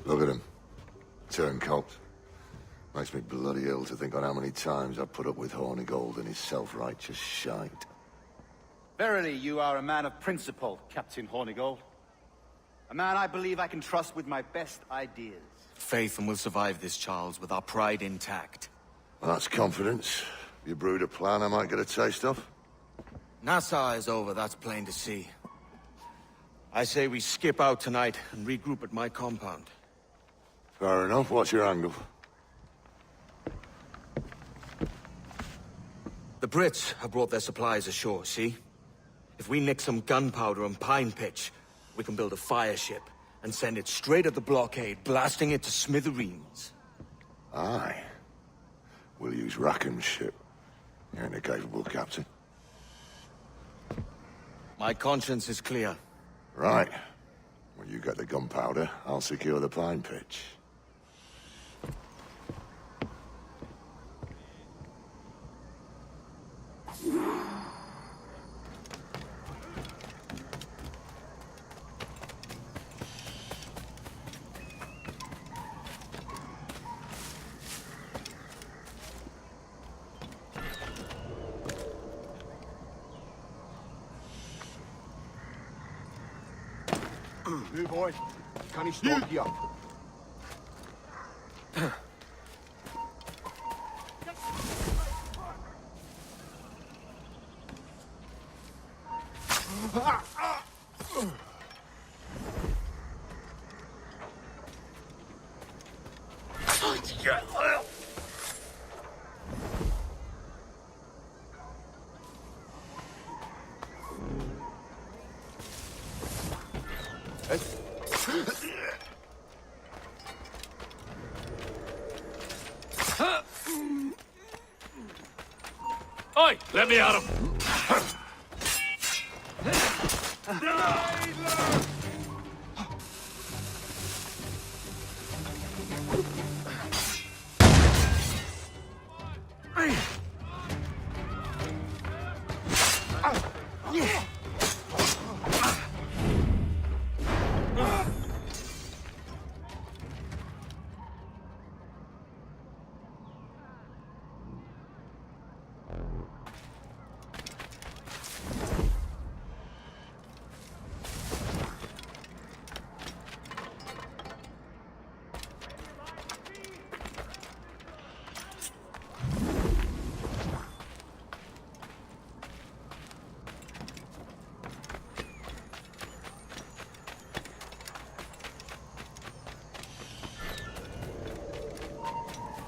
Look at him. Turncoat. Makes me bloody ill to think on how many times I've put up with Hornigold and his self-righteous shite. Verily, you are a man of principle, Captain Hornigold. A man I believe I can trust with my best ideas. Faith, and we'll survive this, Charles, with our pride intact. Well, that's confidence. You brewed a plan I might get a taste of? Nassau is over, that's plain to see. I say we skip out tonight and regroup at my compound. Fair enough. What's your angle? The Brits have brought their supplies ashore, see? If we nick some gunpowder and pine pitch, we can build a fire ship and send it straight at the blockade, blasting it to smithereens. Aye. We'll use Rackham's ship. You ain't a capable captain. My conscience is clear. Right. When you get the gunpowder, I'll secure the pine pitch. Nu boy, kan niet stop hier. Oi, let me at him.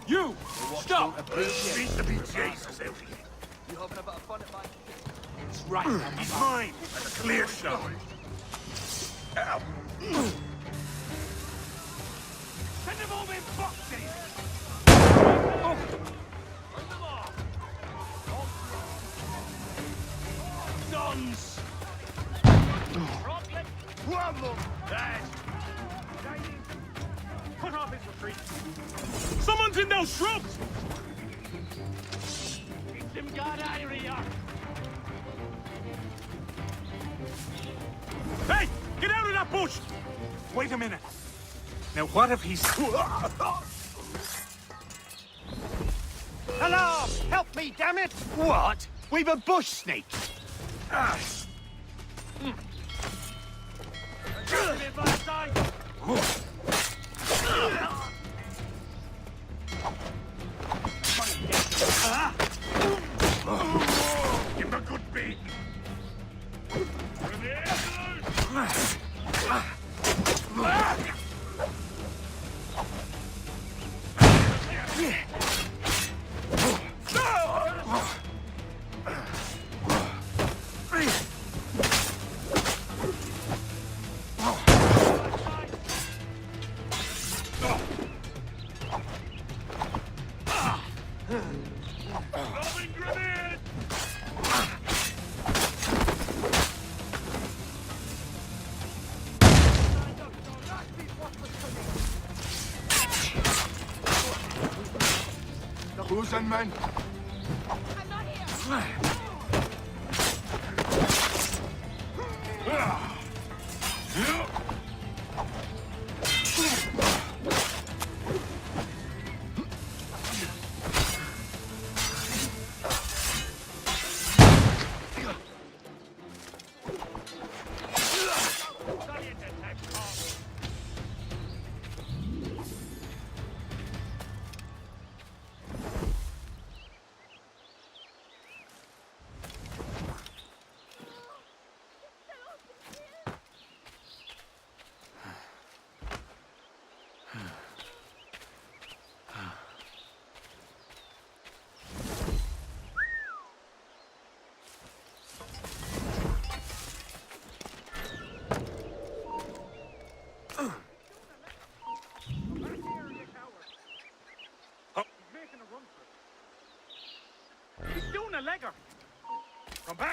You! Stop! Seems to be Jesus out here. You having a bit of fun at my... It's right. He's mine. That's a clear shot. Ow. Send them all in boxes! Oh. Bring them off! Dons! One more! Put off his retreat! Someone's in those shrubs! Get them guard out of here! Hey! Get out of that bush! Wait a minute. Now what if he's... Alarm! Help me, damn it! What? We've a bush snake! Ah. Give him a good beat. Throwing grenade! Who's in, man? I'm not here.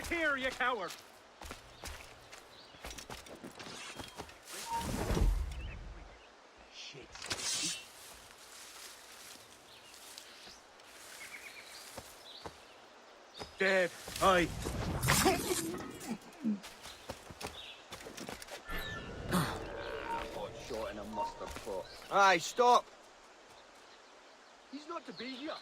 here, you coward! Dead. Aye. Short in a mustard pot. Aye, stop! He's not to be here.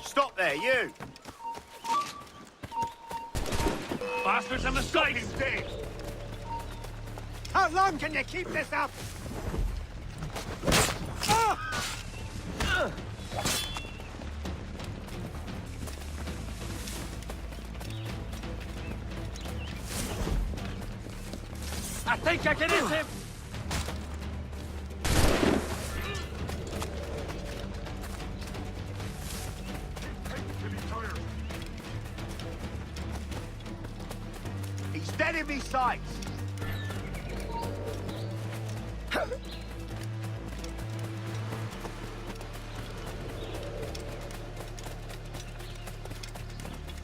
Stop there, you! Bastards, a mistake! He's dead! How long can you keep this up? I think I can hit him! He's dead in me sights!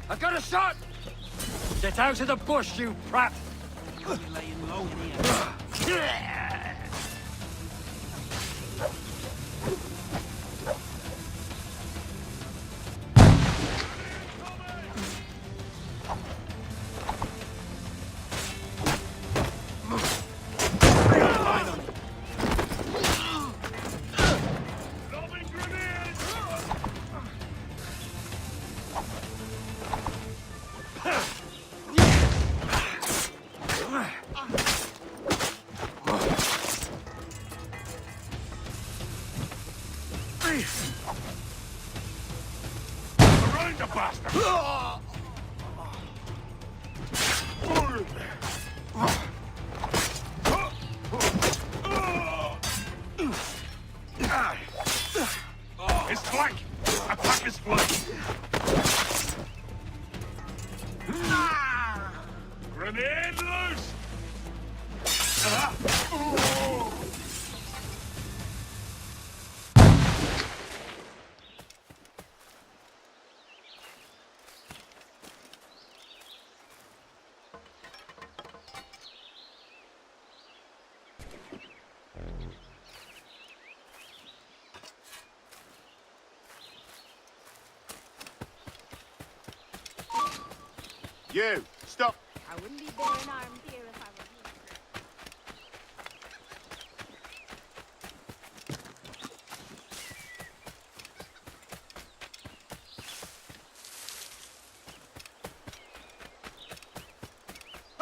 I got a shot! Get out of the bush, you prat! You're laying low here. Lobbing grenades! Around the bastard! His flank! Attack his flank! Grenade loose! You! Stop! I wouldn't be bearing arms here if I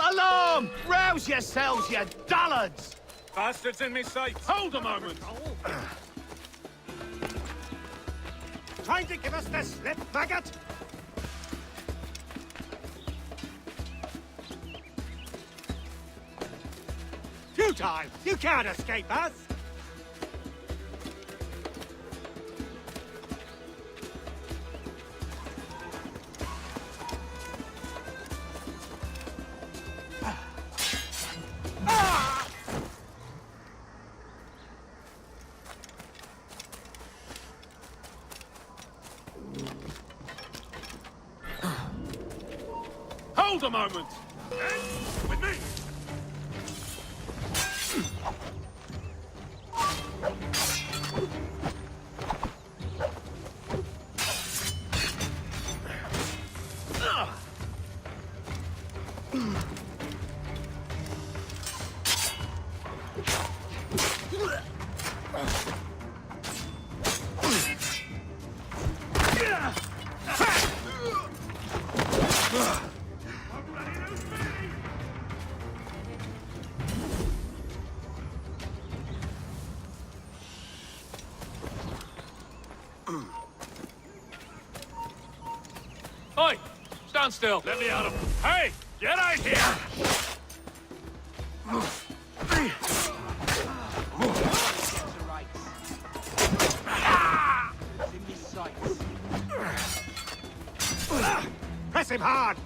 were you. Alarm! Rouse yourselves, you dullards! Bastards in me sights! Hold a moment! Trying to give us the slip, maggot? Futile! You can't escape us! Hold a moment! With me! Oi! Stand still! Let me out of him! Hey! Get out here! Press him hard!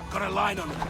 Got a line on him.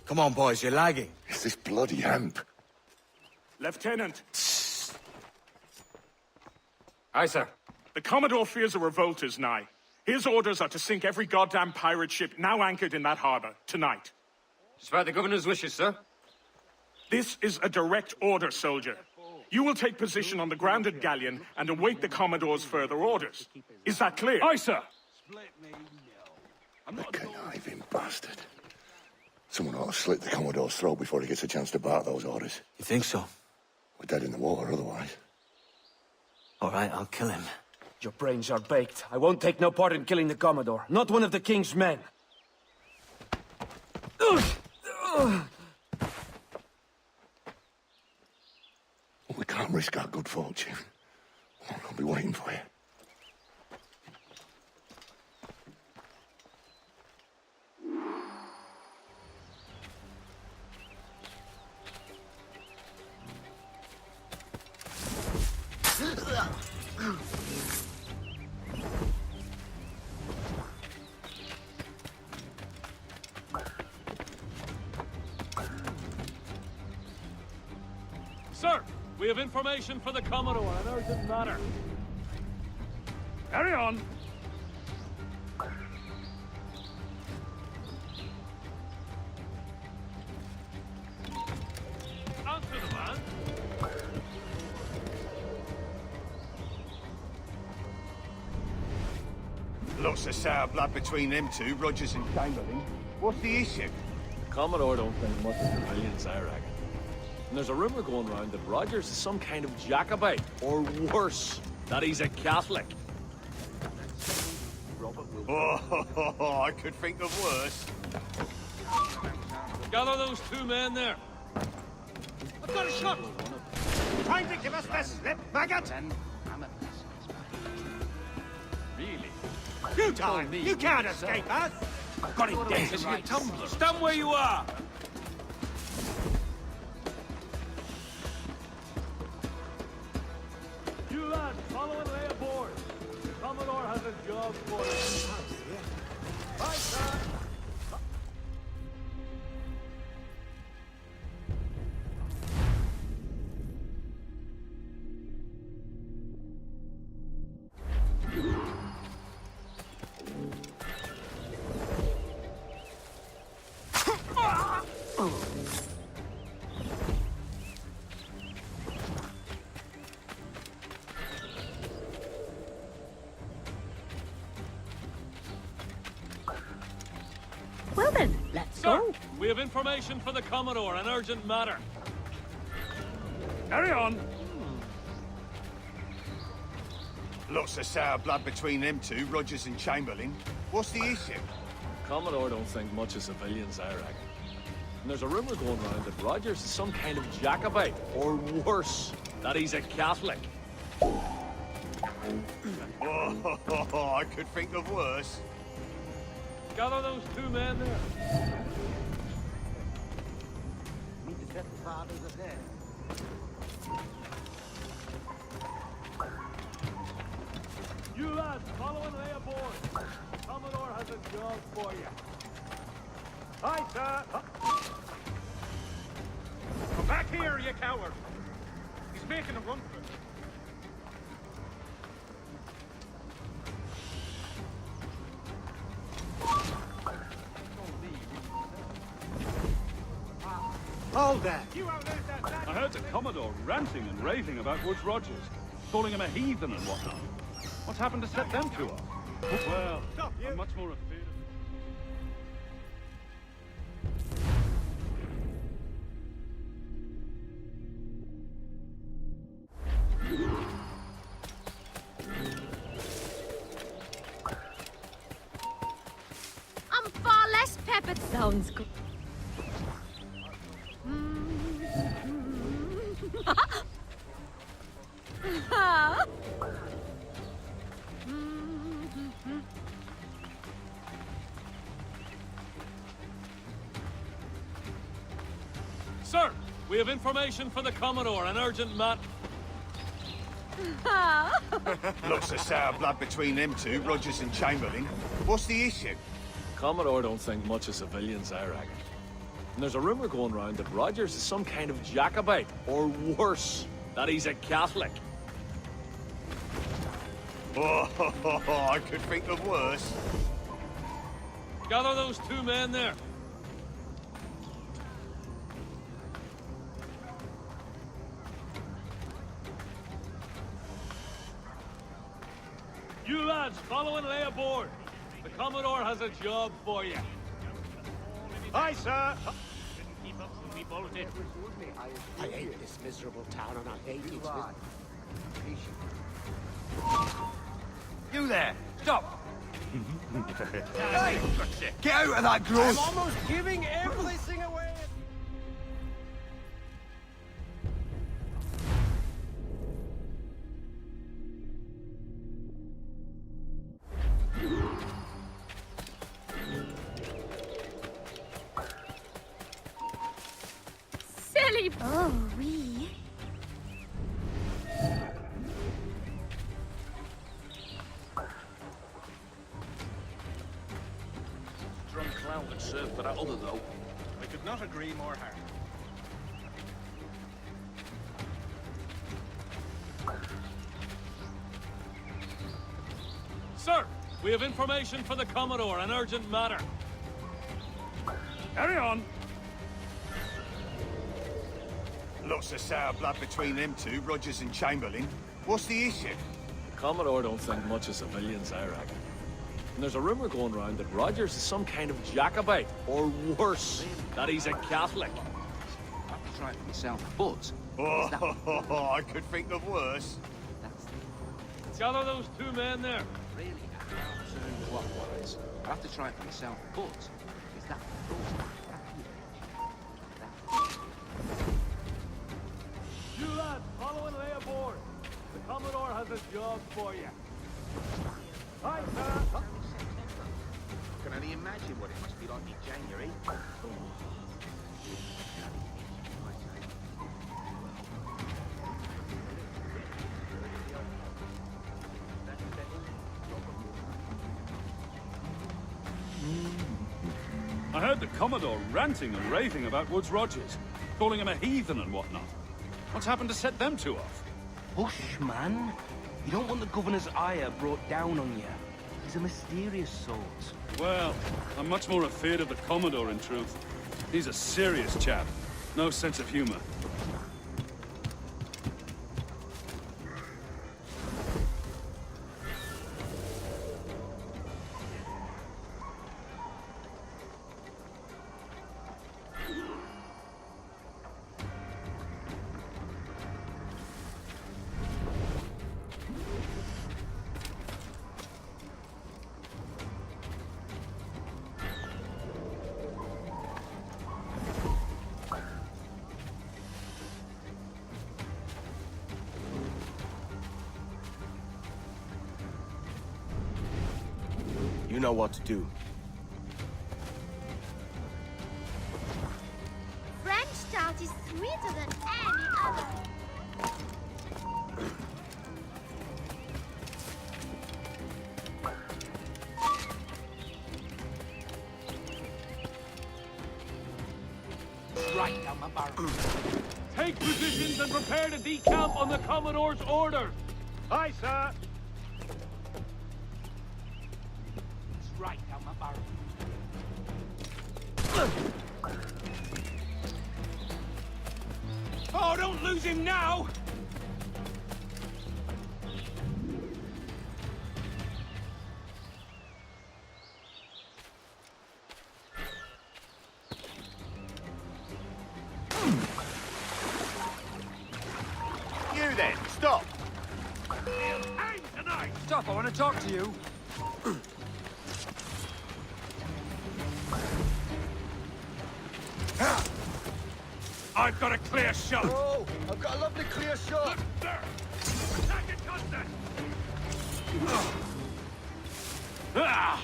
Come on, boys, you're lagging. It's this bloody hemp. Lieutenant, Aye, sir. the Commodore fears a revolt is nigh. His orders are to sink every goddamn pirate ship now anchored in that harbor, tonight. Just by the governor's wishes, sir. This is a direct order, soldier. You will take position on the grounded galleon and await the Commodore's further orders. Is that clear? Aye, sir. The conniving bastard. Someone ought to slit the Commodore's throat before he gets a chance to bark those orders. You think so? We're dead in the water otherwise. All right, I'll kill him. Your brains are baked. I won't take no part in killing the Commodore. Not one of the King's men. We can't risk our good fortune. I'll be waiting for you. Sir, we have information for the Commodore on an urgent matter. Carry on. Answer the man. Lots of sour blood between them two, Rogers and Chamberlain. What's the issue? Commodore don't think much of civilians, I reckon. And there's a rumor going around that Rogers is some kind of Jacobite, or worse, that he's a Catholic. Oh, I could think of worse. Gather those two men there. I've got a shot! Trying to give us the slip, maggot! Really? You die! You can't escape us! I've got him dead. Is he a tumbler? Stand where you are! You lads, follow and lay aboard. The Commodore has a job for us. Bye, sir. Well then, let's Sir, go. we have information for the Commodore, an urgent matter. Carry on. Lots of sour blood between them two, Rogers and Chamberlain. What's the issue? Commodore don't think much of civilians, I reckon. And there's a rumor going around that Rogers is some kind of Jacobite, or worse, that he's a Catholic. Oh, I could think of worse. Gather those two men there. You lads, follow and lay aboard. Commodore has a job for you. Aye, sir. Come back here, you coward. He's making a run for it. Hold there! I heard the Commodore ranting and raving about Woods Rogers, calling him a heathen and whatnot. What's happened to set them two off? Well, I'm much more afraid of... I'm far less peppered. Sounds good. Sir, we have information for the Commodore, an urgent matter. Looks a sour blood between them two, Rogers and Chamberlain. What's the issue? Commodore don't think much of civilians, I reckon. And there's a rumor going around that Rogers is some kind of Jacobite, or worse, that he's a Catholic. Oh, I could think of worse. Gather those two men there. You lads, follow and lay aboard. The Commodore has a job for you. Aye, sir. I hate this miserable town, and I hate its... You there! Stop! Hey! Get out of that grove! I'm almost giving everything away. Silly. Oh, we. Drunk clown could serve for that other, though. I could not agree more hard. Sir, we have information for the Commodore, an urgent matter. Carry on. Lots of sour blood between them two, Rogers and Chamberlain. What's the issue? Commodore don't think much of civilians, I reckon. And there's a rumor going around that Rogers is some kind of Jacobite, or worse, that he's a Catholic. I've tried for myself, but... Oh, I could think of worse. Gather those two men there. Really, I'm concerned clockwise. I have to try it for myself, but... Is that... You lads, follow and lay aboard. The Commodore has a job for you. Aye, sir. I can only imagine what it must be like in January. I heard the Commodore ranting and raving about Woods Rogers, calling him a heathen and whatnot. What's happened to set them two off? Hush, man. You don't want the governor's ire brought down on you. He's a mysterious sort. Well, I'm much more afraid of the Commodore, in truth. He's a serious chap. No sense of humor. You know what to do. French town. about is sweeter than any other. Right down my barrel. Take positions and prepare to decamp on the Commodore's orders. Aye, sir. It's right down my barrel. Oh, don't lose him now! You then, stop! Aim tonight! Stop, I want to talk to you. I've got a clear shot. Oh, I've got a lovely clear shot. There. Attack it, constant. Ah!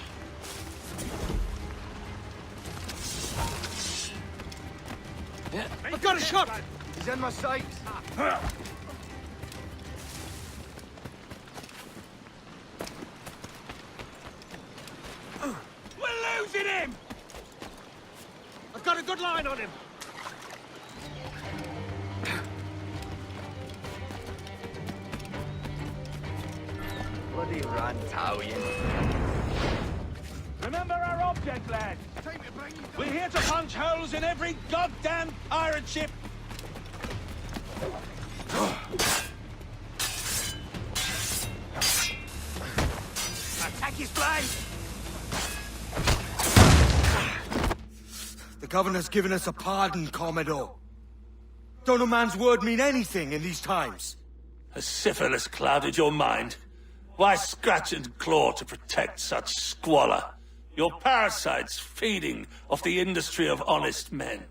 I've got a shot! He's in my sights. We're losing him! I've got a good line on him. Bloody Rantauian. Remember our object, lads. We're here to punch holes in every goddamn pirate ship. Attack his blade! The governor's given us a pardon, Commodore. Don't a man's word mean anything in these times? Has syphilis clouded your mind? Why scratch and claw to protect such squalor? Your parasites feeding off the industry of honest men.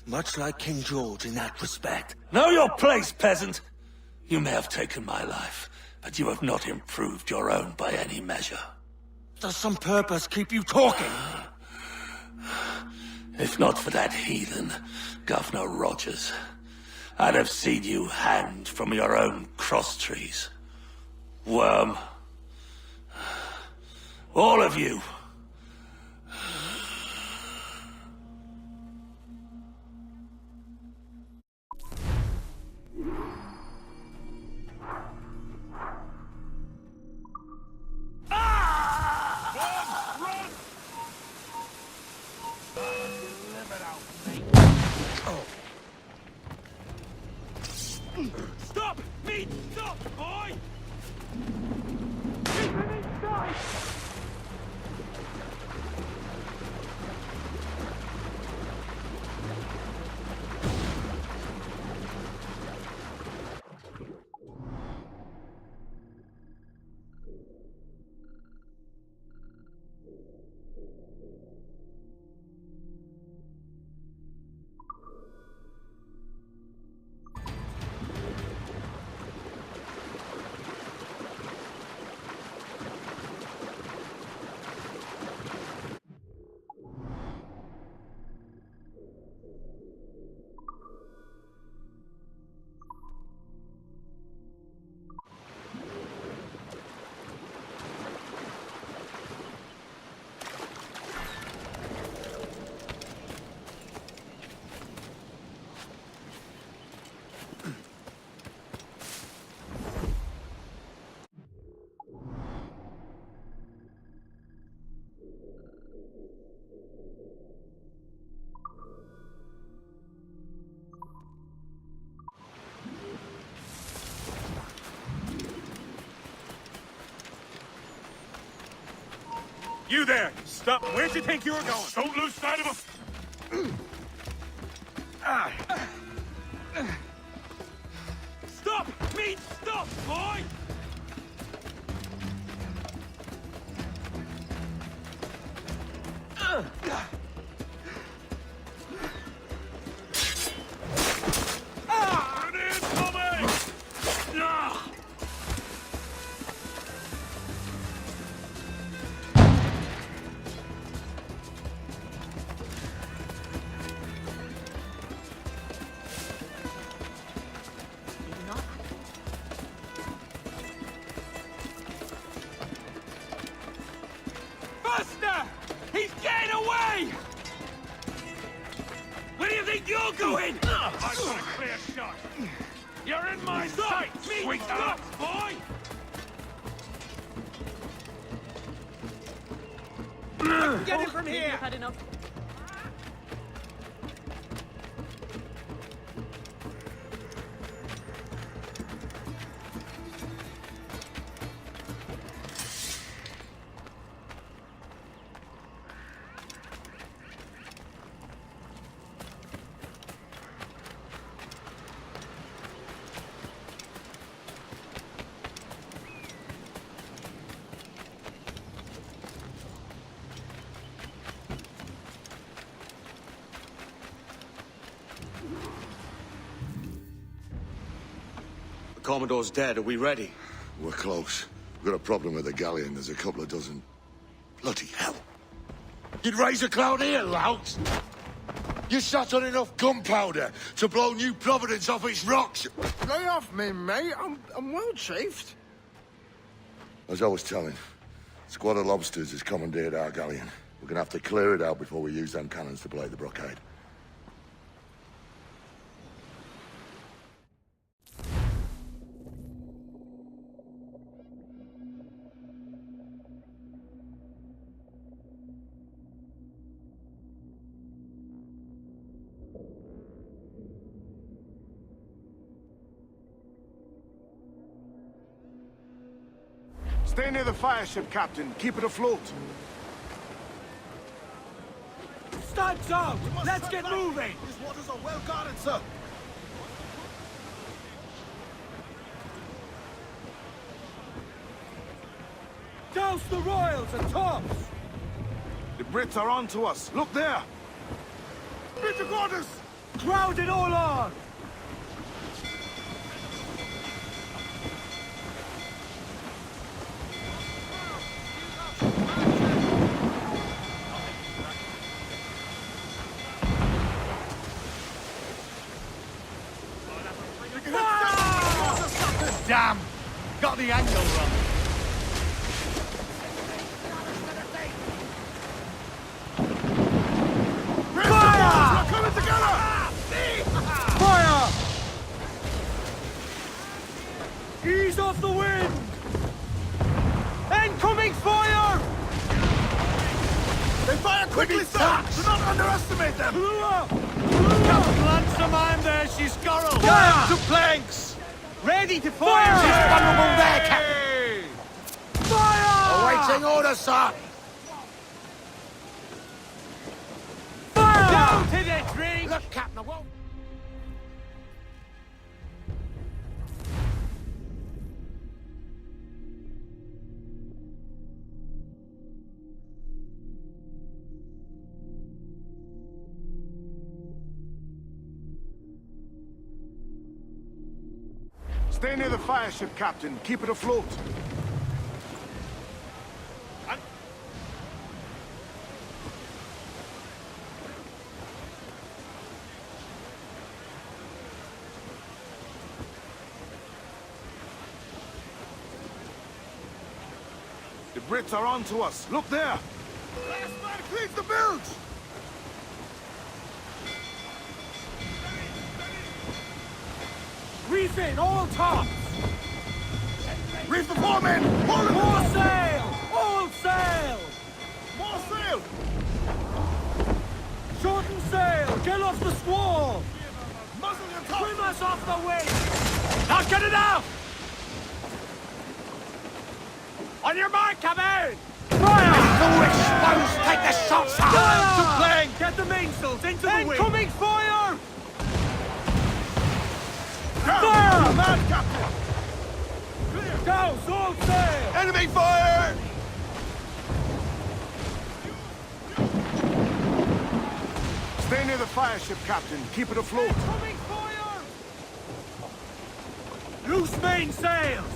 Much like King George in that respect. Know your place, peasant! You may have taken my life, but you have not improved your own by any measure. Does some purpose keep you talking? If not for that heathen, Governor Rogers, I'd have seen you hanged from your own cross trees. Worm. All of you. Stop! Me! Stop, boy! Keep him inside! You there! Stop! Where'd you think you were going? Don't lose sight of him! Stop! Me! Stop, boy! I'll go in! I've got a clear shot. You're in my sight, sweetheart, boy! Get him from here! You've had enough. The Commodore's dead. Are we ready? We're close. We've got a problem with the galleon. There's a couple of dozen. Bloody hell. You'd raise a cloud here, lout! You sat on enough gunpowder to blow New Providence off its rocks! Lay off me, mate. I'm well chafed. As I was telling, a squad of lobsters has commandeered our galleon. We're gonna have to clear it out before we use them cannons to play the blockade. Stay near the fire ship, Captain. Keep it afloat. Stag's out! Let's get moving! These waters are well guarded, sir. Douse the royals and tops! The Brits are on to us. Look there. British quarters! Crowd it all on! Damn! Got the angle wrong. Fire! We're coming together! Fire! Ease off the wind! Incoming fire! They fire quickly, sir! Do not underestimate them! Lancer mine there, she's scorrel. Fire! To planks! Ready to Fire! fire! She's vulnerable there, Captain! Fire! Awaiting orders, sir! Fire! Down to the drink! Look, Captain, I won't... Stay near the fire ship, Captain. Keep it afloat. The Brits are on to us. Look there. Last man cleans the bilge. Reef in, all tops! Reef the foreman! Hold More it! sail! All sail! More sail! Shorten sail! Get off the squall! Muzzle your top! Swim us off the wind! Not good enough! On your mark, come in! Fire! Take the shots out! Fire! To plank! Get the mainsails into the wind! Incoming fire! Fire! Man, Captain! Douse, all sail! Enemy fire! Stay near the fire ship, Captain. Keep it afloat. Incoming fire! Loose mainsails!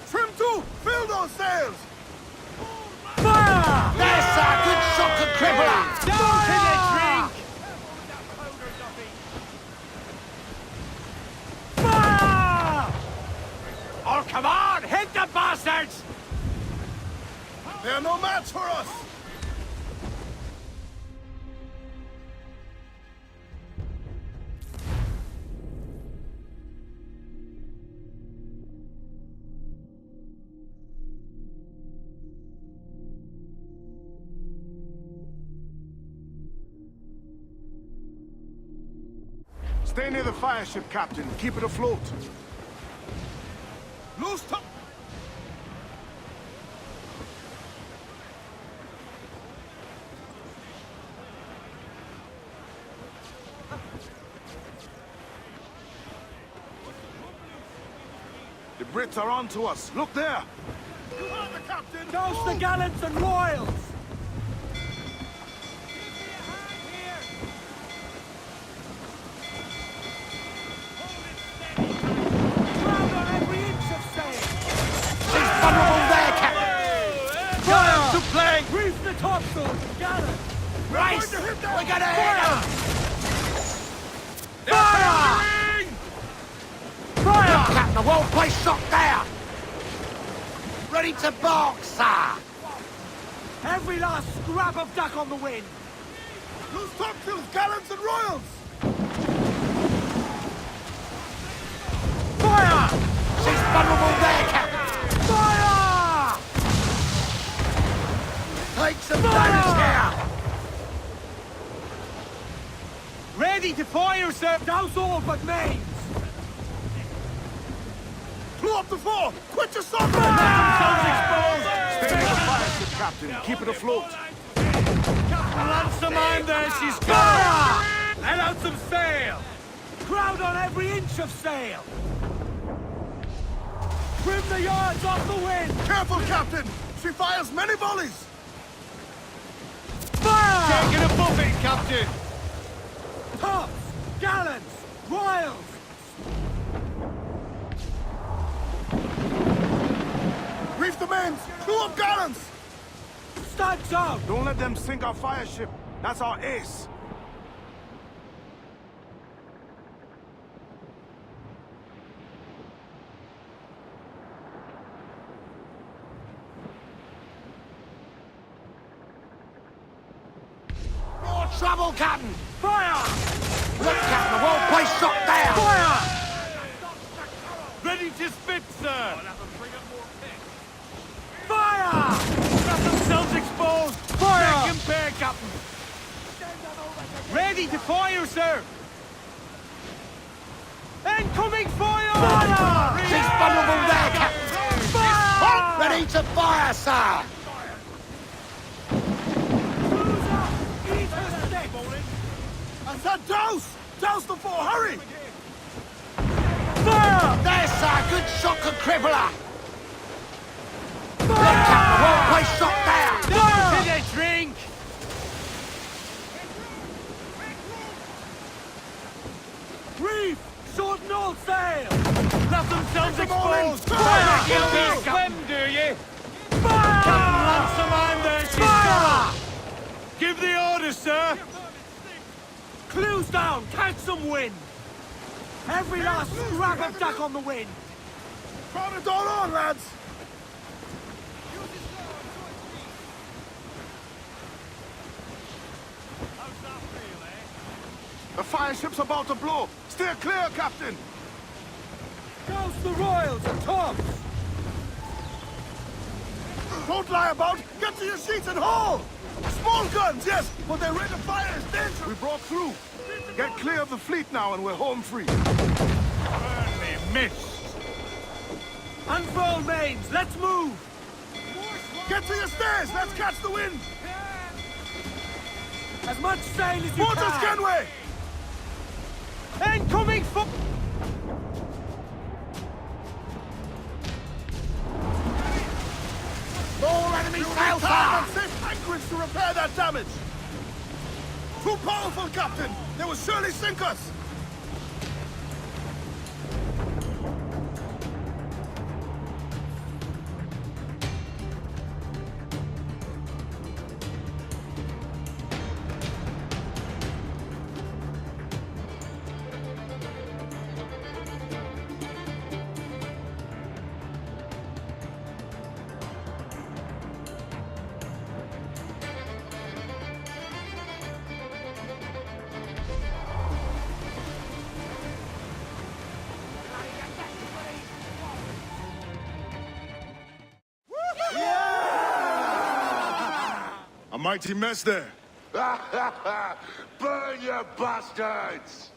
Trim to! Fill those sails! Fire! There's a good shot to cripple her! Down to the drink! Fire! Oh, come on! Hit the bastards! They're no match for us! Stay near the fire ship, Captain. Keep it afloat. Loose top! The Brits are on to us. Look there! You are the captain! Douse the gallants and royals! Crowd on every inch of sail! She's vulnerable there, Captain! Fire! To play! Reef the topsails! Gallant! Race! We're gonna hit them! Fire! Fire! Captain, the whole place shot down! Ready to bark, sir! Every last scrap of duck on the wind! Loose topsails, gallants and royals! Fire! She's vulnerable there, Captain! Fire! Take some damage here! Ready to fire, sir! Douse all but mains! Clew up the fore! Quit your song! Stay near the fire ship, Captain. Keep it afloat. Lance the mine there, she's fire! Let out some sail! Crowd on every inch of sail! Trim the yards off the wind! Careful, Captain! She fires many volleys! Fire! Taking a buffet, Captain! Tops! Gallants! Royals! Reef the mains! Clew up gallants! Studs out! Don't let them sink our fire ship. That's our ace. More trouble, Captain! Fire! Look, Captain, the whole place shot down! Fire! Ready to spit, sir! Fire! Got themselves exposed! Fire! Second pair, Captain! Ready to fire, sir! Incoming fire! Fire! She's vulnerable there, Captain! Fire! Ready to fire, sir! Eat the stick! I said douse! Douse the fore, hurry! Fire! There, sir! Good shot could cripple her! Look, Captain, the whole place shot down! Fire! Did they drink? Reef! Shorten all sail! Let themselves exposed! Fire! You swim, do you? Fire! Captain Lancer mine there, she's fire! Give the order, sir! Clues down, catch some wind! Every last scrap of duck on the wind! Crowd it all on, lads! The fire ship's about to blow. Steer clear, Captain! Douse the royals and tops! Don't lie about! Get to your seats and haul! Small guns, yes, but their rate of fire is dangerous! We broke through. Get clear of the fleet now and we're home free. Burn me, missed! Unfurl mains, let's move! Get to your stairs! Let's catch the wind! As much sail as you Waters can! Kenway! Incoming foot! More enemy sail, Time sir! and safe anchorage to repair that damage! Too powerful, Captain! They will surely sink us! A mighty mess there. Burn, you bastards!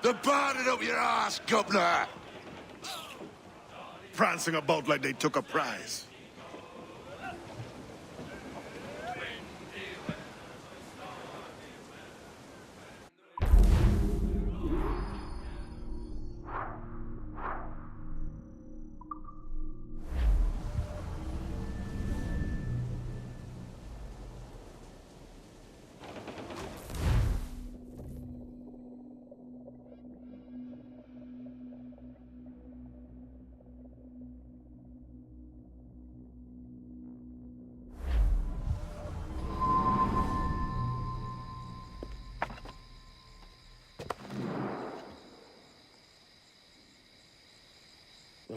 They're burning up your ass, governor! Prancing about like they took a prize.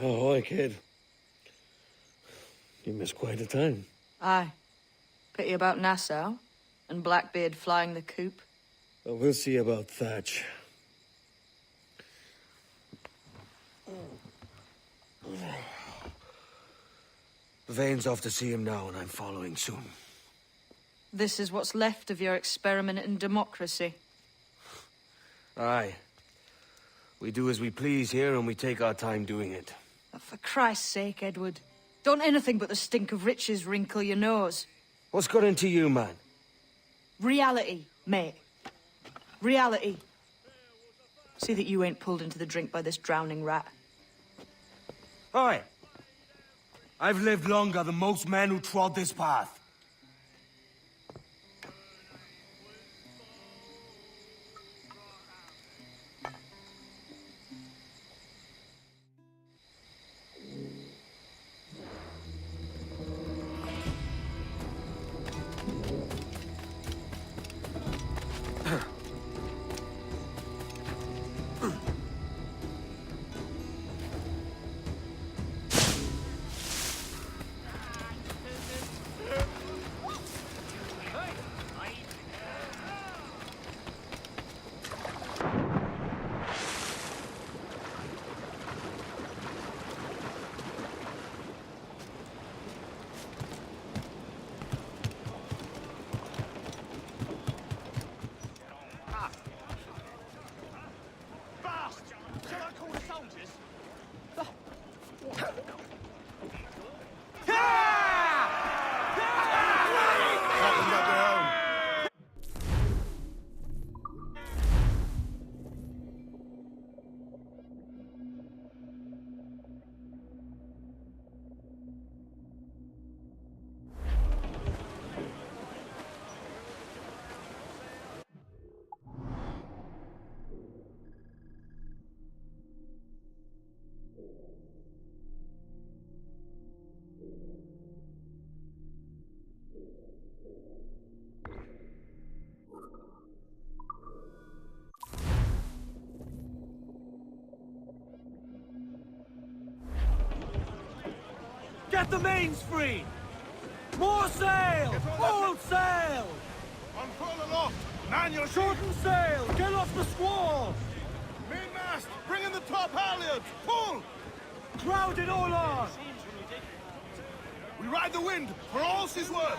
Oh, hi, kid. You missed quite a time. Aye. Pity about Nassau and Blackbeard flying the coop. Well, we'll see about Thatch. Vane's off to see him now, and I'm following soon. This is what's left of your experiment in democracy. Aye. We do as we please here, and we take our time doing it. But for Christ's sake, Edward, don't anything but the stink of riches wrinkle your nose. What's got into you, man? Reality, mate. Reality. See that you ain't pulled into the drink by this drowning rat. Oi! I've lived longer than most men who trod this path. Get the mains free! More sail! Full sail! Unfurl aloft! Man your Shorten sail! Get off the squall! Mainmast! Bring in the top halyards! Pull! Crowd it all on! We ride the wind for all she's worth!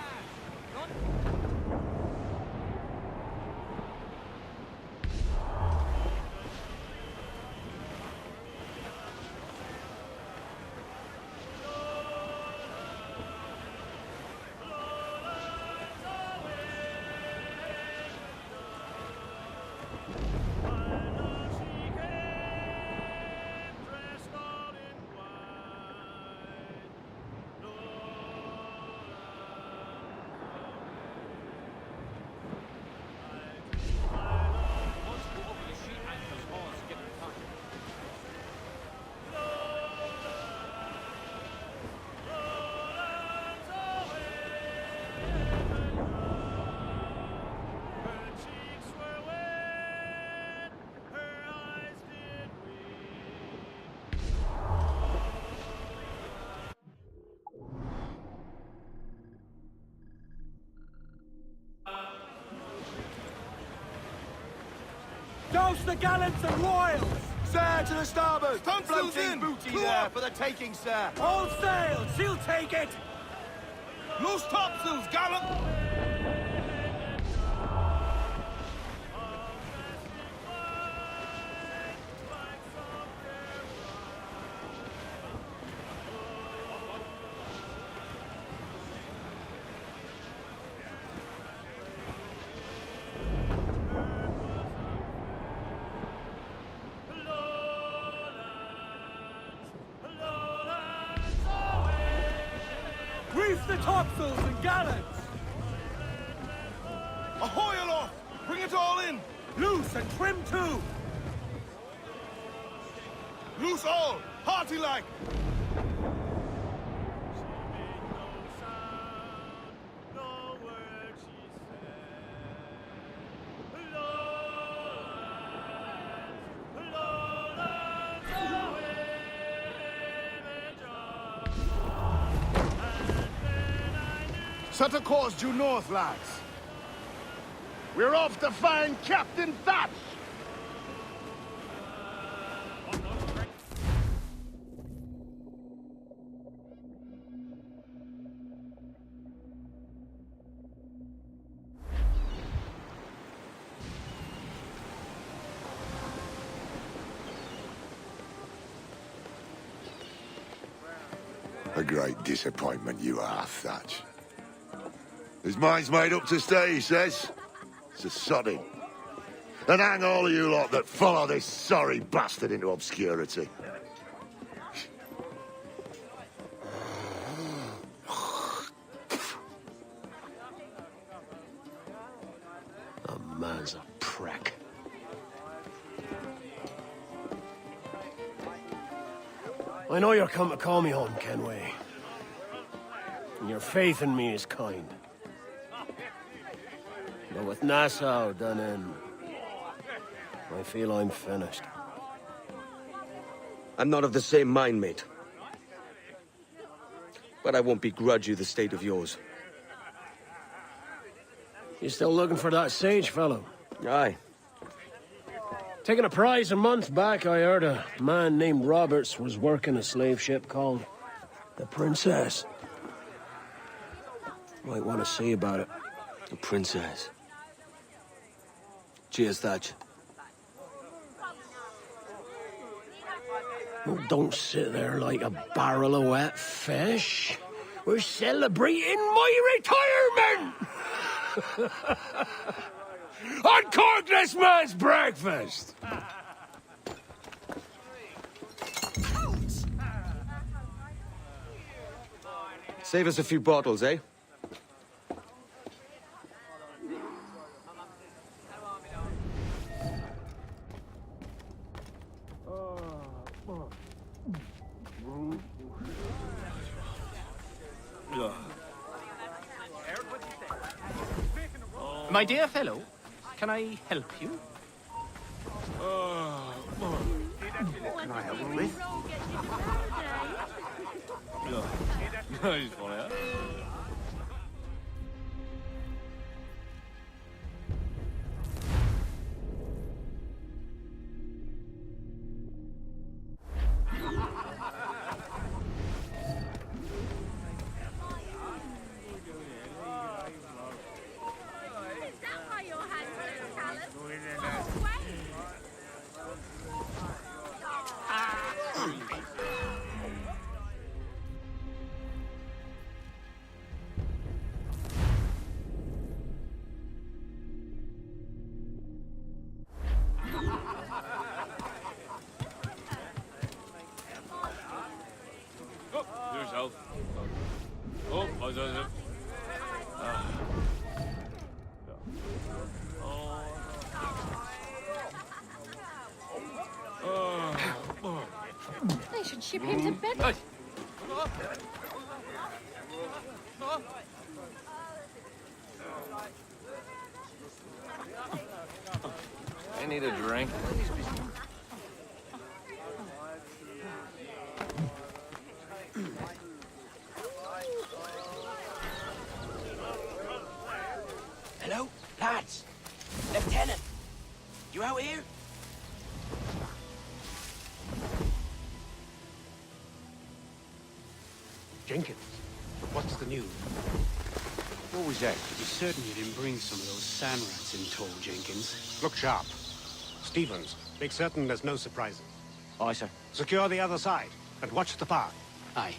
Douse the gallants and royals! Sir, to the starboard! Tonsils Floating in! booty Clear there! for the taking, sir! All sail! She'll take it! Loose topsails, gallant! topsails and gallants! Ahoy aloft! Bring it all in! Loose and trim too! Loose all! Hearty like! Set a course due north, lads. We're off to find Captain Thatch! A great disappointment you are, Thatch. His mind's made up to stay, he says. It's a sodding. And hang all of you lot that follow this sorry bastard into obscurity. The man's a prick. I know you're come to call me home, Kenway. And your faith in me is kind. But with Nassau done in, I feel I'm finished. I'm not of the same mind, mate. But I won't begrudge you the state of yours. You still looking for that sage fellow? Aye. Taking a prize a month back, I heard a man named Roberts was working a slave ship called the Princess. Might want to see about it. The Princess. Cheers, Thatch. Oh, don't sit there like a barrel of wet fish. We're celebrating my retirement! Uncork this man's breakfast! Save us a few bottles, eh? My dear fellow, can I help you? What can I help you with? They should ship him to bed. I need a drink. Hello, lads. Lieutenant, you out here? Jenkins, what's the news? What was that? Be certain you didn't bring some of those sand rats in tow, Jenkins. Look sharp. Stevens, make certain there's no surprises. Aye, sir. Secure the other side, and watch the path. Aye.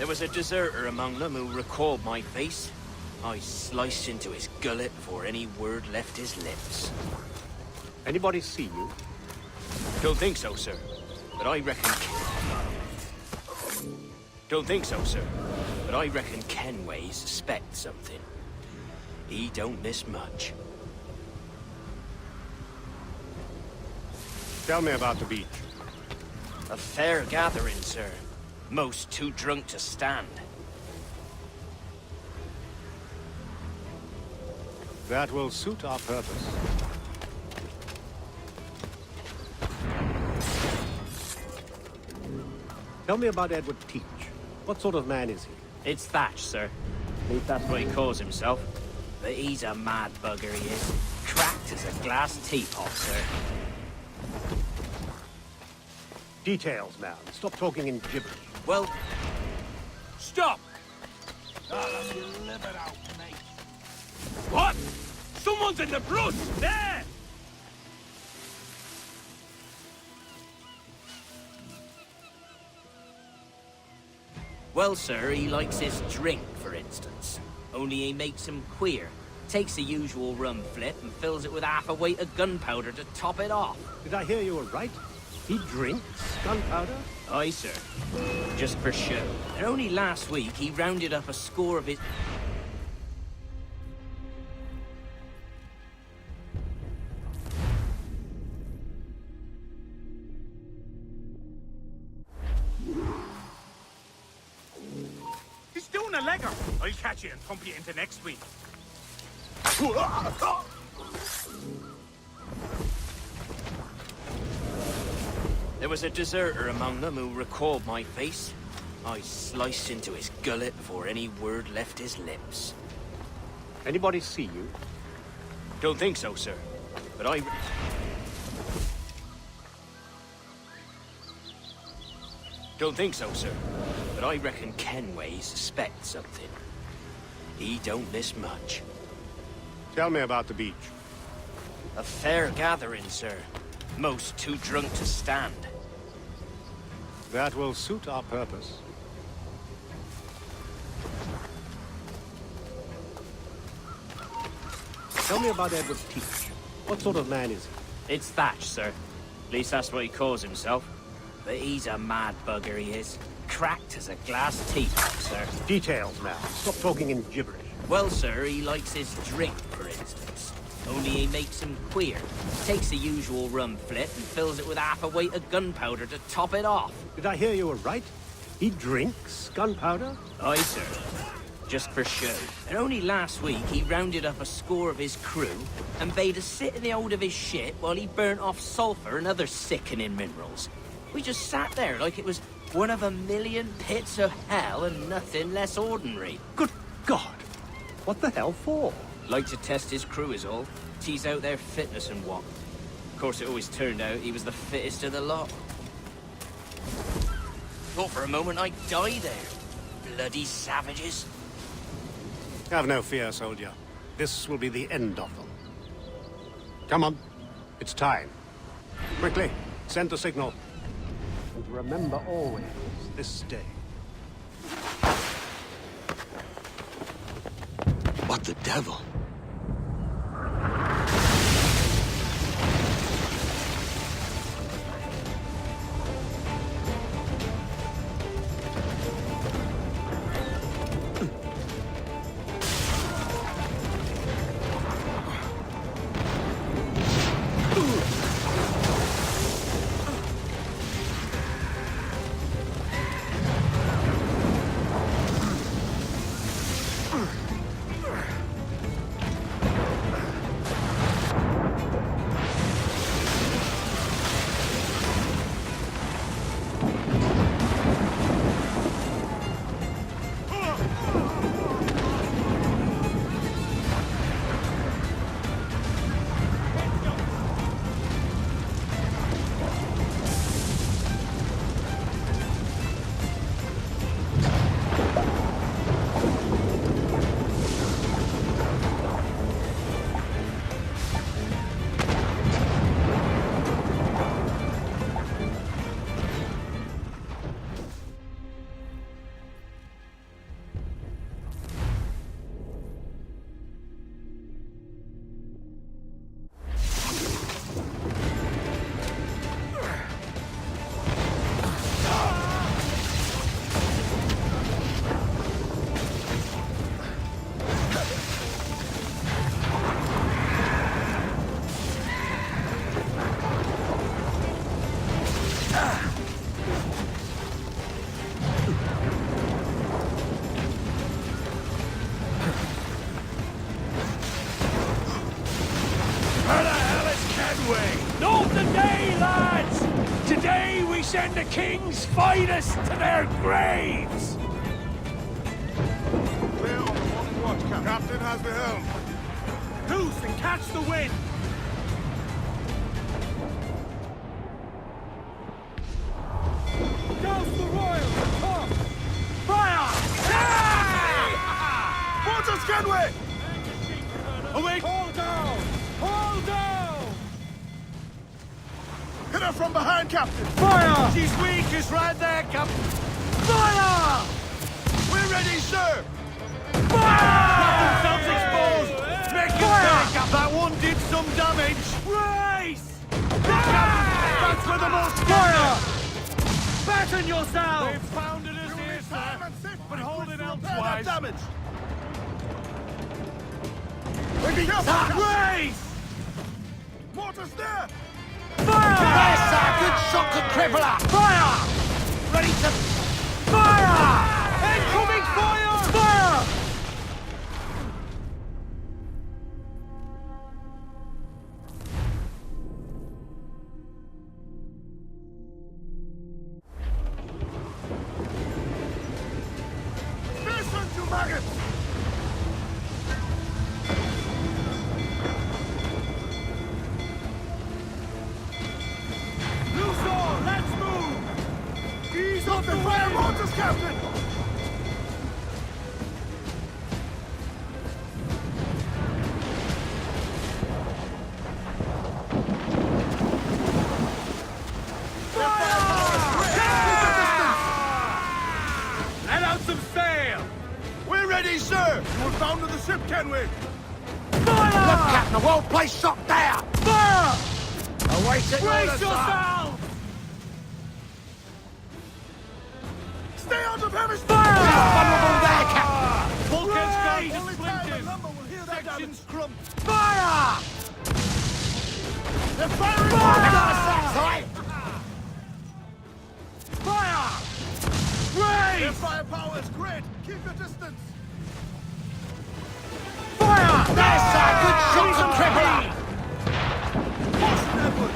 There was a deserter among them who recalled my face. I sliced into his gullet before any word left his lips. Anybody see you? Don't think so, sir. But I reckon... Don't think so, sir. But I reckon Kenway suspects something. He don't miss much. Tell me about the beach. A fair gathering, sir. Most too drunk to stand. That will suit our purpose. Tell me about Edward Teach. What sort of man is he? It's Thatch, sir. At least that's what he calls himself. But he's a mad bugger, he is. Cracked as a glass teapot, sir. Details, man. Stop talking in gibberish. Well... Stop! What? Someone's in the brush! There! Well, sir, he likes his drink, for instance. Only he makes him queer. Takes the usual rum flip and fills it with half a weight of gunpowder to top it off. Did I hear you were right? He drinks gunpowder? Aye, sir. Just for show. And only last week, he rounded up a score of his... He's doing a legger! I'll catch you and pump you into next week. There was a deserter among them who recalled my face. I sliced into his gullet before any word left his lips. Anybody see you? Don't think so, sir. But I... Don't think so, sir. But I reckon Kenway suspects something. He don't miss much. Tell me about the beach. A fair gathering, sir. Most too drunk to stand. That will suit our purpose. Tell me about Edward Teach. What sort of man is he? It's Thatch, sir. At least that's what he calls himself. But he's a mad bugger, he is. Cracked as a glass teapot, sir. Details, man. Stop talking in gibberish. Well, sir, he likes his drink, for instance. Only he makes him queer. Takes the usual rum flip and fills it with half a weight of gunpowder to top it off. Did I hear you were right? He drinks gunpowder? Aye, sir. Just for show. And only last week, he rounded up a score of his crew and bade us sit in the hold of his ship while he burnt off sulphur and other sickening minerals. We just sat there like it was one of a million pits of hell and nothing less ordinary. Good God! What the hell for? Like to test his crew is all. Tease out their fitness and what. Of course, it always turned out he was the fittest of the lot. Thought for a moment I'd die there. Bloody savages. Have no fear, soldier. This will be the end of them. Come on. It's time. Quickly, send the signal. And remember always this day. What the devil? Gangway! Not today, lads! Today we send the king's finest to their graves! Clear on the morning watch, Captain. Captain has the helm. Loose and catch the wind! Douse the royal! Come! Fire! Mortars, Kenway! Away! Hold down! Hold down! Hit her from behind, Captain! Fire! She's weak, is right there, Captain! Fire! We're ready, sir! Fire! Captain, exposed! Make it back! That one did some damage! Race! That's where the most fire! Batten yourself! They've founded us here, sir, but hold it elsewise. Damage! Race! Mortars there! Fire! Yes, sir! Good shot, good crippler! Fire! Ready to... Fire! Incoming fire! Fire! Listen, you maggots! Loose all! Let's move! Ease Stop off the the fire way! mortars, Captain! Let out some sail! We're ready, sir! We're bound to the ship, Kenway! Fire! Look, Captain, the well-placed shot there! Fire! Awaiting Brace orders, sir! yourself! Stay out of heavy Fire! Vulnerable there, Captain! Bulkhead's gone Only to time the splinters! lumber will hear that damage. Section's crumbed! Fire! They're firing Fire! Fire! Their Race! firepower is great! Keep your distance! Fire! Yes, sir! Good shot, good crippler! Push, Edward!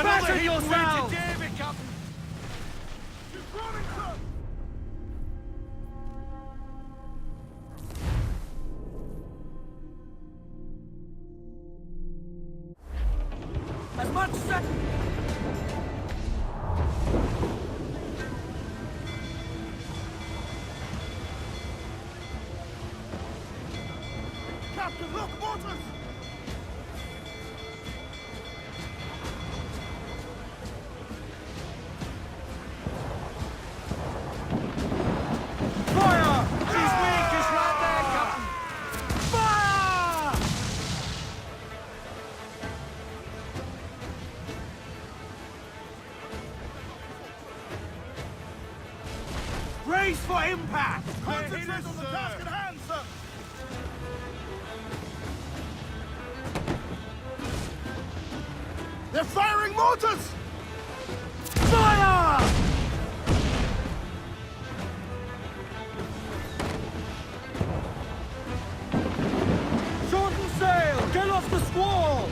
Batten yourself! David, Captain! Keep running, sir! As much as... Captain, look, mortars! Fire! She's weak, is right there, Captain! Fire! Brace for impact! Concentrate on the task at hand, sir! They're firing mortars! Fire! Shorten sail! Get off the squall!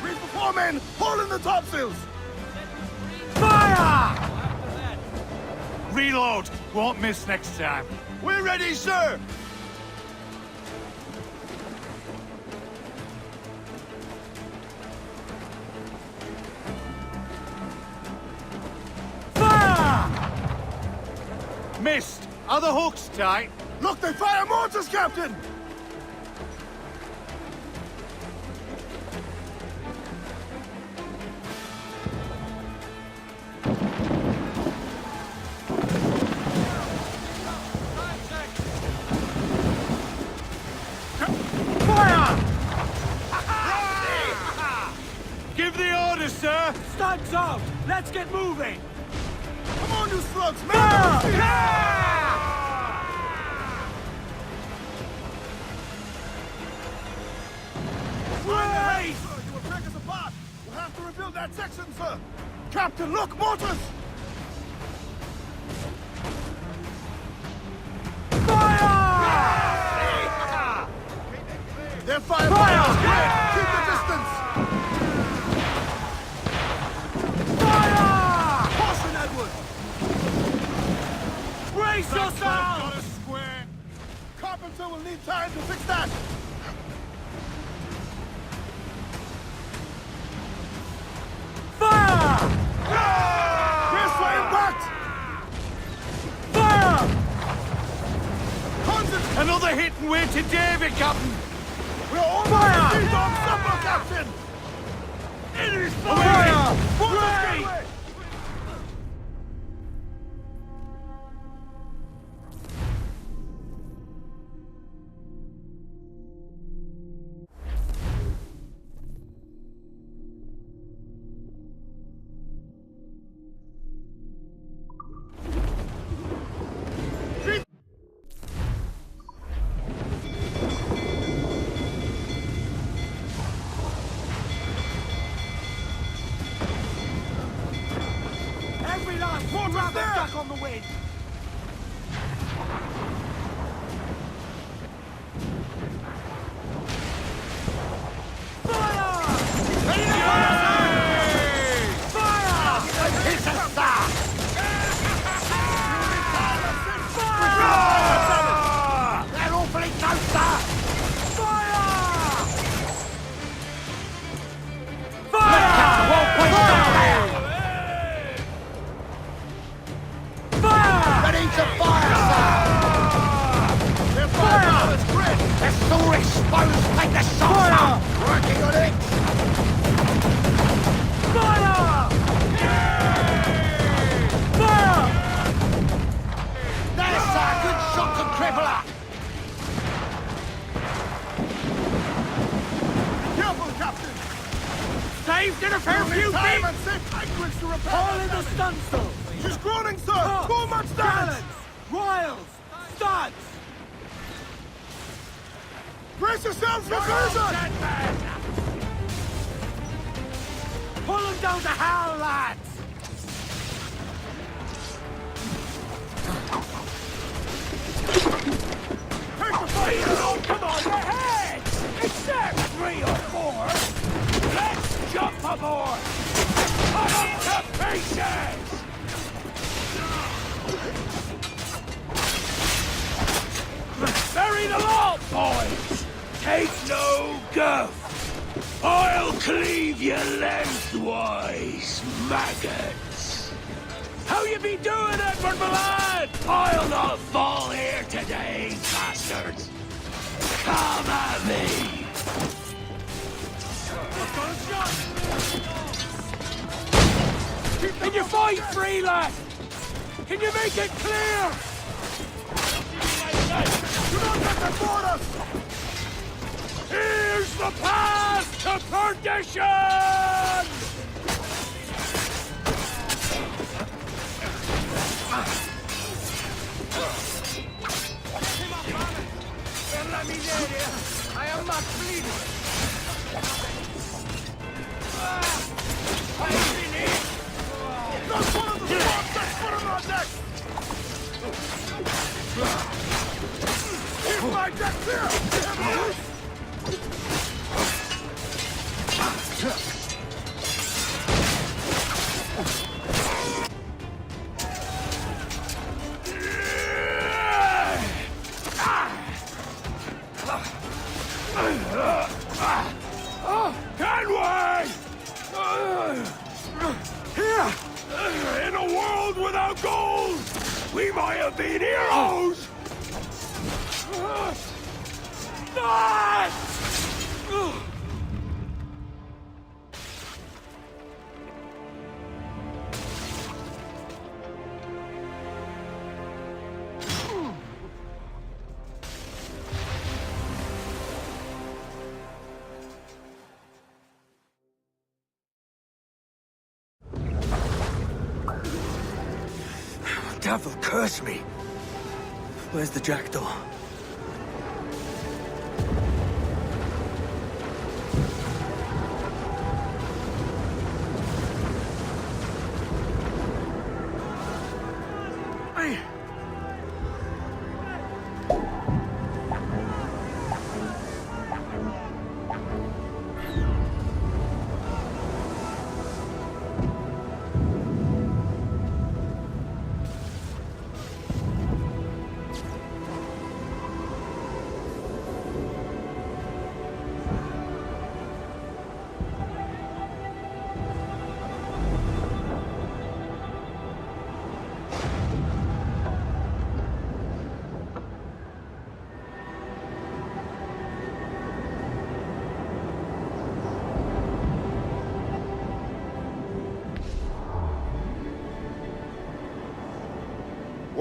Reach the foremen! Haul in the topsails! Fire! Reload! Won't miss next time. We're ready, sir! Fire! Missed! Are the hooks tight? Look, they fire mortars, Captain! Fire! Give the order, sir! Studs out! Let's get moving! Come on, you slugs! Race! You will break us apart! We'll have to rebuild that section, sir! Captain, look, mortars! Fire! Their firepower is great! Keep the distance! need time to fix that! Fire! Here's for impact! Fire! Tons Another hit and we're to David, Captain! We're almost Fire! beat on supper, Captain! It is Fire! Great! Great! Every last one rabbit back on the wind! They're awfully close, sir! Ready to fire, sir! Their firepower is great! The sword exposed, take the shots up! Working on it! There's sir, good shot to cripple her! Careful, Captain! Saved in a fair few Time feet! and safe anchorage to repair All that in the damage. stunsail! She's groaning, sir! Too much damage! Royals! Studs! Brace yourselves for collision! Pull them down to hell, lads! Take the fight! Oh, come on, your heads! Except 3 or 4! Let's jump aboard! Cut 'em to pieces! Bury the lot, boys! Take no guff! I'll cleave you lengthwise, maggots! How you be doing, Edward, my lad? I'll not fall here today, bastards! Come at me! Can you fight free, lad? Can you make it clear? Do not let them board us! Here's the path to perdition! I am not bleeding. I've been hit. Not one of the squad! Let's put him on deck! Keep my deck clear! We have a loose! Can we? Here! In a world without gold, we might have been heroes! Not! Devil curse me. Where's the jackdaw?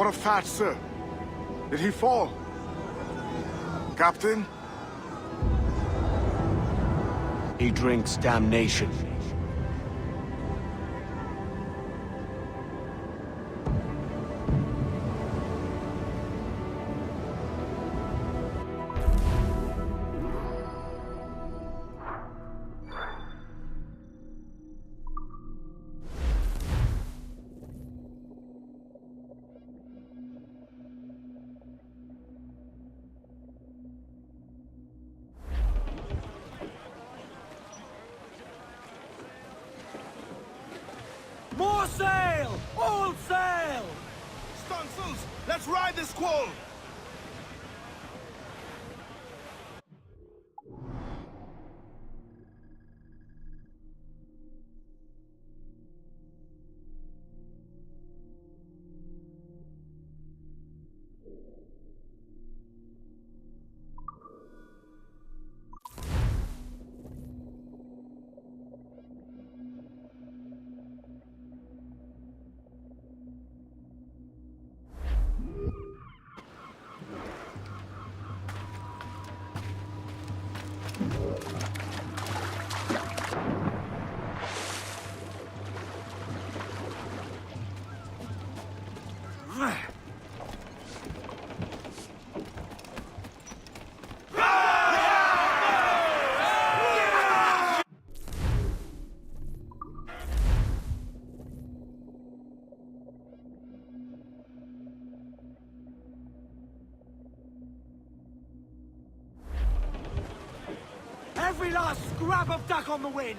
What of Thatch, sir? Did he fall? Captain? He drinks damnation. More sail! All sail! Stunsails, let's ride this squall! Every last scrap of duck on the wind!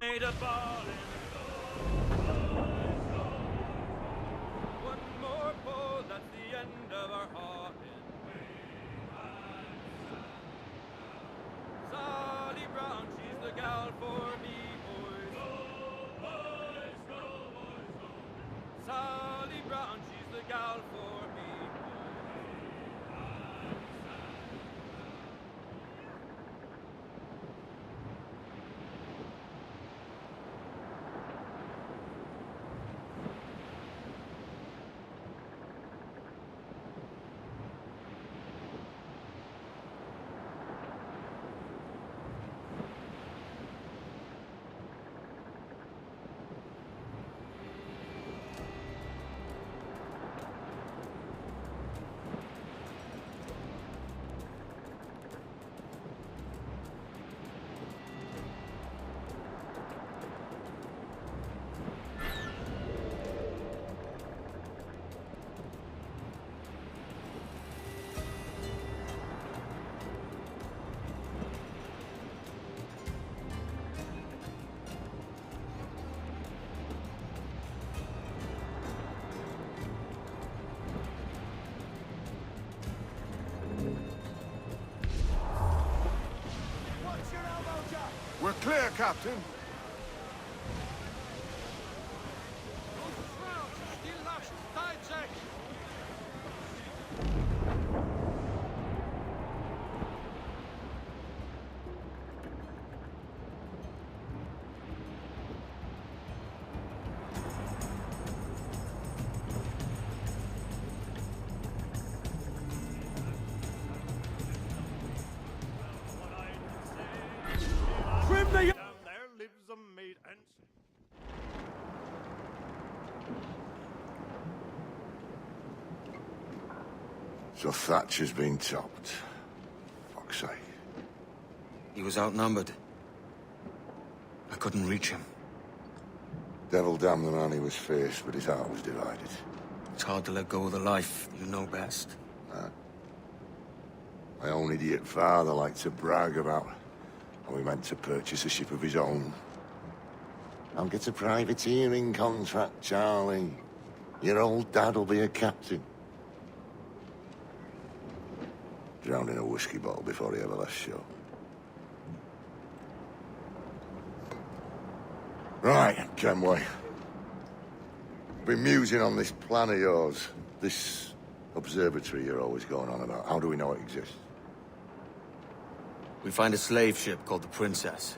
Made a ball one more pull, that's the end of our hawking. Sally Brown, she's the gal for me, boys. Sally Brown, she's the gal for me. Captain. Trim the... Down there lives a maid and... So Thatcher's been topped. Fuck's sake. He was outnumbered. I couldn't reach him. Devil damn the man, he was fierce, but his heart was divided. It's hard to let go of the life you know best. My own idiot father liked to brag about how he meant to purchase a ship of his own. I'll get a privateering contract, Charlie. Your old dad'll be a captain. Drowned in a whiskey bottle before he ever left shore. Right, Kenway. Been musing on this plan of yours. This observatory you're always going on about. How do we know it exists? We find a slave ship called the Princess.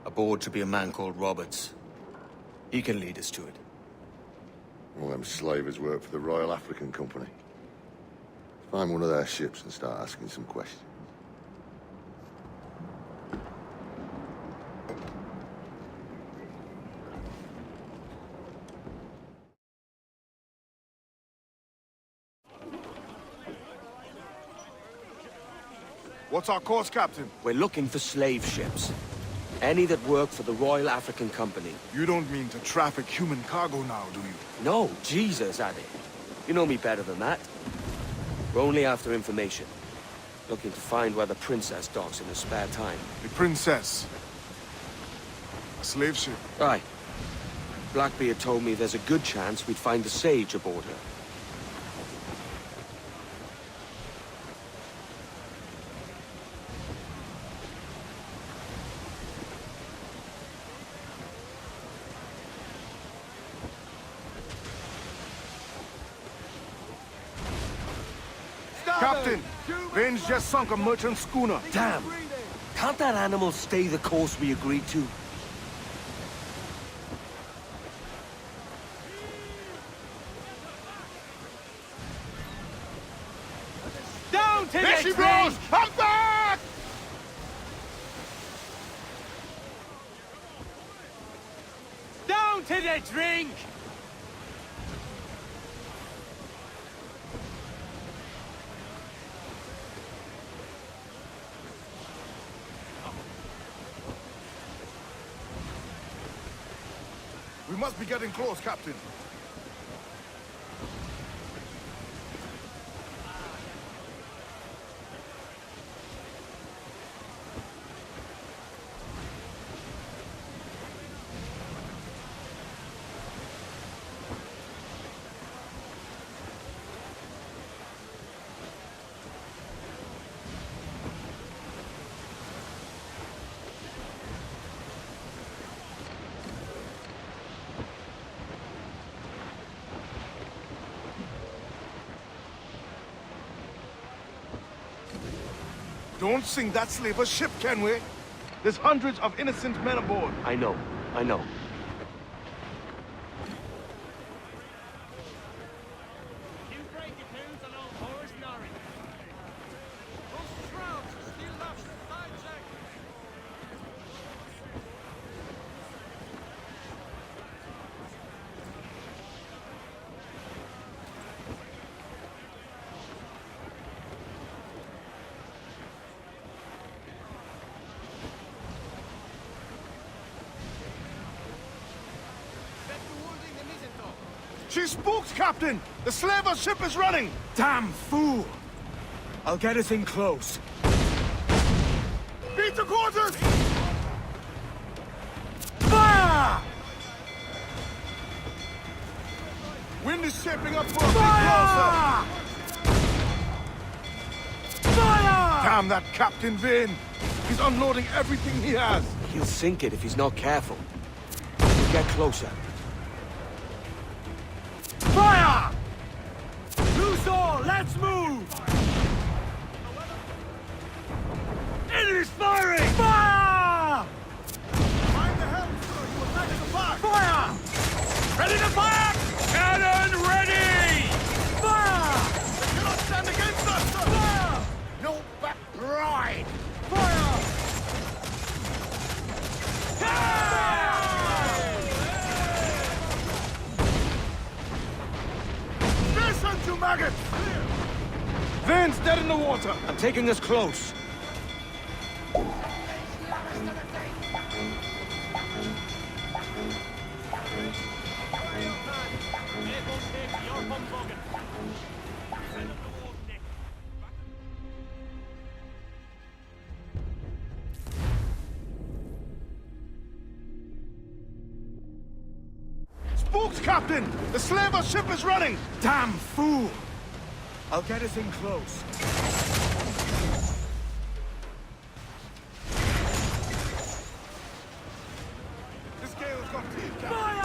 Aboard should be a man called Roberts. He can lead us to it. All them slavers work for the Royal African Company. Find one of their ships and start asking some questions. What's our course, Captain? We're looking for slave ships. Any that work for the Royal African Company. You don't mean to traffic human cargo now, do you? No, Jesus, Addy. You know me better than that. We're only after information. Looking to find where the Princess docks in her spare time. The Princess. A slave ship. Aye. Blackbeard told me there's a good chance we'd find the Sage aboard her. Captain, Vane's just sunk a merchant schooner. Damn! Can't that animal stay the course we agreed to? Down to There the she drink! blows! I'm back! Down to the drink! We must be getting close, Captain. Don't sink that slaver's ship, Kenway. There's hundreds of innocent men aboard. I know. She spooked, Captain! The slaver's ship is running! Damn fool! I'll get us in close. Beat the quarters! Fire! Wind is shaping up for a big Fire! closer! Fire! Damn that Captain Vane! He's unloading everything he has! He'll sink it if he's not careful. We'll get closer. Fire! Loose all, let's move! Enemy's firing! Fire! Mind the helm, sir. You attack the back. Fire! Ready to fire! Cannon ready! Fire! They cannot stand against us, sir. Fire! No back bride! Fire! Listen, you maggots! Van's dead in the water. I'm taking us close. Spooks, Captain! The slaver ship is running! Damn fool! I'll get us in close. This gale's got teeth, Captain. Fire!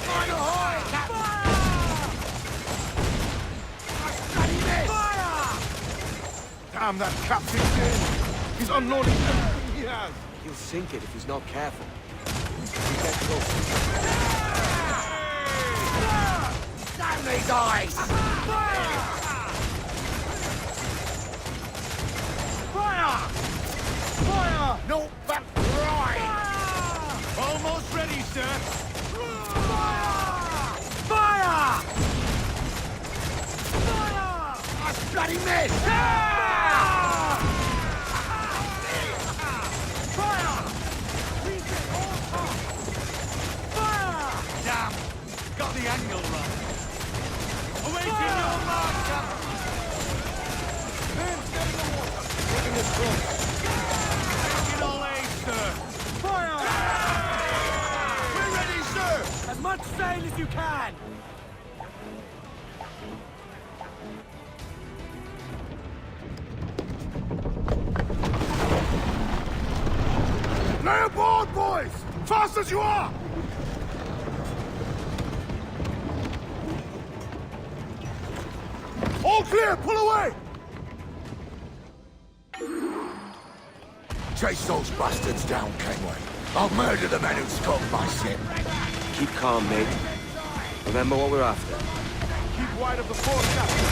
Fire ahoy, Captain! Damn that Captain Gale! He's unloading everything he has! He'll sink it if he's not careful. We'll get closer. Damn these eyes! Fire! Fire! No back bride! Almost ready, sir. Fire! Fire! Fire! That's bloody miss! Fire! Fire! Damn! Got the angle wrong. Awaiting your mark, Captain. Van's dead in the water. Taking us close. Taking all aid, sir. Fire! We're ready, sir! As much sail as you can. Lay aboard, boys! Fast as you are! All clear! Pull away! Chase those bastards down, Kenway. I'll murder the men who scuttled my ship. Keep calm, mate. Remember what we're after. Keep wide of the fort, Captain.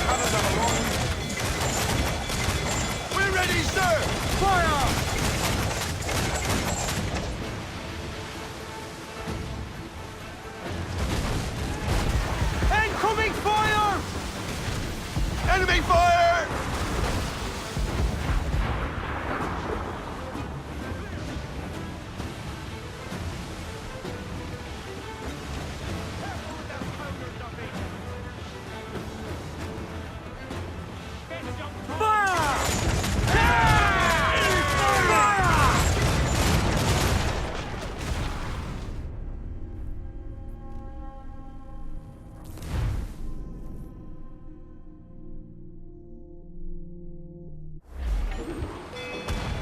Cannons have a long reach. We're ready, sir! Fire! Incoming fire! Enemy fire! Fire!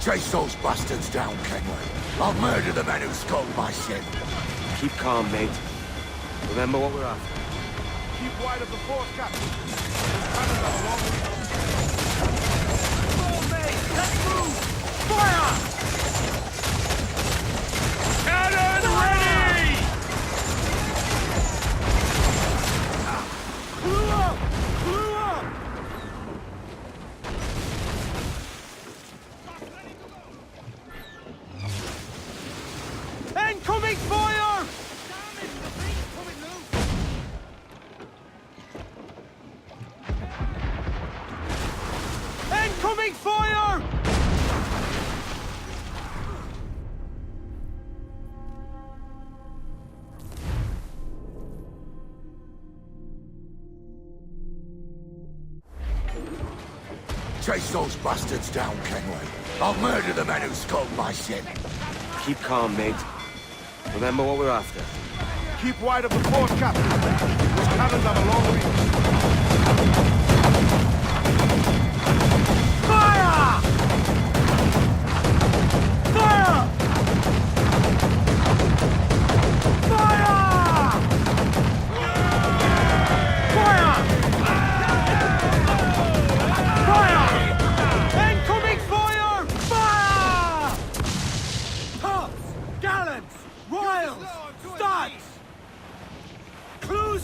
Chase those bastards down, Kenway. I'll murder the men who scuttled my ship. Keep calm, mate. Remember what we're after. Keep wide of the fort, Captain. Cannons have a long reach. Oh, mate, let's move! Fire! Cannon ready! Blew up! Blew up! Incoming fire! Incoming fire! Chase those bastards down, Kenway. I'll murder the men who scuttled my ship. Keep calm, mate. Remember what we're after. Keep wide of the fort, Captain. Those cannons have a long reach. Fire!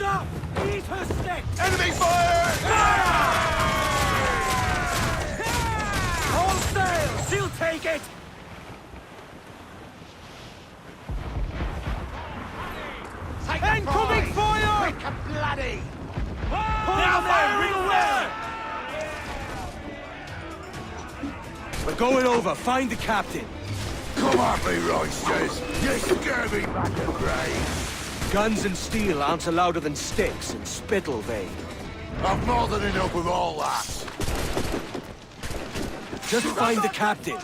up! Eat her stick! Enemy fire! All sail! She'll take it! Incoming fire! Make a bloody! Now fire! We're going over. Find the captain. Come at me, Roysters. You scare me back a grave. Guns and steel aren't louder than sticks and spittle, Vane. I've more than enough with all that. Just find the captain.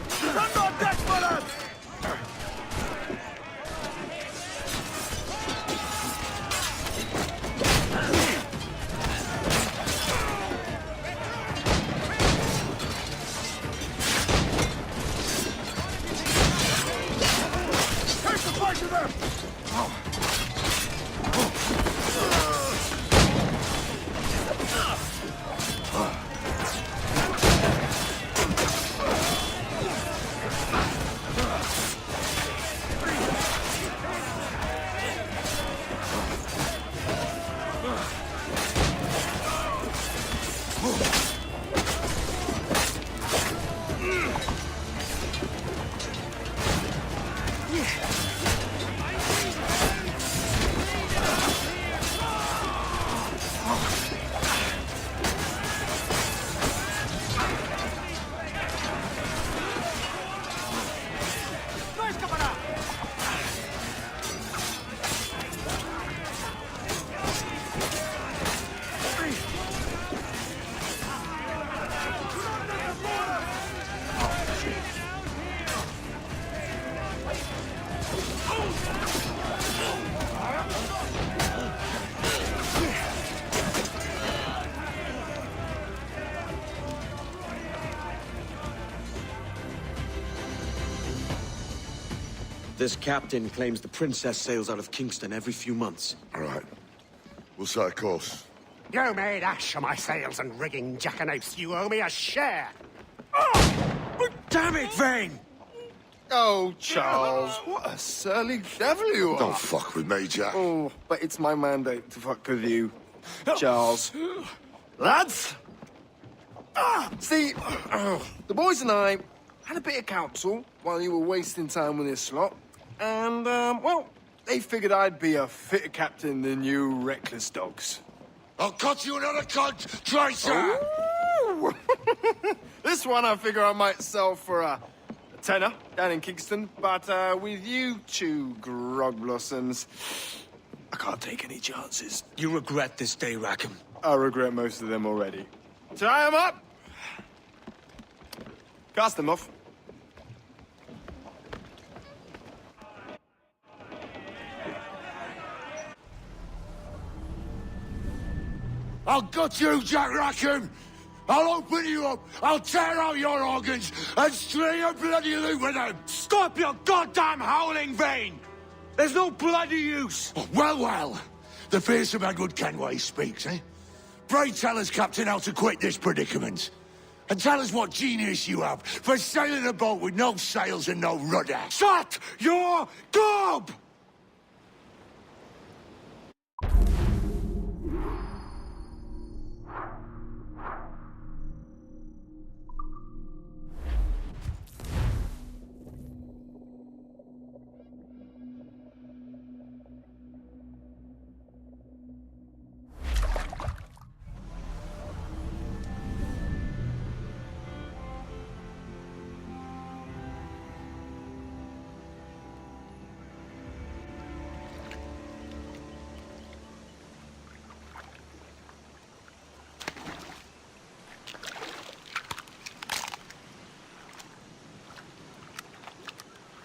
Stand on deck, fellas! Take the fight to them! This captain claims the princess sails out of Kingston every few months. All right. We'll set a course. You made ash of my sails and rigging, jackanapes. You owe me a share. Damn it, Vane! Oh, Charles, what a surly devil you are. Don't fuck with me, Jack. Oh, but it's my mandate to fuck with you, Charles. Lads! See, the boys and I had a bit of counsel while you were wasting time with this lot. And, well, they figured I'd be a fitter captain than you reckless dogs. I'll cut you another cunt, Tracer! Ooh. This one I figure I might sell for a tenner down in Kingston. But with you two grog blossoms, I can't take any chances. You regret this day, Rackham. I regret most of them already. Tie them up! Cast them off. I'll gut you, Jack Rackham! I'll open you up, I'll tear out your organs, and string your bloody loot with them! Stop your goddamn howling, Vane! There's no bloody use! Oh, well. The fearsome Edward Kenway speaks, eh? Pray tell us, Captain, how to quit this predicament. And tell us what genius you have for sailing a boat with no sails and no rudder. Shut your gob!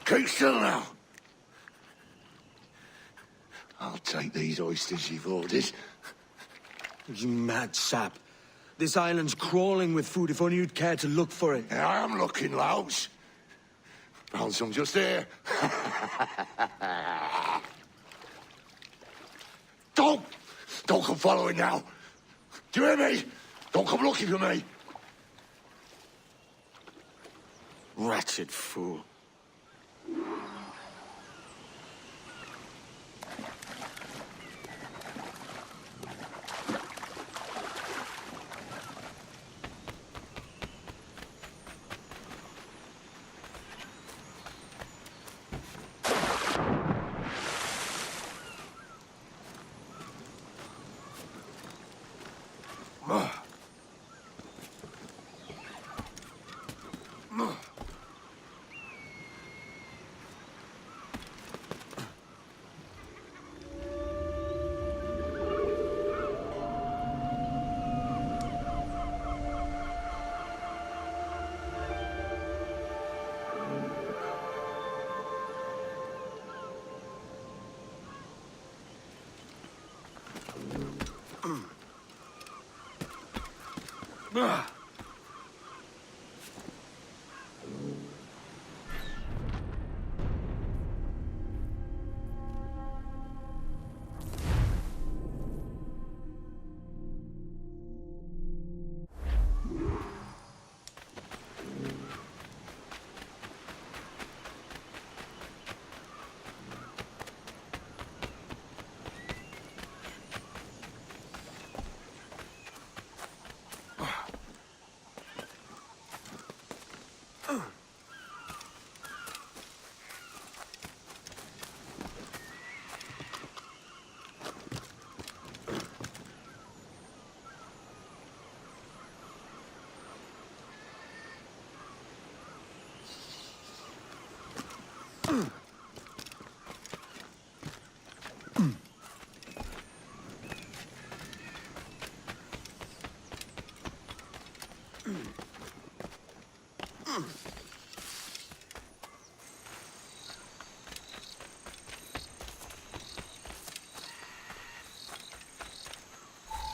Keep still now. I'll take these oysters you've ordered. You mad sap. This island's crawling with food if only you'd care to look for it. Yeah, I am looking, Louts. Found some just here. Don't come following now. Do you hear me? Don't come looking for me. Wretched fool.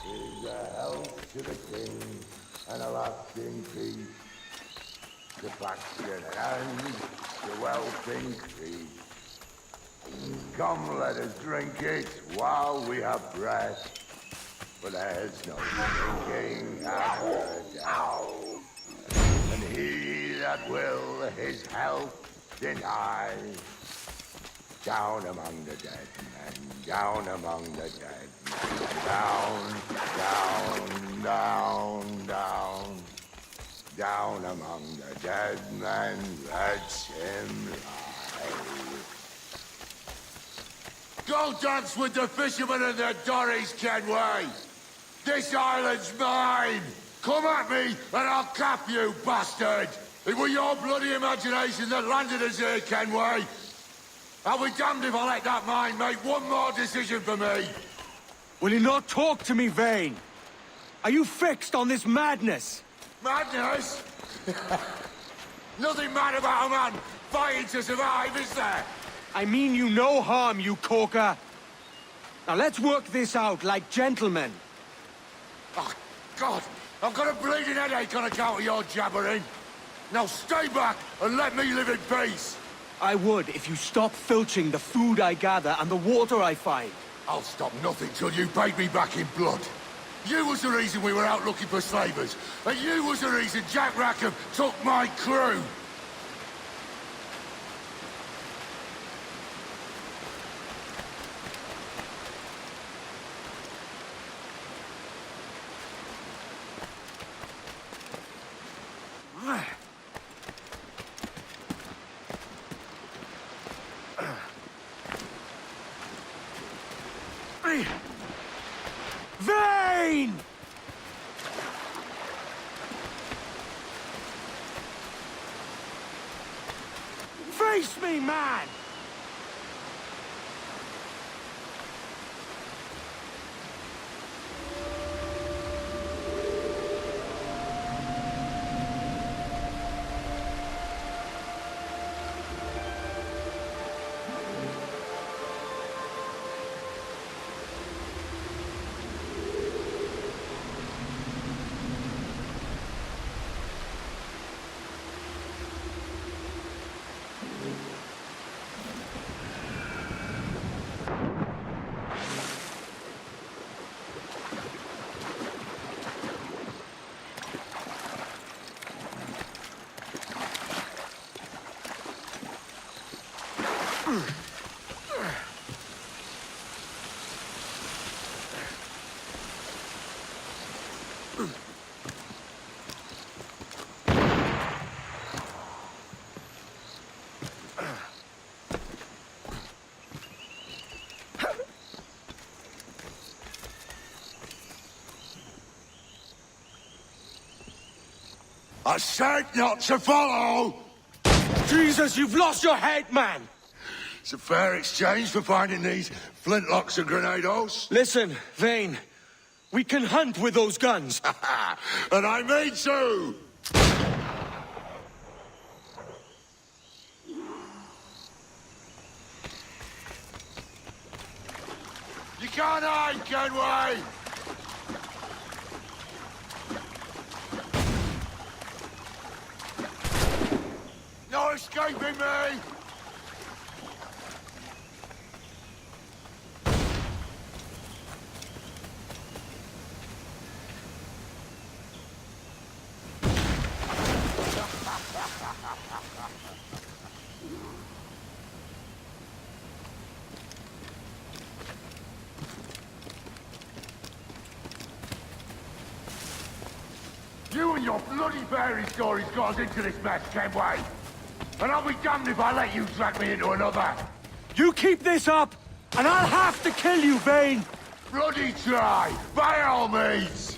Here's a health to the king and a lasting peace. The faction and the wealth increase. Come, let us drink it while we have breath. For there's no drinking after death. And he that will his health deny, down among the dead men, down among the dead men, down, down, down, down, down among the dead men, let him lie. Go dance with the fishermen and the dories, Kenway! This island's mine! Come at me, and I'll cap you, bastard! It was your bloody imagination that landed us here, Kenway! I'll be damned if I let that mind make one more decision for me! Will you not talk to me, Vane? Are you fixed on this madness? Madness? Nothing mad about a man fighting to survive, is there? I mean you no harm, you corker. Now let's work this out like gentlemen. Oh, God! I've got a bleeding headache on account of your jabbering. Now stay back and let me live in peace. I would if you stop filching the food I gather and the water I find. I'll stop nothing till you paid me back in blood. You was the reason we were out looking for slavers, and you was the reason Jack Rackham took my crew. Vane! Face me, man! I said not to follow! Jesus, you've lost your head, man! It's a fair exchange for finding these flintlocks and grenados. Listen, Vane, we can hunt with those guns. And I mean to! You can't hide, Kenway! escaping me! You and your bloody fairy stories got us into this mess, Kenway. And I'll be damned if I let you drag me into another. You keep this up, and I'll have to kill you, Vane! Bloody try, by all means.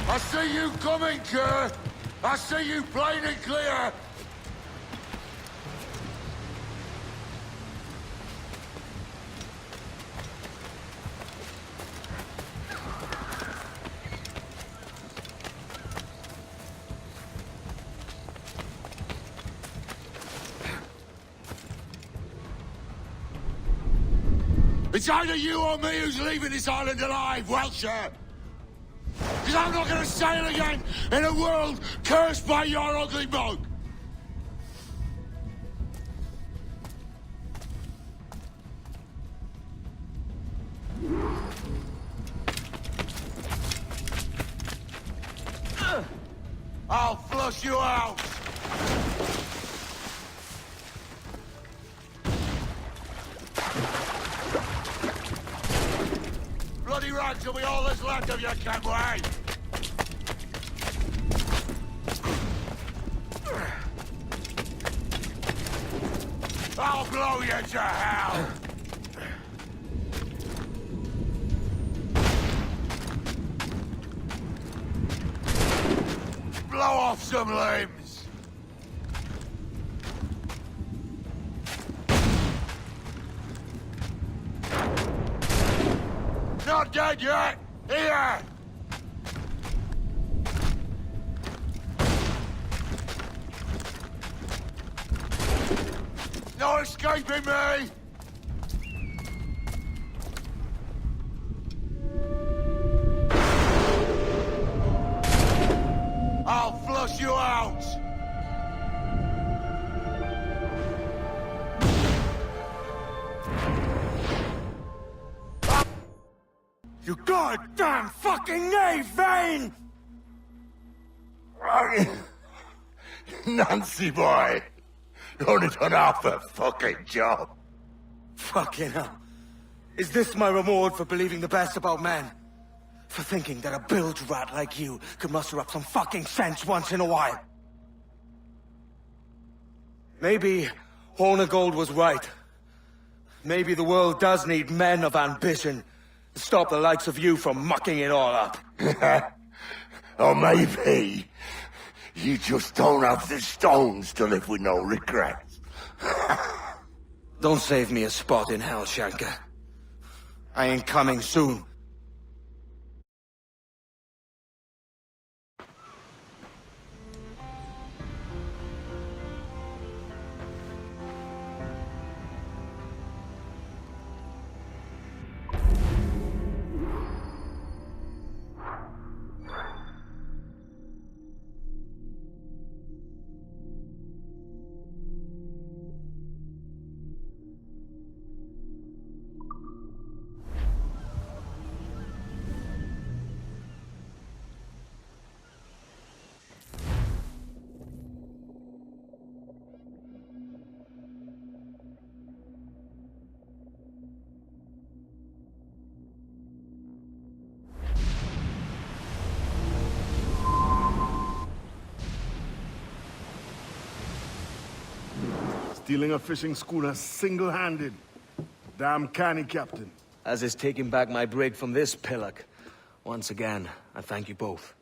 I see you coming, Kerr! I see you plain and clear! It's either you or me who's leaving this island alive, Welsher! Because I'm not going to sail again in a world cursed by your ugly mug! I'll flush you out! Bloody rags will be all that's left of you, Kenway! I'll blow you to hell! Blow off some limbs! Not dead yet! Here! No escaping me! I'll flush you out! You goddamn fucking knave, Vane! Nancy boy! You only done half a fucking job. Fucking hell. Is this my reward for believing the best about men? For thinking that a bilge rat like you could muster up some fucking sense once in a while? Maybe Hornigold was right. Maybe the world does need men of ambition to stop the likes of you from mucking it all up. Or maybe you just don't have the stones to live with no regrets. Don't save me a spot in hell, Shanka. I ain't coming soon. Stealing a fishing schooner single-handed. Damn canny, Captain. As is taking back my brig from this pillock. Once again, I thank you both.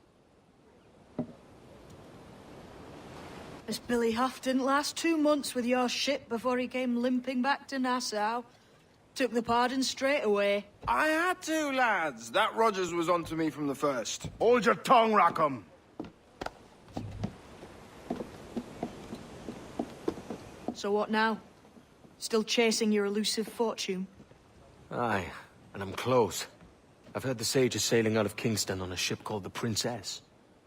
This Billy Huff didn't last 2 months with your ship before he came limping back to Nassau. Took the pardon straight away. I had to, lads. That Rogers was onto me from the first. Hold your tongue, Rackham. So what now? Still chasing your elusive fortune? Aye, and I'm close. I've heard the Sage is sailing out of Kingston on a ship called the Princess.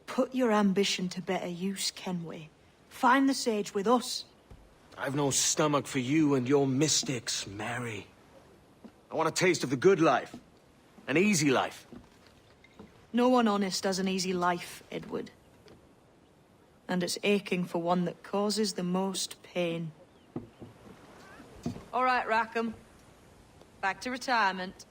Put your ambition to better use, Kenway. Find the Sage with us. I've no stomach for you and your mystics, Mary. I want a taste of the good life. An easy life. No one honest has an easy life, Edward. And it's aching for one that causes the most pain. All right, Rackham. Back to retirement.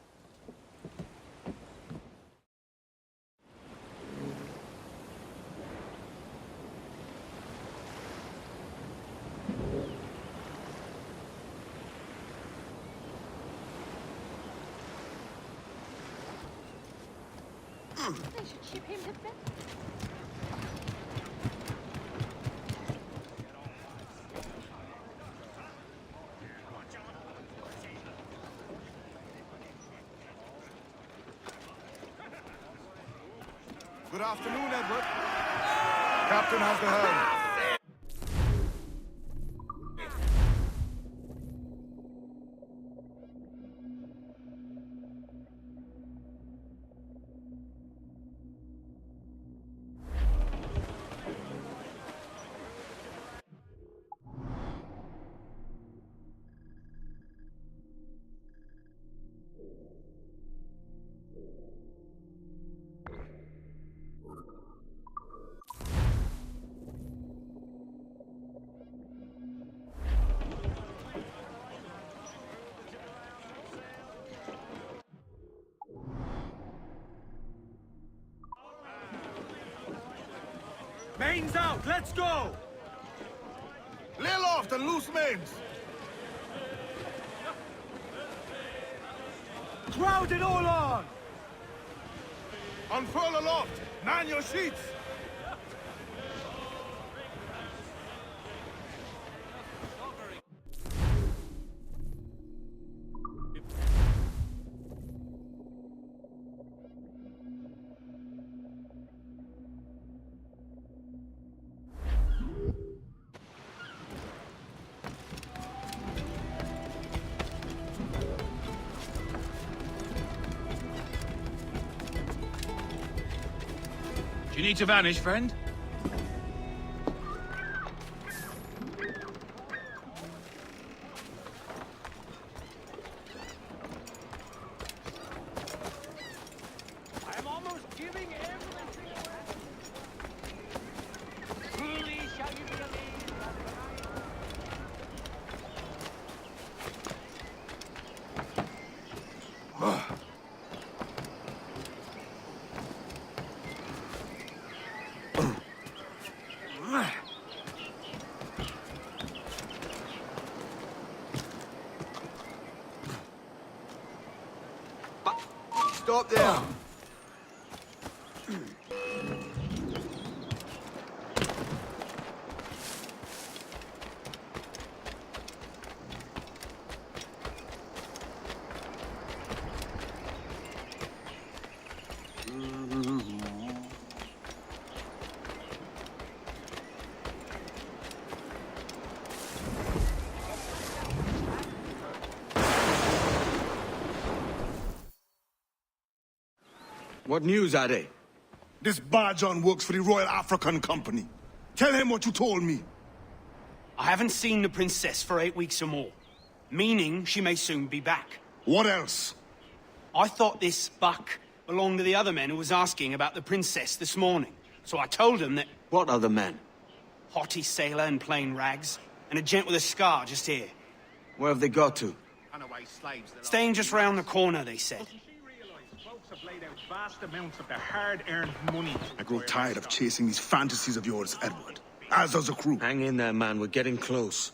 They should ship him to bed. Good afternoon, Edward. Captain has the helm. Mains out, let's go! Lay aloft and loose mains. Crowd it all on! Unfurl aloft. Man your sheets. You need to vanish, friend? I'm almost giving everything away. Truly shall you believe. Stop there. What news are they? This Barjon works for the Royal African Company. Tell him what you told me. I haven't seen the princess for 8 weeks or more, meaning she may soon be back. What else? I thought this buck belonged to the other men who was asking about the princess this morning. So I told him that... What other men? Haughty sailor in plain rags, and a gent with a scar just here. Where have they got to? Staying just round the corner, they said. Folks have laid out vast amounts of their hard-earned money. I grow tired of chasing these fantasies of yours, Edward. As does the crew. Hang in there, man. We're getting close.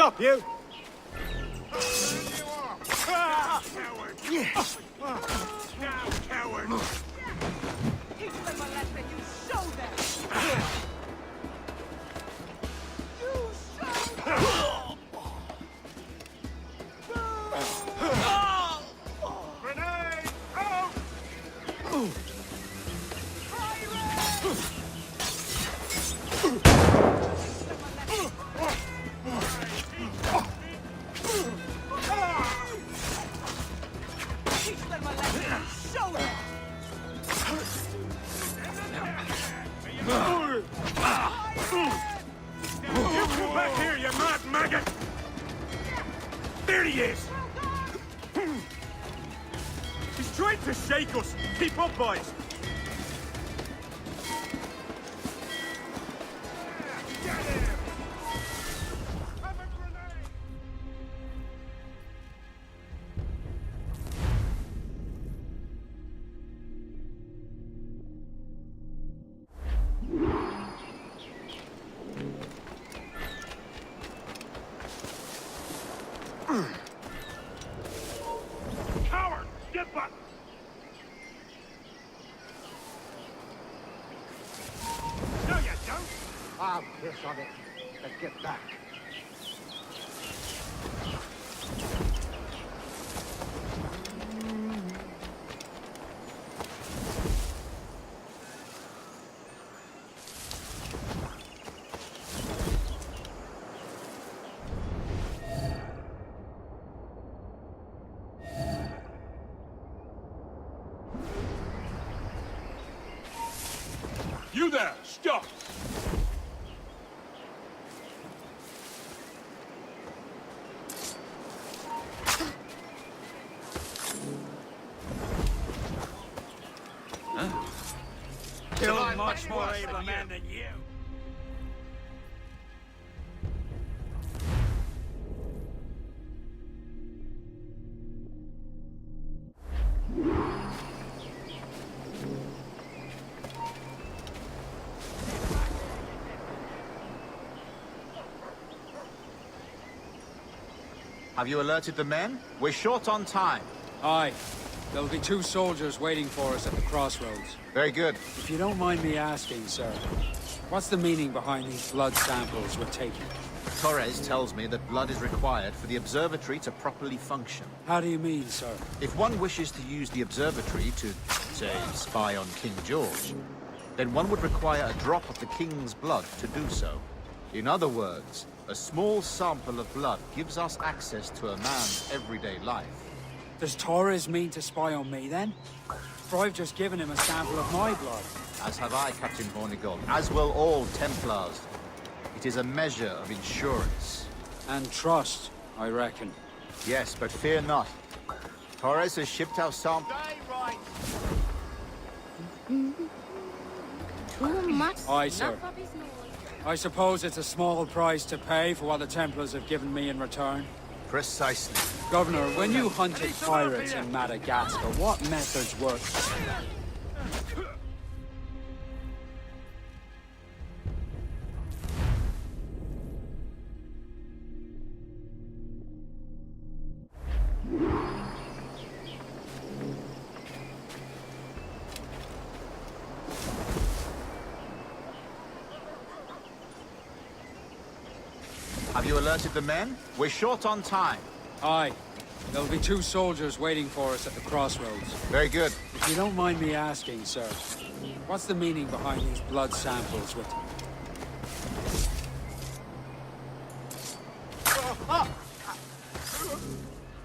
stop you! Now, coward! Grenade! Out! Get back here, you mad maggot! There he is! He's trying to shake us! Keep up, boys! Coward! Get back! No, you don't! I'll piss on it. Let's get back. You there! Stop! Kill a much more able man than you. Have you alerted the men? We're short on time. Aye. There'll be 2 soldiers waiting for us at the crossroads. Very good. If you don't mind me asking, sir, what's the meaning behind these blood samples we're taking? Torres tells me that blood is required for the observatory to properly function. How do you mean, sir? If one wishes to use the observatory to, say, spy on King George, then one would require a drop of the king's blood to do so. In other words, a small sample of blood gives us access to a man's everyday life. Does Torres mean to spy on me, then? For I've just given him a sample of my blood. As have I, Captain Hornigold, as will all Templars. It is a measure of insurance. And trust, I reckon. Yes, but fear not. Torres has shipped our sample. Too much. Aye, sir. I suppose it's a small price to pay for what the Templars have given me in return. Precisely. Governor, when you hunted pirates in Madagascar, what methods worked? Have you alerted the men? We're short on time. Aye. There'll be 2 soldiers waiting for us at the crossroads. Very good. If you don't mind me asking, sir, what's the meaning behind these blood samples with...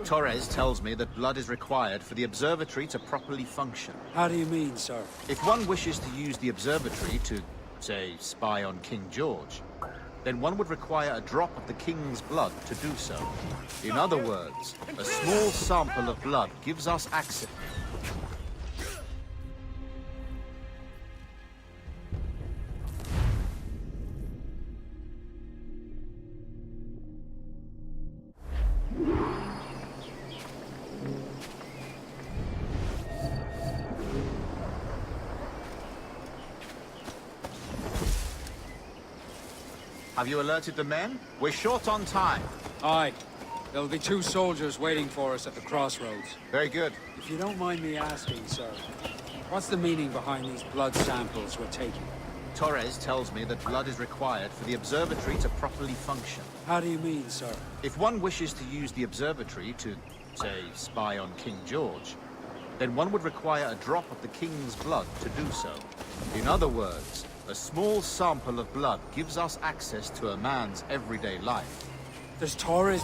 Torres tells me that blood is required for the observatory to properly function. How do you mean, sir? If one wishes to use the observatory to, say, spy on King George, then one would require a drop of the king's blood to do so. In other words, a small sample of blood gives us access. Have you alerted the men? We're short on time. Aye. There'll be 2 soldiers waiting for us at the crossroads. Very good. If you don't mind me asking, sir, what's the meaning behind these blood samples we're taking? Torres tells me that blood is required for the observatory to properly function. How do you mean, sir? If one wishes to use the observatory to, say, spy on King George, then one would require a drop of the king's blood to do so. In other words, a small sample of blood gives us access to a man's everyday life. Does Torres...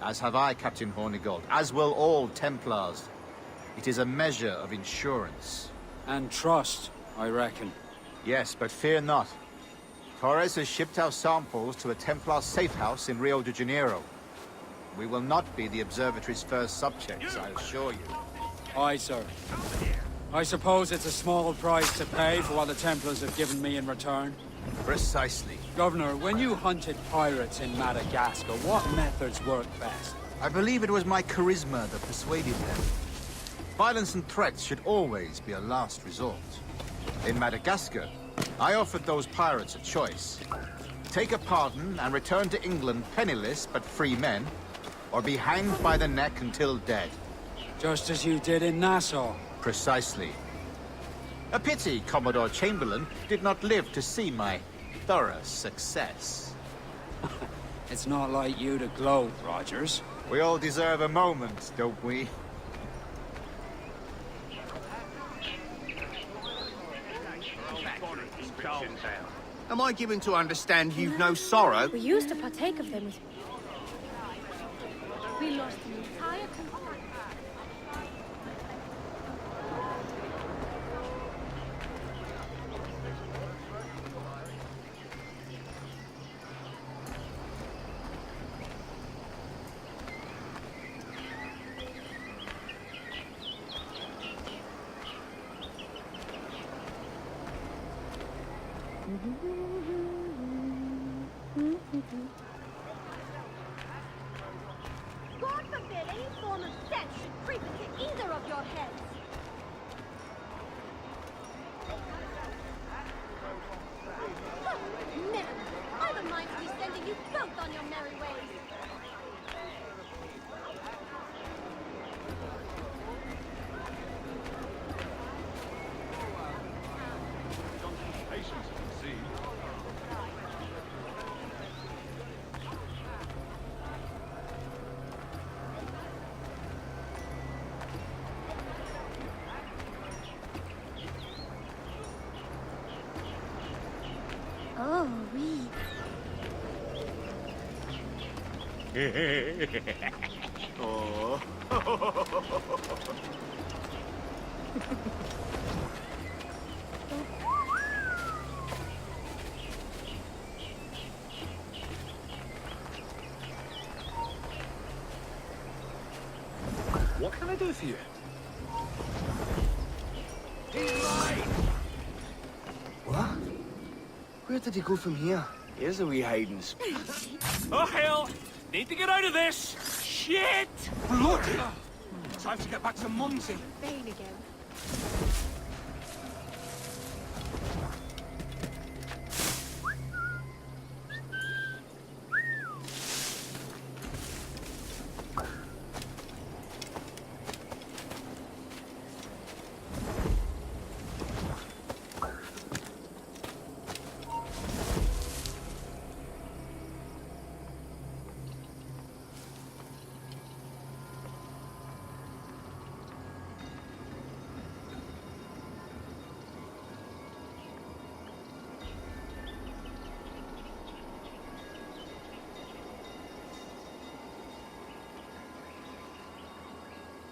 As have I, Captain Hornigold, as will all Templars. It is a measure of insurance. And trust, I reckon. Yes, but fear not. Torres has shipped our samples to a Templar safe house in Rio de Janeiro. We will not be the observatory's first subjects, I assure you. Aye, sir. I suppose it's a small price to pay for what the Templars have given me in return. Precisely. Governor, when you hunted pirates in Madagascar, what methods worked best? I believe it was my charisma that persuaded them. Violence and threats should always be a last resort. In Madagascar, I offered those pirates a choice. Take a pardon and return to England penniless but free men, or be hanged by the neck until dead. Just as you did in Nassau. Precisely. A pity Commodore Chamberlain did not live to see my thorough success. It's not like you to gloat, Rogers. We all deserve a moment, don't we? Am I given to understand you've no sorrow? We used to partake of them with... We lost the entire... God forbid any form of death should creep into either of your heads. Never. I've a mind to be sending you both on your merry ways. Oh, oui. Oh. What can I do for you? What? Where did he go from here? Here's a wee hiding spot. Oh, hell! Need to get out of this! Shit! Blood! Time to get back to Mumsy. Vain again.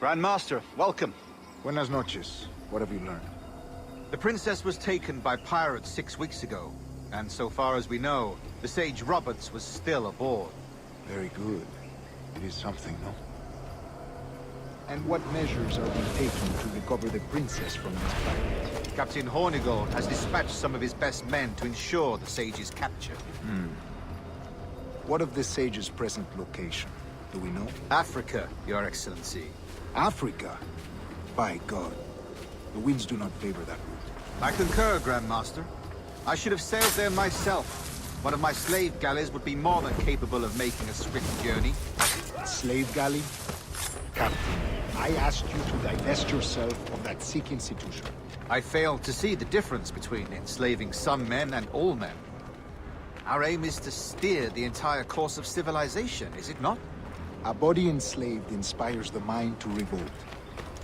Grand Master, welcome. Buenas noches. What have you learned? The princess was taken by pirates 6 weeks ago, and so far as we know, the Sage Roberts was still aboard. Very good. It is something, no? And what measures are being taken to recover the princess from these pirates? Captain Hornigold has dispatched some of his best men to ensure the Sage's capture. What of the Sage's present location? Do we know? Africa, Your Excellency. Africa? By God. The winds do not favor that route. I concur, Grand Master. I should have sailed there myself. One of my slave galleys would be more than capable of making a swift journey. Slave galley? Captain, I asked you to divest yourself of that Sikh institution. I fail to see the difference between enslaving some men and all men. Our aim is to steer the entire course of civilization, is it not? A body enslaved inspires the mind to revolt.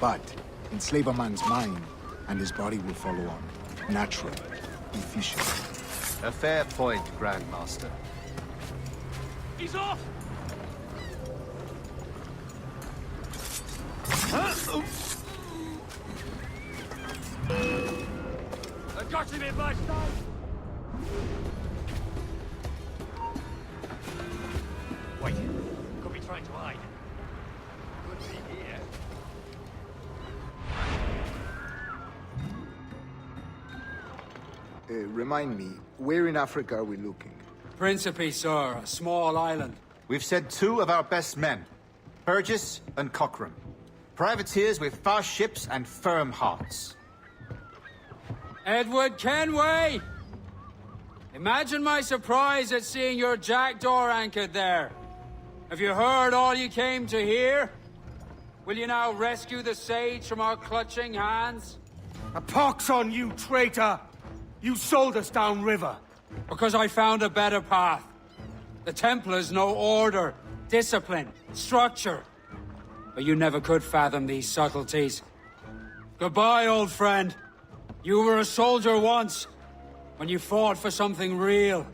But enslave a man's mind, and his body will follow on. Natural, efficient. A fair point, Grandmaster. He's off! I got him in my sight! Wait, could be trying to hide. Could be here. Remind me, where in Africa are we looking? Principe, sir, a small island. We've sent 2 of our best men, Burgess and Cochrane. Privateers with fast ships and firm hearts. Edward Kenway! Imagine my surprise at seeing your jackdaw anchored there. Have you heard all you came to hear? Will you now rescue the sage from our clutching hands? A pox on you, traitor! You sold us downriver. Because I found a better path. The Templars know order, discipline, structure. But you never could fathom these subtleties. Goodbye, old friend. You were a soldier once, when you fought for something real.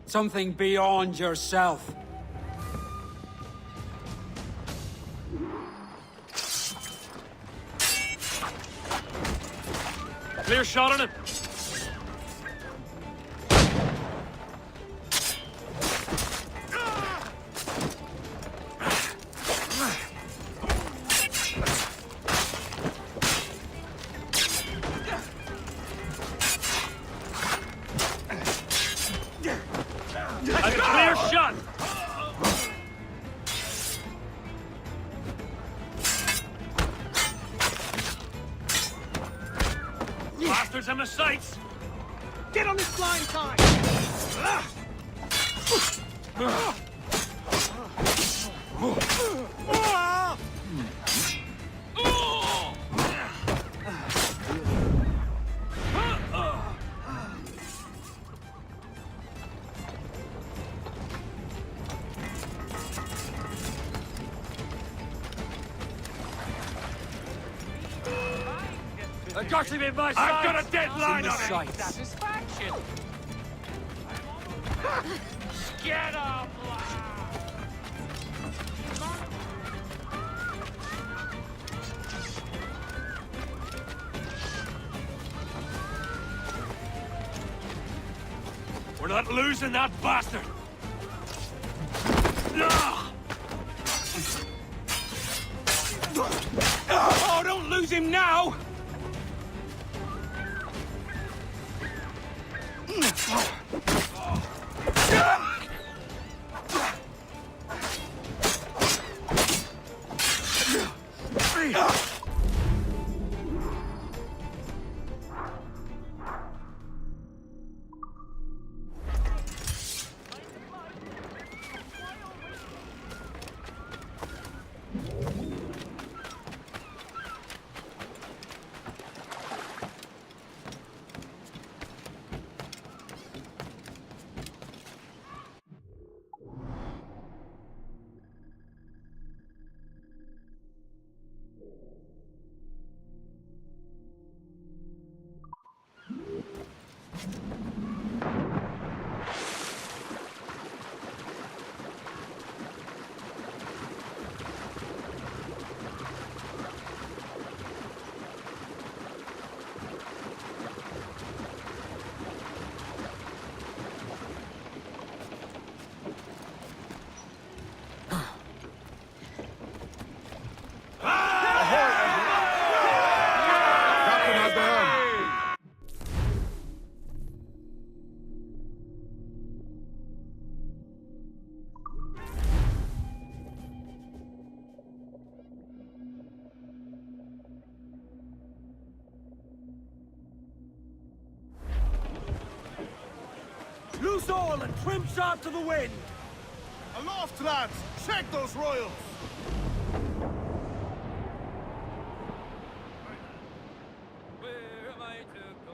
Something beyond yourself. Clear shot on him. A clear shot. Bastards in the sights! Get on this flying side! I got him in my sight! I've got a deadline on him! Satisfaction! Get up, We're not losing that bastard! Oh, don't lose him now! Loose all and trim sharp to the wind! Aloft, lads! Check those royals! Where am I to go?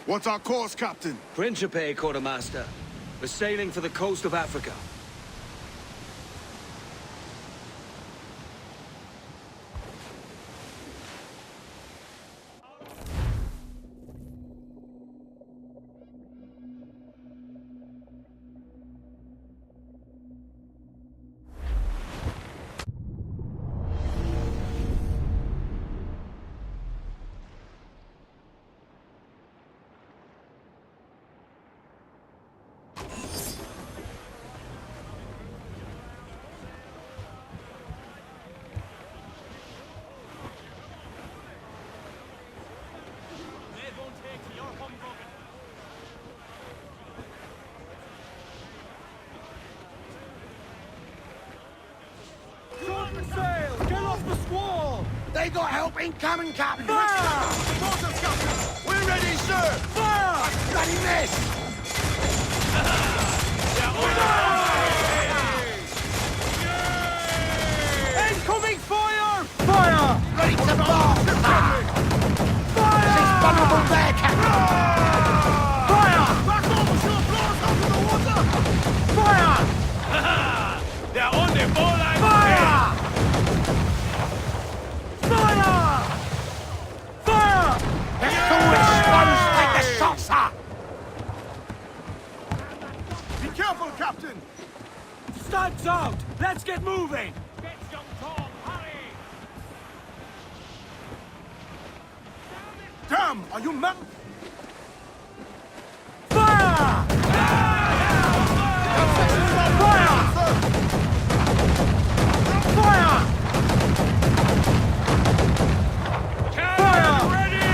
What's our course, Captain? Principe, Quartermaster. We're sailing for the coast of Africa. They got help incoming, Captain! Fire! We're ready, sir! Fire! Bloody miss! Incoming fire! Fire! Ready to blast! Fire! It's vulnerable there, Captain! Fire! Back over, sure! Blow us out of the water! Fire! They're on the ball line! Fire! Fire! Fire! Let's go exposed! Take the shots, sir! Be careful, Captain! Studs out! Let's get moving! Get young Tom, hurry! Damn! Are you mad? Fire! Fire! Fire! Fire! Ready!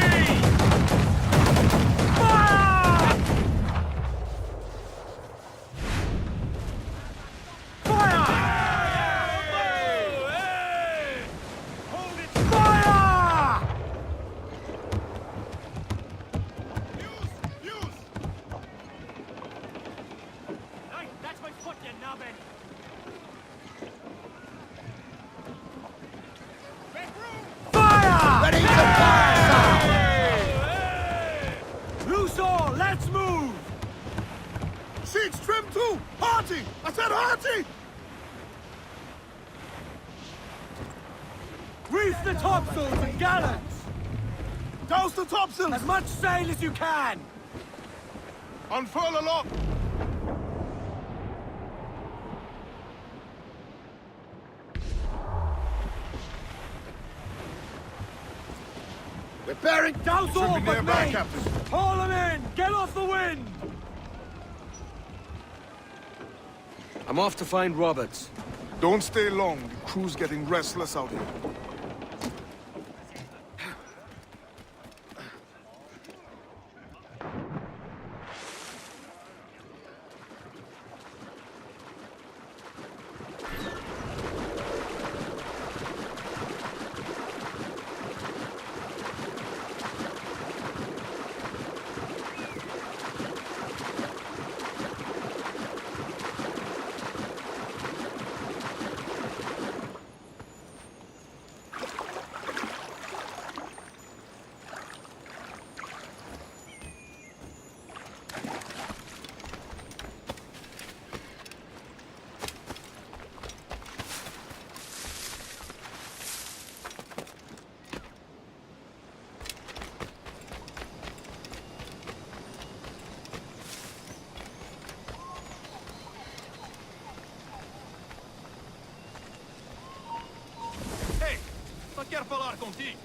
Fire! Fire! Hold it! Fire! Hey, that's my foot, you nubbin! Fire! Ready to fire, sir! Loose all, let's move! Sheets trim too! Hearty! I said hearty! Reef the topsails and gallants! Douse the topsails! As much sail as you can! Unfurl aloft! Get bearing! Douse Should all be but nearby, me! Captain. Haul him in! Get off the wind! I'm off to find Roberts. Don't stay long. The crew's getting restless out here. Quero falar contigo.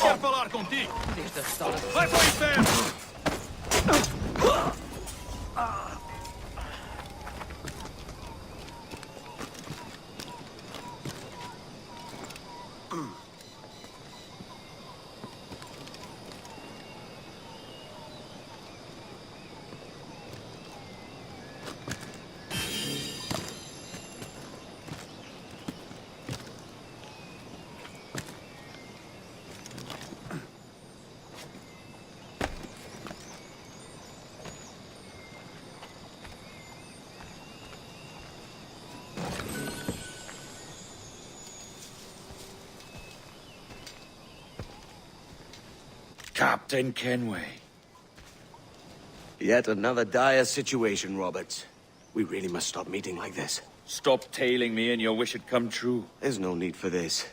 Quero falar contigo. Vai pro inferno! Captain Kenway. Yet another dire situation, Roberts. We really must stop meeting like this. Stop tailing me and your wish had come true. There's no need for this.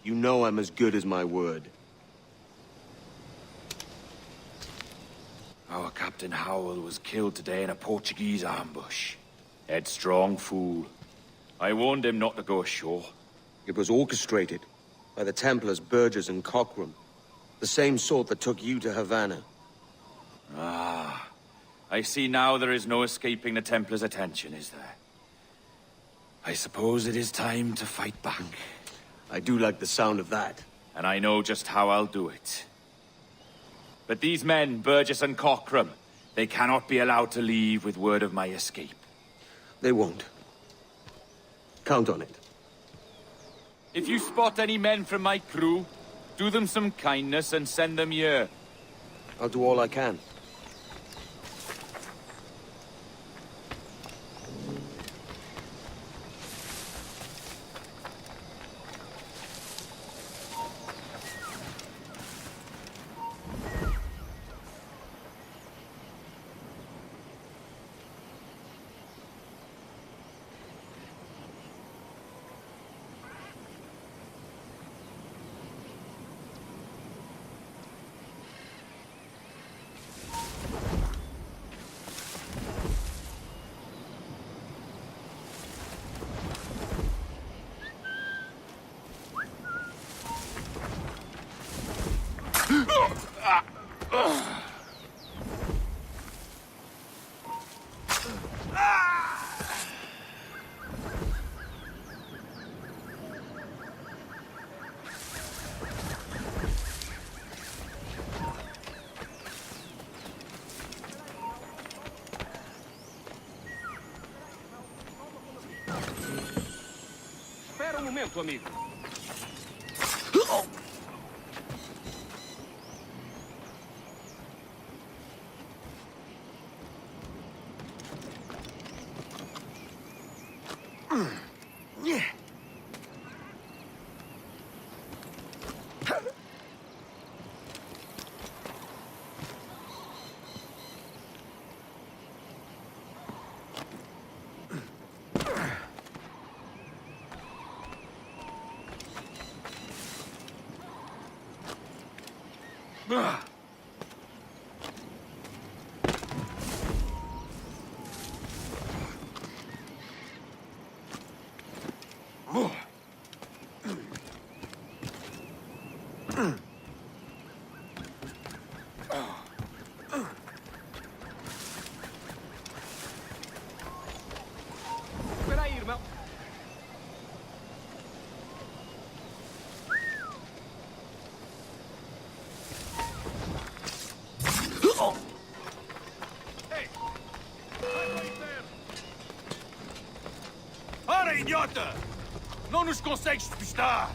You know I'm as good as my word. Our Captain Howell was killed today in a Portuguese ambush. Headstrong fool. I warned him not to go ashore. It was orchestrated by the Templars Burgess and Cockram. The same sort that took you to Havana. Ah, I see now there is no escaping the Templars' attention, is there? I suppose it is time to fight back. I do like the sound of that. And I know just how I'll do it. But these men, Burgess and Cockram, they cannot be allowed to leave with word of my escape. They won't. Count on it. If you spot any men from my crew, do them some kindness and send them here. I'll do all I can. momento, amigo. Espera aí, irmão. Ora, idiota! Não nos consegues despistar!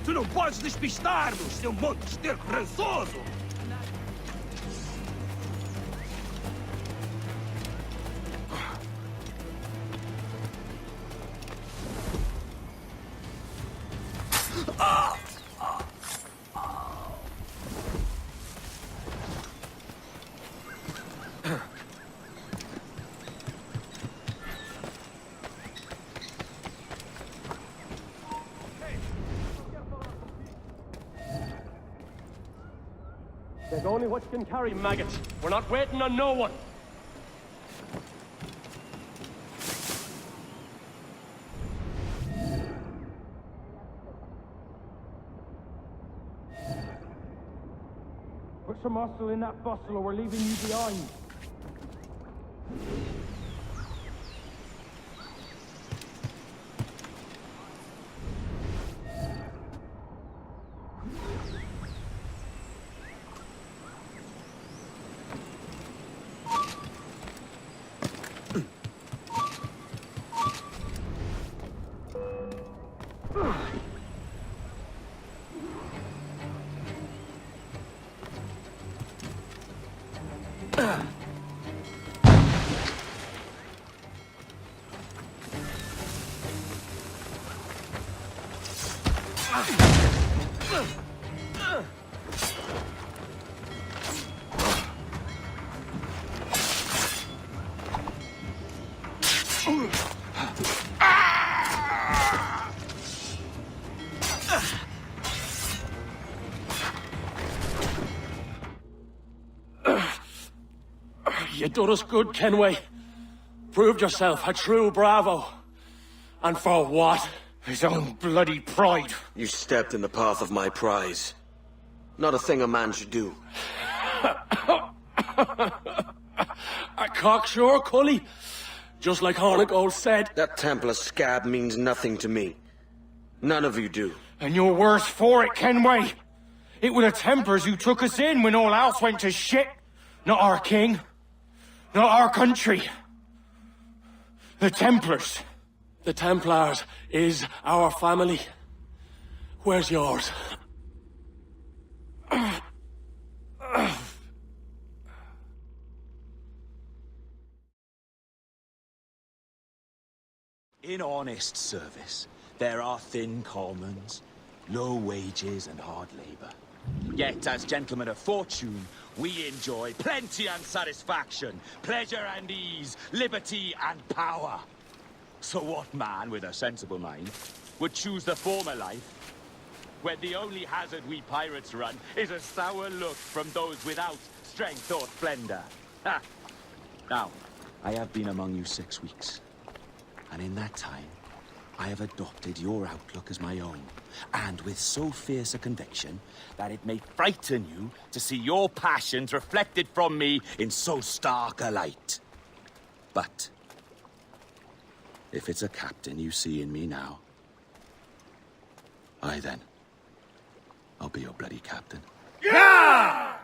Tu não podes despistar-nos, seu monte de esterco rançoso! There's only what you can carry, maggot. We're not waiting on no one. Put some muscle in that bustle or we're leaving you behind. You done us good, Kenway. Proved yourself a true bravo. And for what? His own bloody pride. You stepped in the path of my prize. Not a thing a man should do. A cocksure, Cully. Just like Hornigold said. That Templar scab means nothing to me. None of you do. And you're worse for it, Kenway. It were the Templars who took us in when all else went to shit. Not our king. Not our country. The Templars. The Templars is our family. Where's yours? In honest service, there are thin commons, low wages and hard labor. Yet, as gentlemen of fortune, we enjoy plenty and satisfaction, pleasure and ease, liberty and power. So what man with a sensible mind would choose the former life, when the only hazard we pirates run is a sour look from those without strength or splendor? Ha! Now, I have been among you 6 weeks, and in that time, I have adopted your outlook as my own, and with so fierce a conviction that it may frighten you to see your passions reflected from me in so stark a light. But if it's a captain you see in me now, aye then, I'll be your bloody captain. Yeah!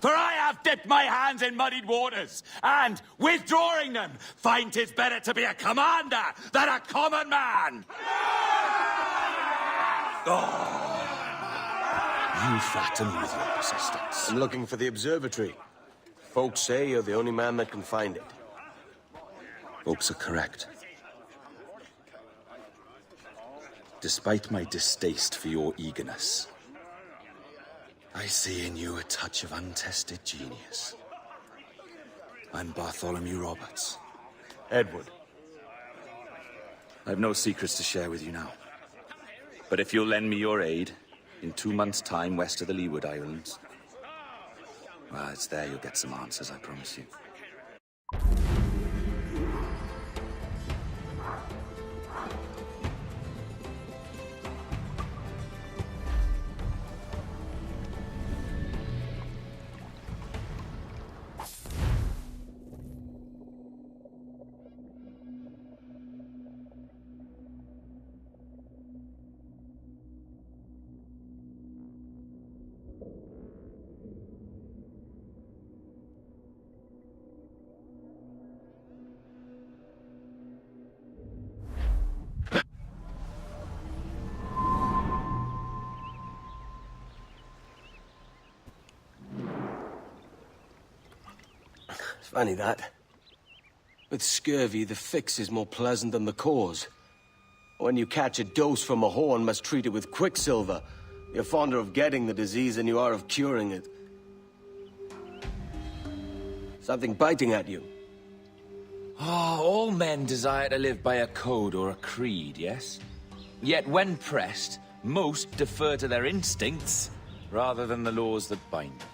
For I have dipped my hands in muddied waters, and, withdrawing them, find 'tis better to be a commander than a common man! Oh. You flatter me with your persistence. I'm looking for the observatory. Folks say you're the only man that can find it. Folks are correct. Despite my distaste for your eagerness, I see in you a touch of untested genius. I'm Bartholomew Roberts. Edward. I've no secrets to share with you now. But if you'll lend me your aid, in 2 months' time west of the Leeward Islands, well, it's there you'll get some answers, I promise you. Funny that. With scurvy, the fix is more pleasant than the cause. When you catch a dose from a horn, must treat it with quicksilver. You're fonder of getting the disease than you are of curing it. Something biting at you. All men desire to live by a code or a creed, yes? Yet when pressed, most defer to their instincts rather than the laws that bind them.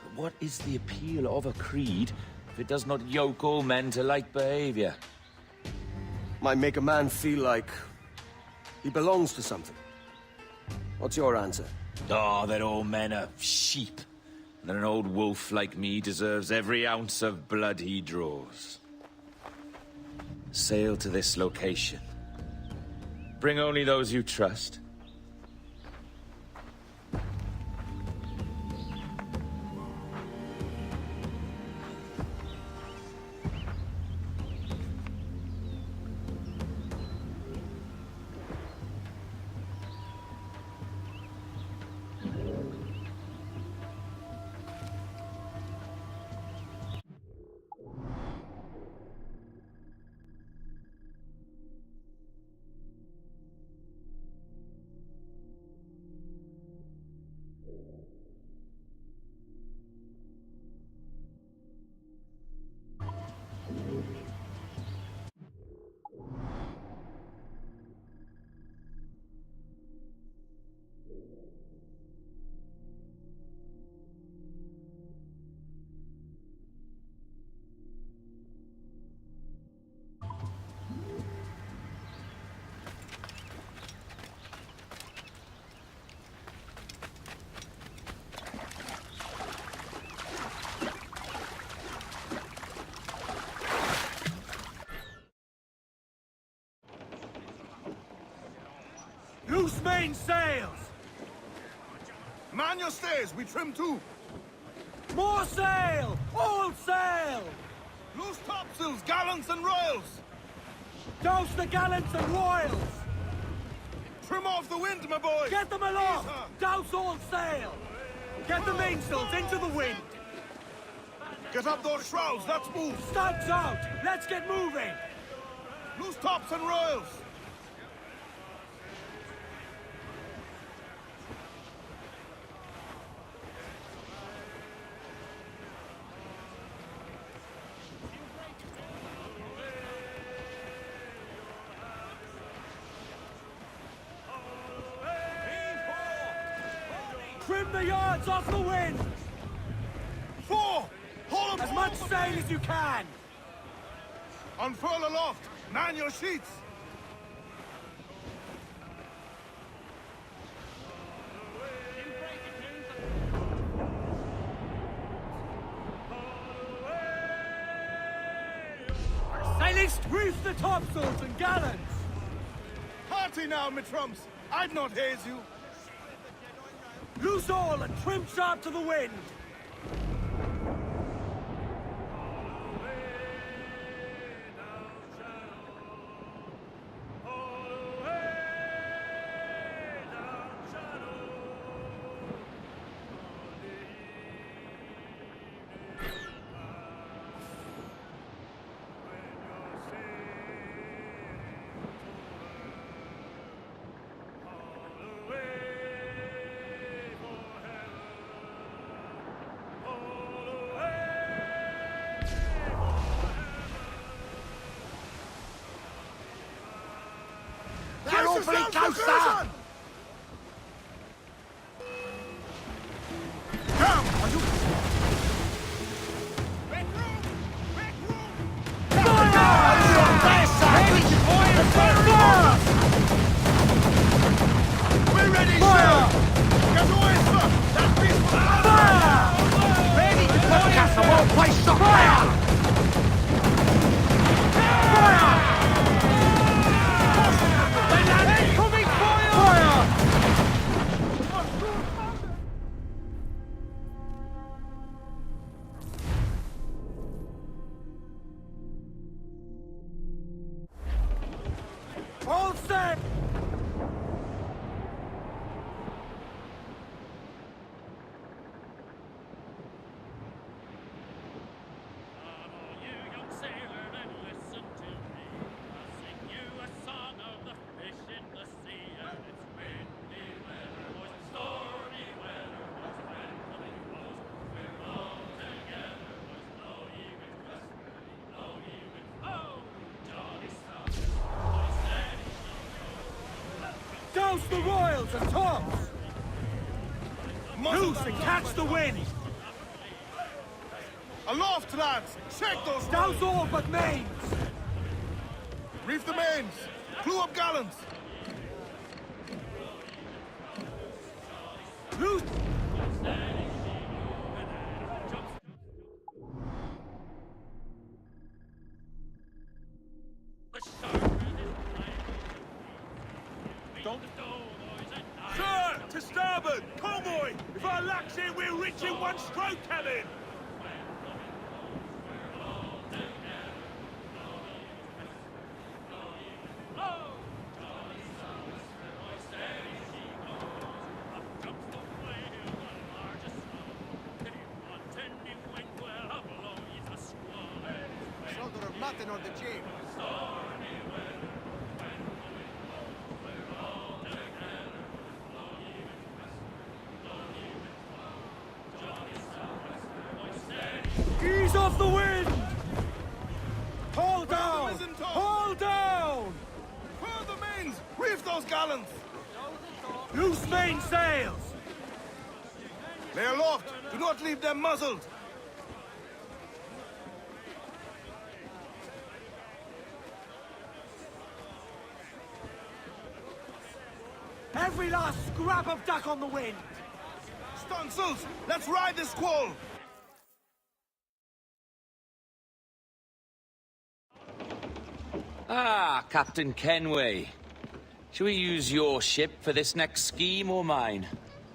But what is the appeal of a creed if it does not yoke all men to like behavior? Might make a man feel like he belongs to something. What's your answer? Oh, that all men are sheep, and that an old wolf like me deserves every ounce of blood he draws. Sail to this location. Bring only those you trust. Loose main sails! Man your stays, we trim too. More sail! All sail! Loose topsails, gallants and royals. Douse the gallants and royals! Trim off the wind, my boy. Get them aloft! Douse all sail! Get the mainsails into the wind! Get up those shrouds, let's move. Studs out! Let's get moving! Loose tops and royals. Trim the yards off the wind! Fore! Haul up as much sail as you can! Unfurl aloft! Man your sheets! Sailors, reef the topsails and gallants! Party now, me trumps! I'd not haze you! Loose all and trim sharp to the wind! They're awfully close, sir! Come! Are you... We're ready, sir! Get away, sir! That beast will... Fire! Ready to put gas the whole place on fire! Fire! Incoming fire! All set! Douse the royals and tops! Loose and catch the wind! Aloft, lads! Check those... Douse all but mains! Reef the mains! Clew up gallants! Loose! Sir, to starboard! Convoy! If our luck's in, we're reaching one stroke cabin! Shoulder of mutton on the cheap. Ease off the wind! Hold down! Hold down! Furl the mains! Reef those gallants! Loose main sails! Lay aloft! Do not leave them muzzled! Every last scrap of duck on the wind! Stunsails! Let's ride this squall! Ah, Captain Kenway. Shall we use your ship for this next scheme or mine?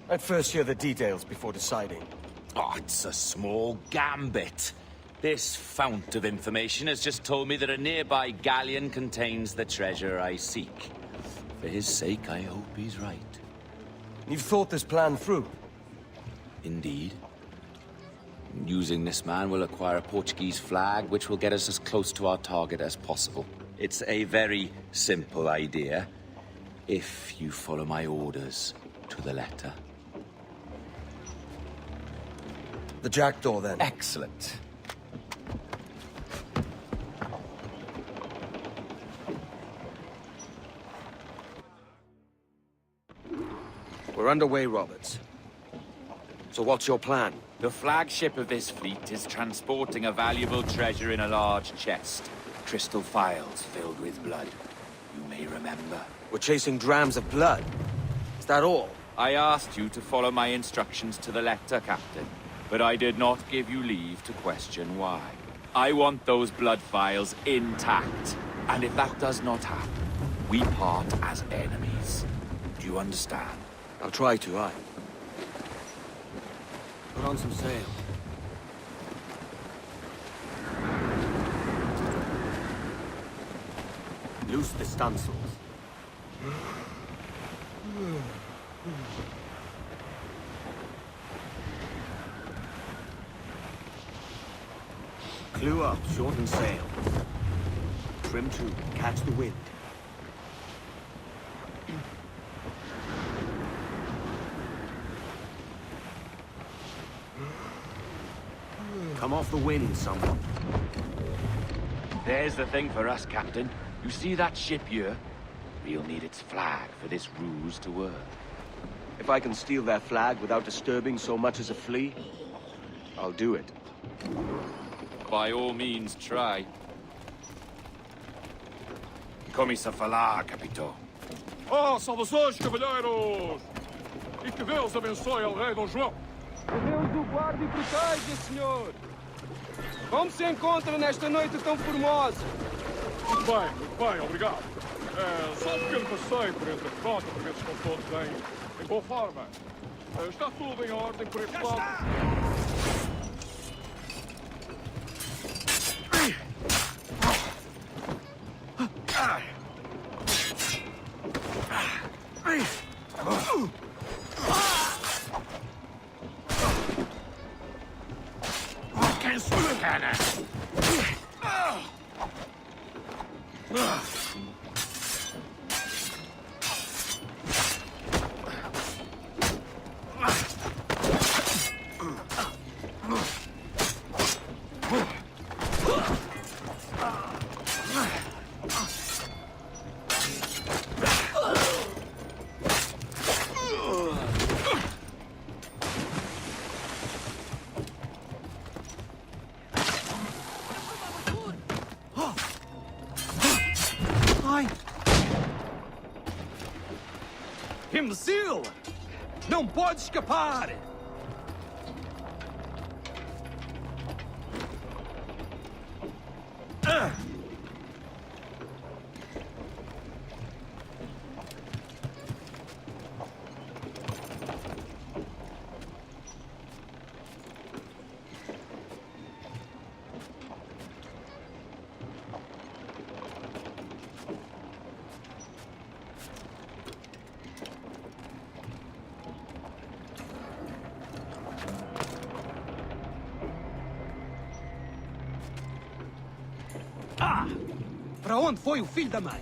I'd first hear the details before deciding. Oh, it's a small gambit. This fount of information has just told me that a nearby galleon contains the treasure I seek. For his sake, I hope he's right. You've thought this plan through? Indeed. Using this man, we'll acquire a Portuguese flag, which will get us as close to our target as possible. It's a very simple idea, if you follow my orders to the letter. The jackdaw, then. Excellent. We're underway, Roberts. So what's your plan? The flagship of this fleet is transporting a valuable treasure in a large chest. crystal phials filled with blood. You may remember. We're chasing drams of blood. Is that all? I asked you to follow my instructions to the letter, Captain, but I did not give you leave to question why. I want those blood phials intact, and if that does not happen, we part as enemies. Do you understand? I'll try to, aye. Put on some sail. Loose the stunsails. Clew up, shorten sail. Trim to, catch the wind. Come off the wind, someone. There's the thing for us, Captain. You see that ship here? We'll need its flag for this ruse to work. If I can steal their flag without disturbing so much as a flea, I'll do it. By all means, try. Começa a falar, capitão. Oh, saudações, cavalheiros! E que Deus abençoe ao rei Dom João. Que Deus o guarde e proteja, senhor. Como se encontra nesta noite tão formosa? Muito bem, obrigado. É só um pequeno passeio por entre a frota para ver se estão todos em boa forma. Está tudo em ordem por este lado. Imbecil! Não pode escapar! Para onde foi o filho da mãe?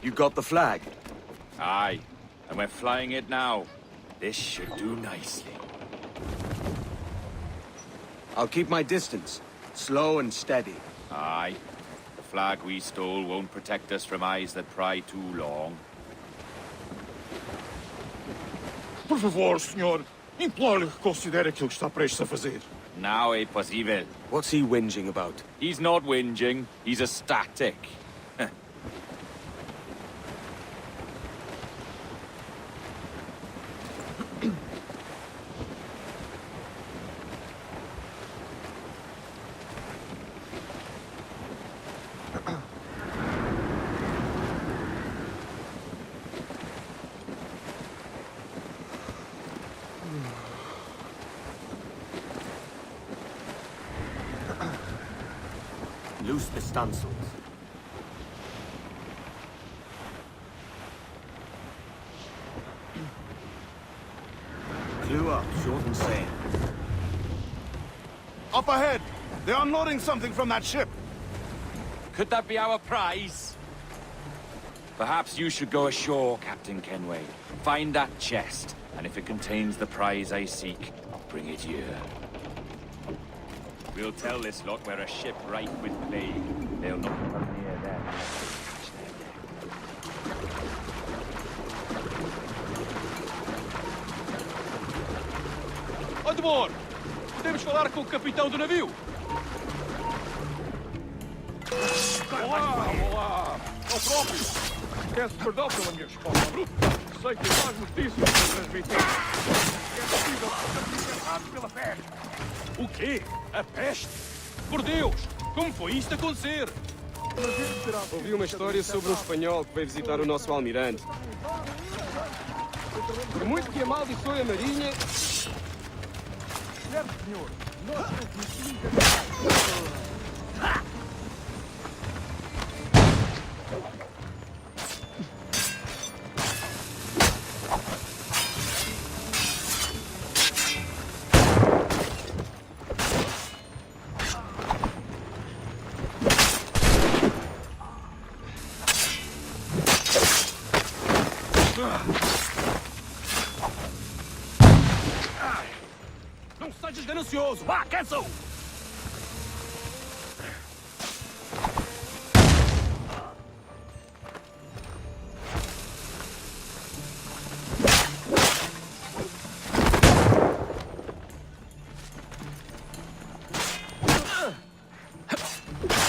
You got the flag? Aye, and we're flying it now. This should do nicely. I'll keep my distance. Slow and steady. Aye. The flag we stole won't protect us from eyes that pry too long. Por favor, senhor. Imploro que considere aquilo que está prestes a fazer. Now é possível. What's he whinging about? He's not whinging. He's ecstatic. Loose the stanzels. Clue up, short and sail. Up ahead! They're unloading something from that ship. Could that be our prize? Perhaps you should go ashore, Captain Kenway. Find that chest, and if it contains the prize I seek, bring it here. We'll tell this lot we're a ship rife with plague. They'll not come near them unless they catch their death. Odmor! Podemos falar com o capitão do navio? Olá, olá! É o próprio! Peço perdão pela minha resposta abrupta. Sei que as más notícias que transmitir. É possível que estamos encerrados pela peste. O quê? A peste? Por Deus! Como foi isto acontecer? Ouvi uma história sobre um espanhol que veio visitar o nosso almirante. Por muito que amaldiçoe a marinha... Certo, senhor. Nós não conseguimos... Não sejas ganancioso! Vá, cancel!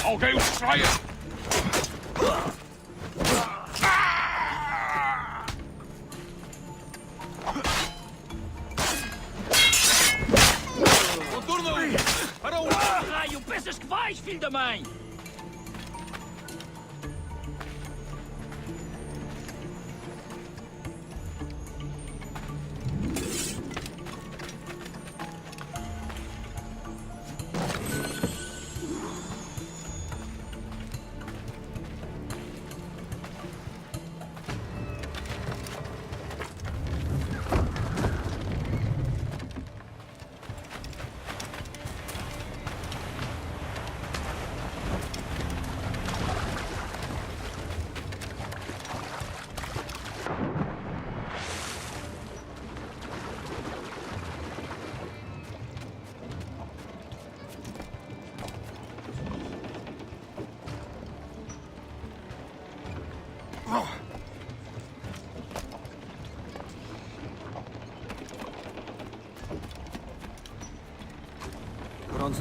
Alguém o distraia! Para o raio! Pensas que vais, filho da mãe?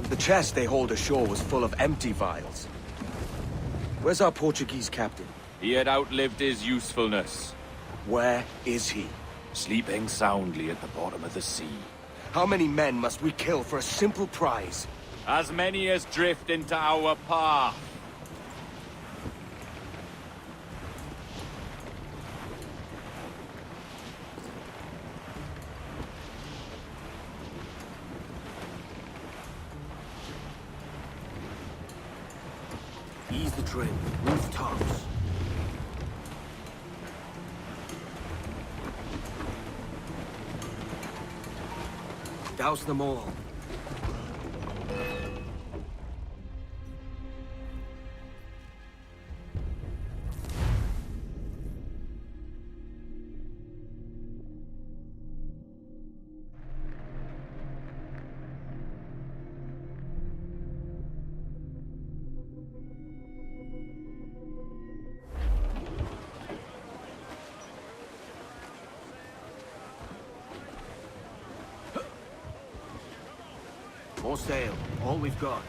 The chest they hauled ashore was full of empty vials. Where's our Portuguese captain? He had outlived his usefulness. Where is he? Sleeping soundly at the bottom of the sea. How many men must we kill for a simple prize? As many as drift into our path. Ease the trim. Roof tops. Douse them all. More sail. All we've got.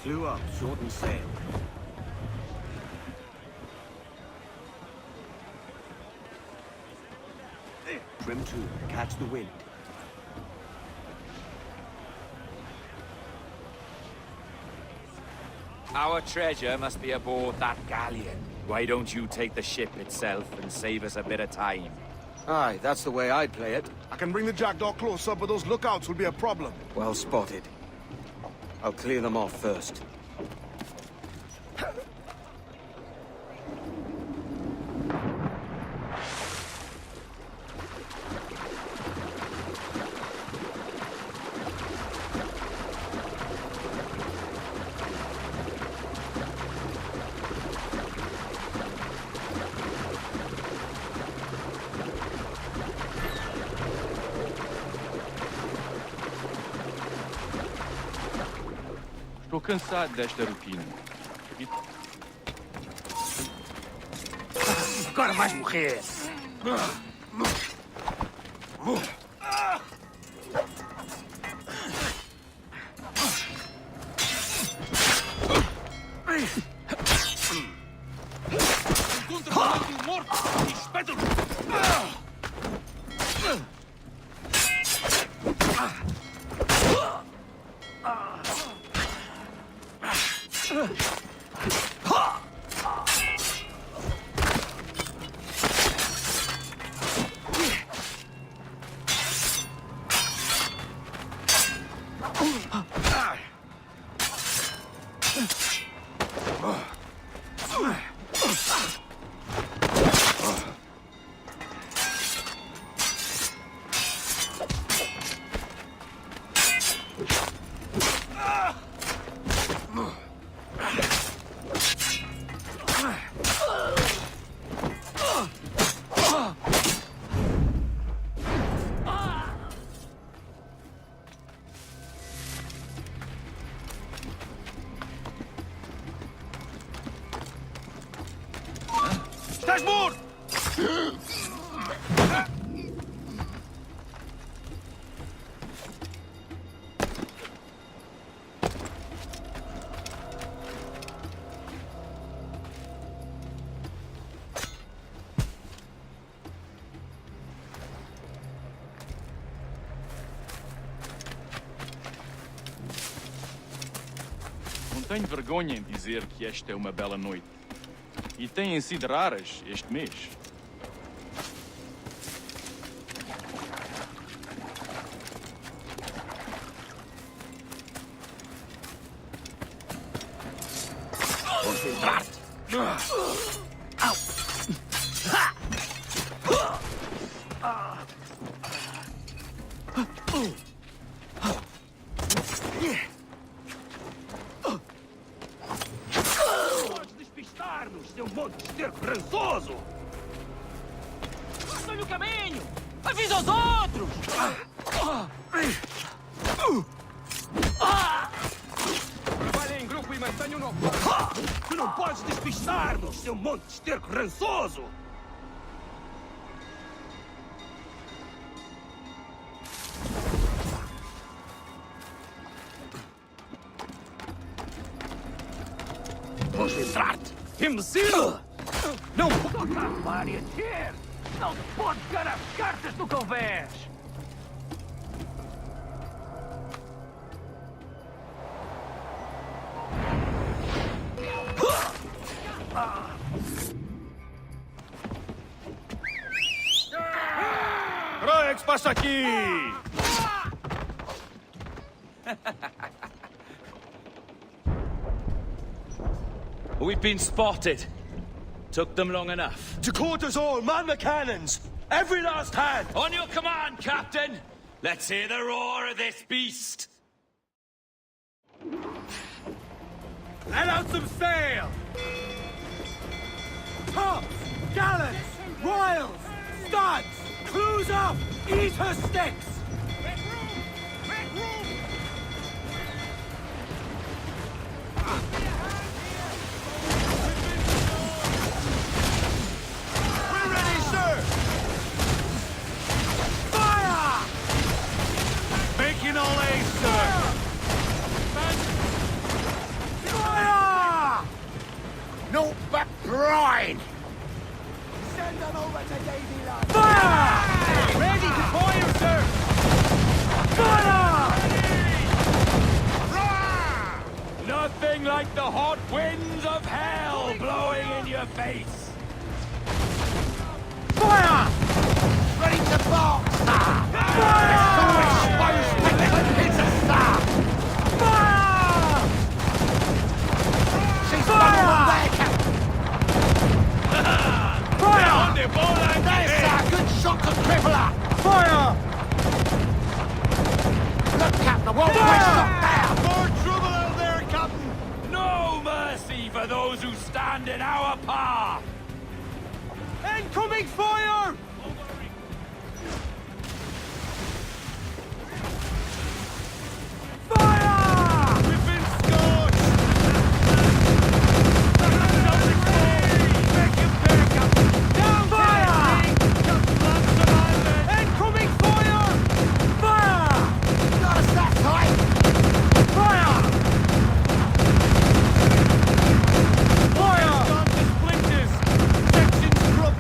Clew up, shorten sail. Trim to, catch the wind. Our treasure must be aboard that galleon. Why don't you take the ship itself and save us a bit of time? Aye, that's the way I'd play it. I can bring the jackdaw closer, but those lookouts will be a problem. Well spotted. I'll clear them off first. Estou cansado desta rotina. Agora vais morrer! Encontra um morto e espeta-lo! Estás morto! Não tenho vergonha em dizer que esta é uma bela noite. E têm sido raras este mês. Concentrar-te! Podes despistar-nos, seu monte de esterco rançoso! Dá-lhe o caminho! Avisa os outros! Trabalhem em grupo e mantenham-no! Tu não podes despistar-nos, seu monte de esterco rançoso! Concentrar-te! Imbecil! Não pode aparecer! Não te pode jogar as cartas do convés! Olha o que se passa aqui! We've been spotted. Took them long enough. To quarters all, man the cannons! Every last hand! On your command, Captain! Let's hear the roar of this beast! Let out some sail! Tops, gallants, royals, studs, clews up, eat her sticks! Make room! Make room! We're ready, sir! Fire! Making all ace, sir! Fire! No back brine! Send them over to Davy Lodge! Fire! Ready to fire, sir! Fire! Nothing like the hot winds of hell blowing in your face! Fire! Ready to bark, sir! Fire! It's a star! Fire! She's Fire! on there, Captain! Fire! There's sir! Good shot to cripple her! Fire! Look, Captain, won't waste shot there! More trouble out there, Captain! No mercy for those who stand in our path! Incoming fire! Fire! We've been scorched! Make him pay, Captain! Down fire! Incoming fire! Fire! Not us that tight! Fire! Fire! Gone to splinters! Sections from...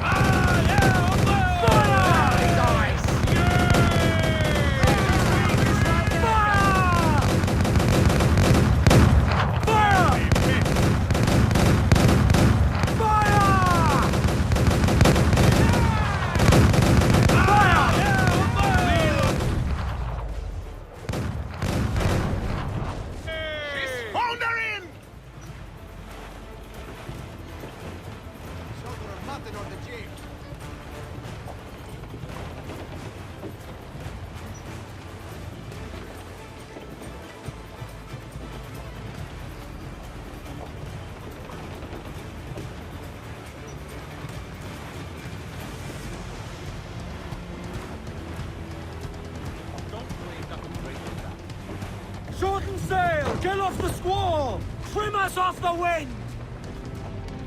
Shorten sail! Get off the squall! Trim us off the wind!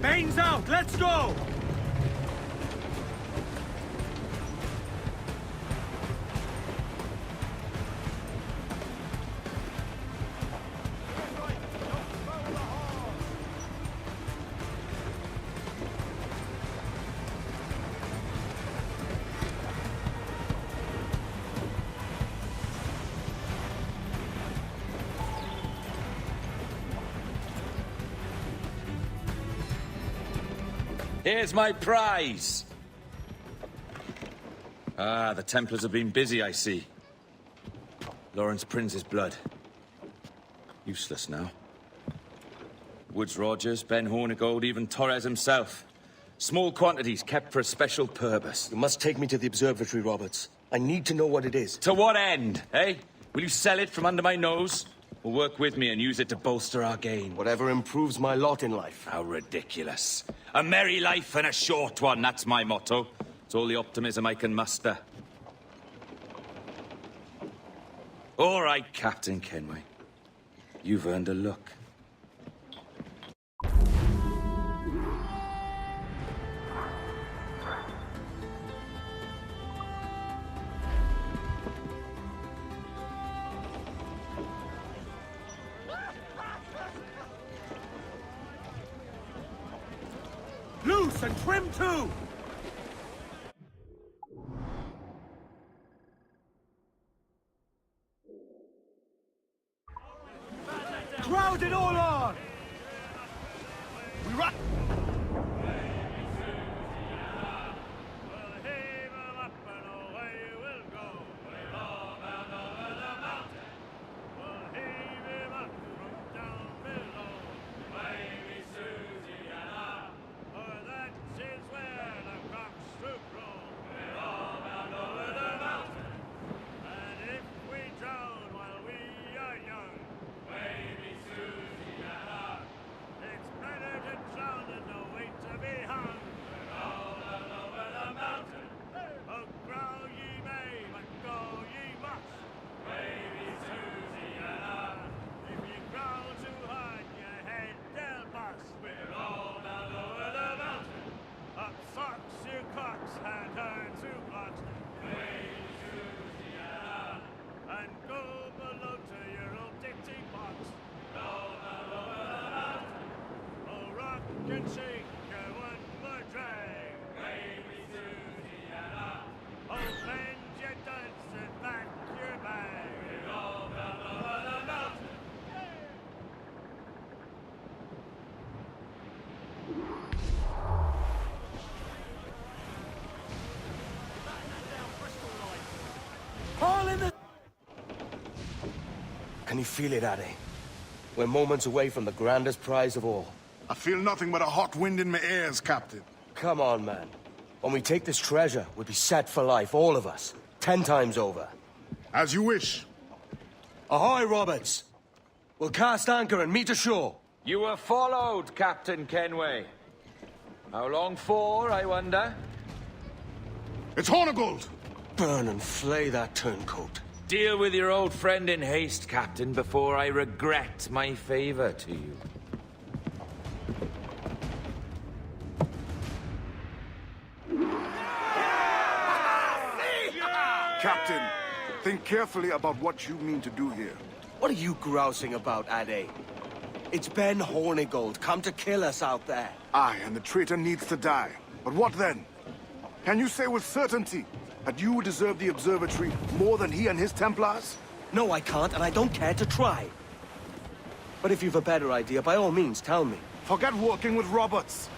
Mains out, let's go! Here's my prize! Ah, the Templars have been busy, I see. Lawrence Prince's blood. Useless now. Woods Rogers, Ben Hornigold, even Torres himself. Small quantities kept for a special purpose. You must take me to the observatory, Roberts. I need to know what it is. To what end, eh? Will you sell it from under my nose? Or work with me and use it to bolster our gain? Whatever improves my lot in life. How ridiculous. A merry life and a short one, that's my motto. It's all the optimism I can muster. All right, Captain Kenway. You've earned a look. Loose and trim too! Crowd it all on! We run! Can you feel it, Addy? We're moments away from the grandest prize of all. I feel nothing but a hot wind in my ears, Captain. Come on, man. When we take this treasure, we'll be set for life, all of us. 10 times over. As you wish. Ahoy, Roberts! We'll cast anchor and meet ashore. You were followed, Captain Kenway. How long for, I wonder? It's Hornigold! Burn and flay that turncoat. Deal with your old friend in haste, Captain, before I regret my favor to you. Captain, think carefully about what you mean to do here. What are you grousing about, Addy? It's Ben Hornigold, come to kill us out there. Aye, and the traitor needs to die. But what then? Can you say with certainty that you deserve the observatory more than he and his Templars? No, I can't, and I don't care to try. But if you've a better idea, by all means, tell me. Forget working with Roberts.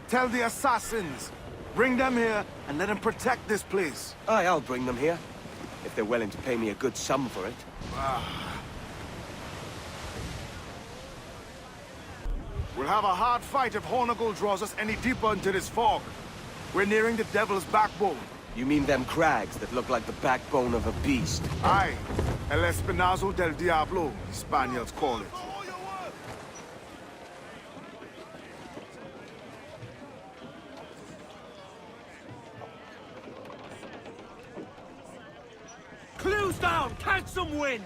Tell the assassins. Bring them here and let them protect this place. Aye, I'll bring them here. If they're willing to pay me a good sum for it. We'll have a hard fight if Hornigold draws us any deeper into this fog. We're nearing the Devil's Backbone. You mean them crags that look like the backbone of a beast? Aye. El Espinazo del Diablo, the Spaniards call it. Clues down! Catch some wind!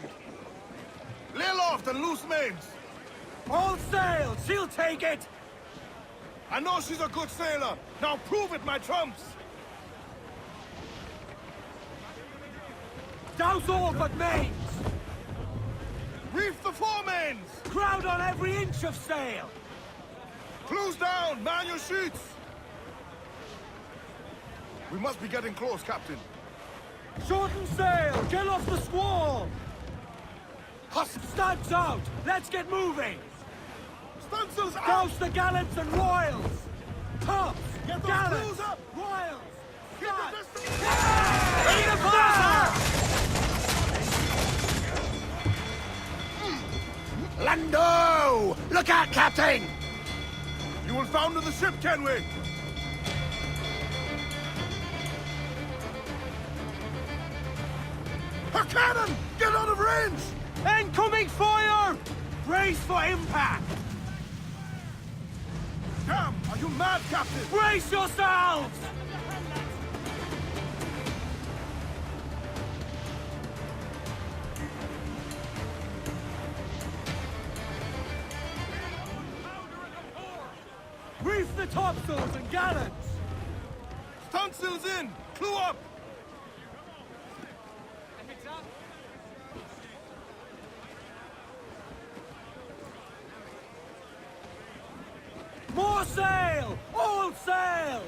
Lay aloft and loose mains! All sail! She'll take it! I know she's a good sailor! Now prove it, my trumps! Douse all but mains! Reef the foremains! Crowd on every inch of sail! Close down! Man your sheets! We must be getting close, Captain. Shorten sail! Get off the squall! Studs out! Let's get moving! Stunsails out! Douse the gallants and royals! Tops! Get those gallants! crews up! Royals! Get the distance! Ready to fire! Lando! Look out, Captain! You will founder the ship, Kenway! Her cannon! Get out of range! Incoming fire! Brace for impact! Damn! Are you mad, Captain? Brace yourselves! Reef the topsails and gallants! Stunsails in! Clue up! More sail! All sail!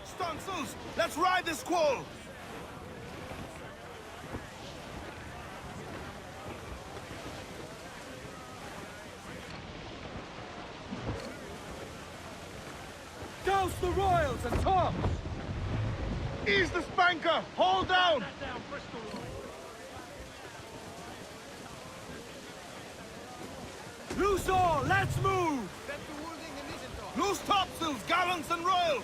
Stunsails! Let's ride this squall! Douse the royals and tops! Ease the spanker! Hold down! Loose all! Let's move! Loose topsails, gallants and royals!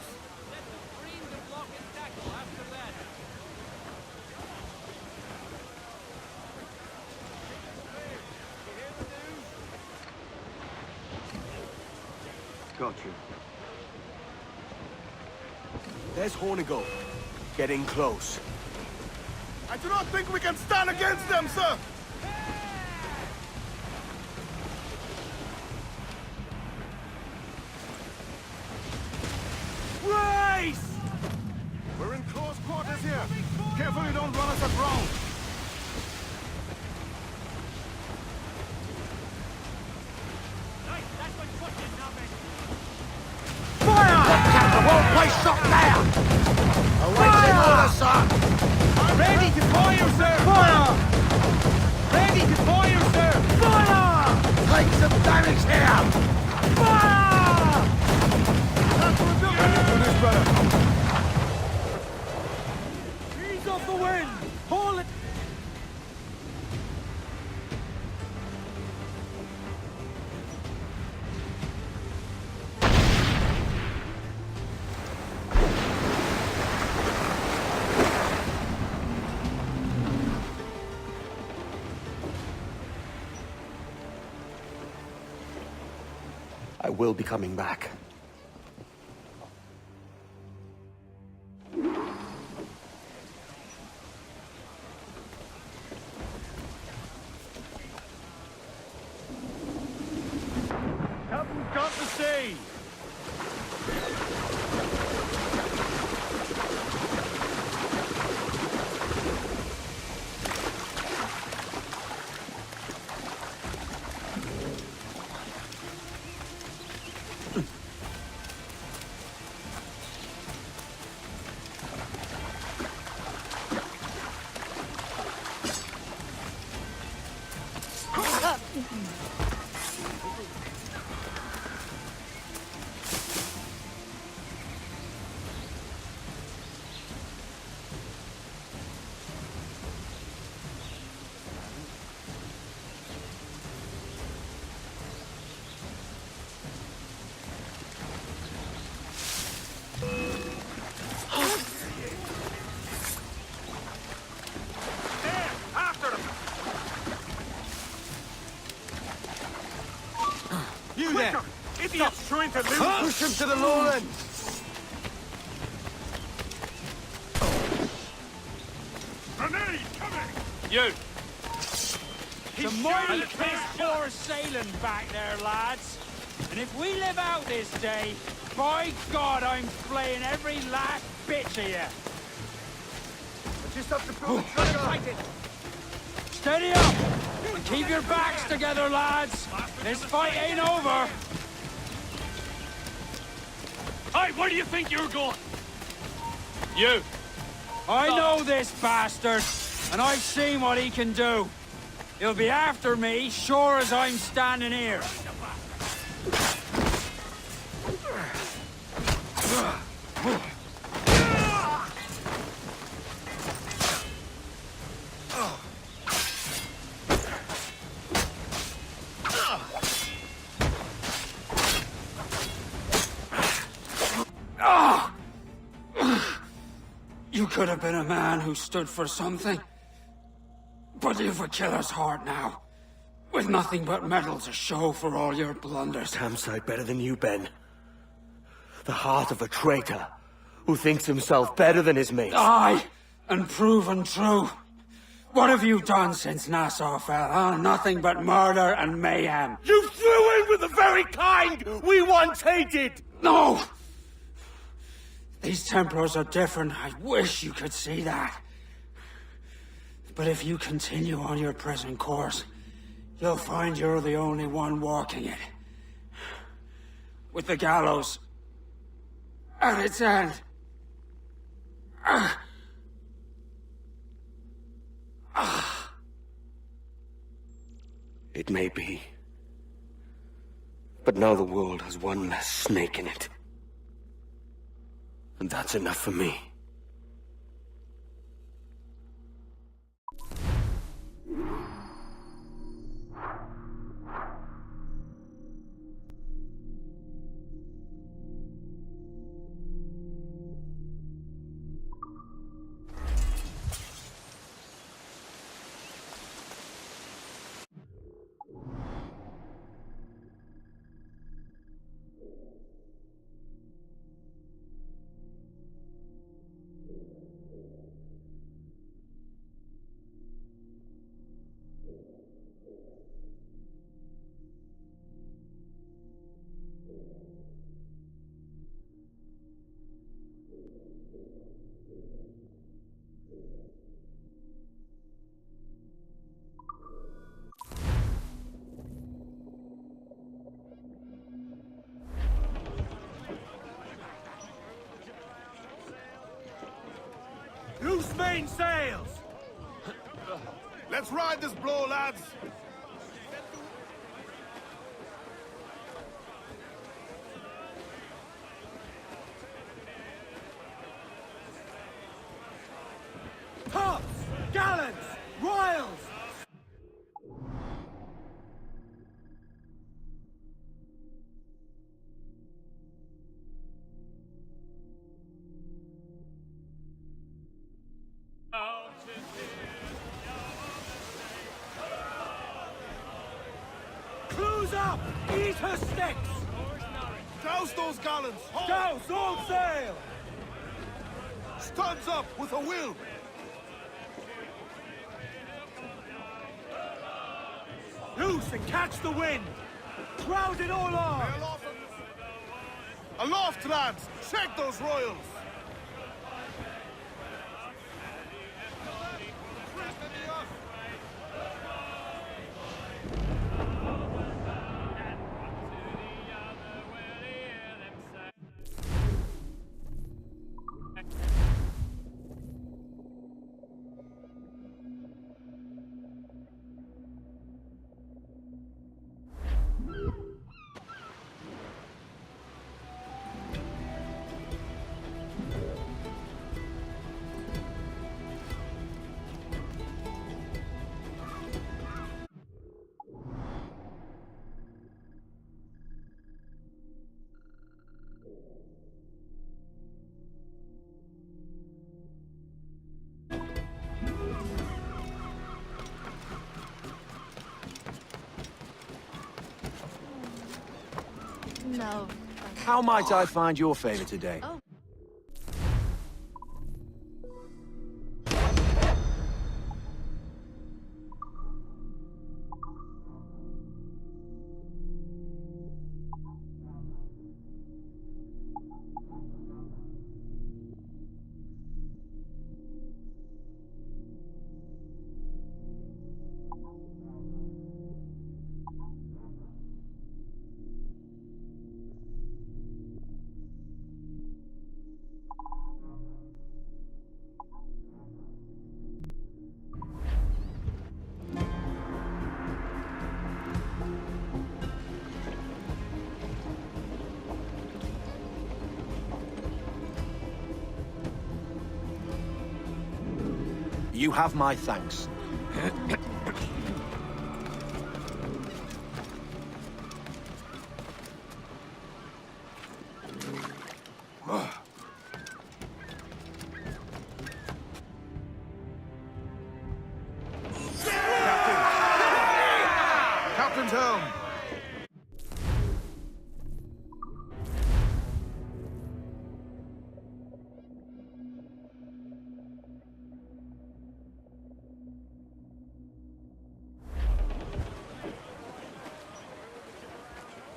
Got you. There's Hornigold. Getting close. I do not think we can stand against them, sir! Race! We're in close quarters here. Careful you don't run us aground. Stop there! Awaiting order, sir! Ready to fire, sir! Fire! Ready to fire, sir! Fire! Take some damage here! Fire! That's what we're doing for this, brother. Ease off the wind! Hold it! I will be coming back. Captain's got to say! You there! Idiots trying to lose! Push him to the lowland! Grenade coming! You! It's a mighty piss poor sailing back there, lads. And if we live out this day, by God, I'm flaying every last bitch of you. I just have to pull the trigger! Steady up! And keep your backs together, lads. This fight ain't over. Hey, where do you think you're going? You! I know this bastard, and I've seen what he can do. He'll be after me, sure as I'm standing here. You could have been a man who stood for something. But you've a killer's heart now. With nothing but medal to show for all your blunders. Damn sight better than you, Ben. The heart of a traitor who thinks himself better than his mates. Aye, and proven true. What have you done since Nassau fell, huh? Nothing but murder and mayhem. You threw in with the very kind we once hated! No! These Templars are different. I wish you could see that. But if you continue on your present course, you'll find you're the only one walking it. With the gallows at its end. It may be. But now the world has one less snake in it. And that's enough for me. Hoist main sails! Let's ride this blow, lads! Tops! Gallants! Royals! Close up! Eat her sticks! Douse those gallants! Douse all sail! Studs up with a will! Loose and catch the wind! Crowd it all on! Aloft, lads! Check those royals! No. How might I find your favor today? Oh. You have my thanks. Captain's helm!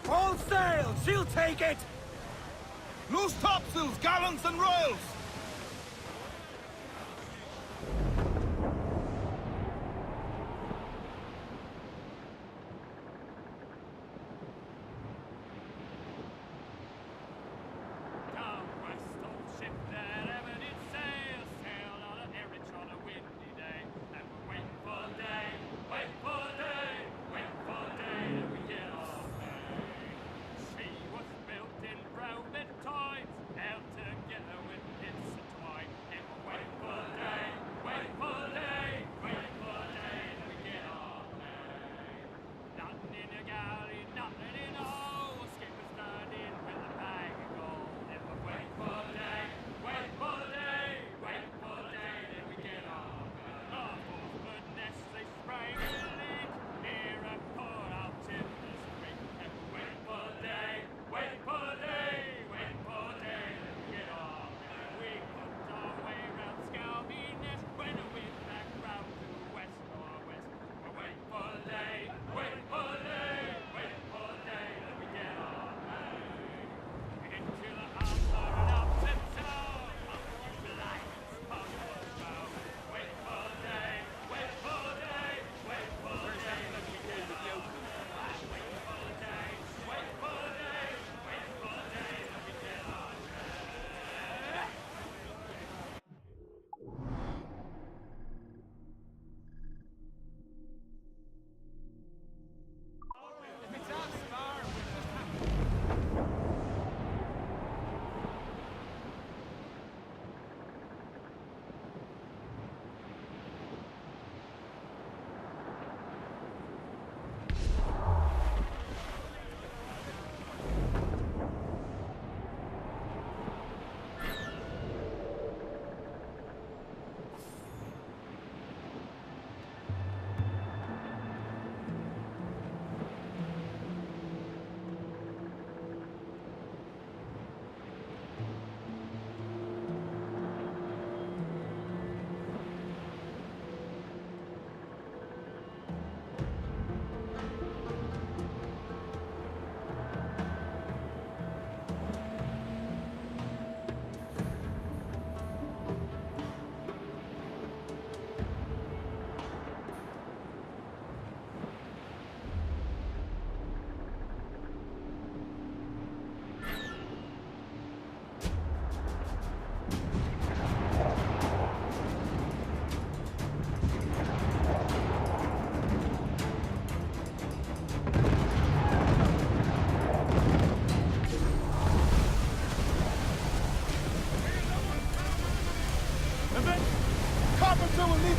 All sail! She'll take it! Loose topsails, gallants and royals! She was built in Roman times, held together with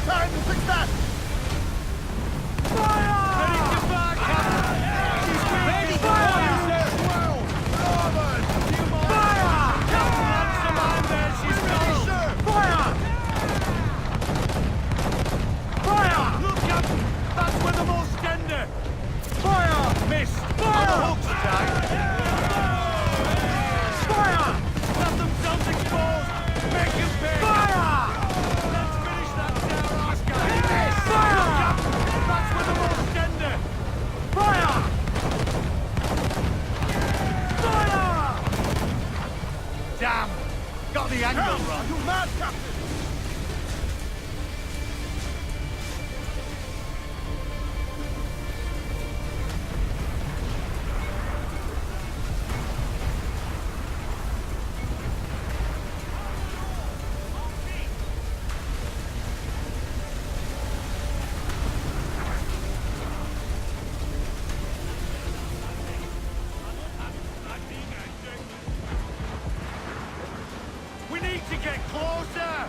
time to fix that! That's where the most tender! Fire! Miss! Fire! On the hooks, Jack! Fire! Let themselves exposed! Make him pay! Fire! Let's finish that down, ass guy! Miss! Fire! That's where the most tender! Fire! Fire! Damn! Got the angle wrong! You mad, Captain? We need to get closer!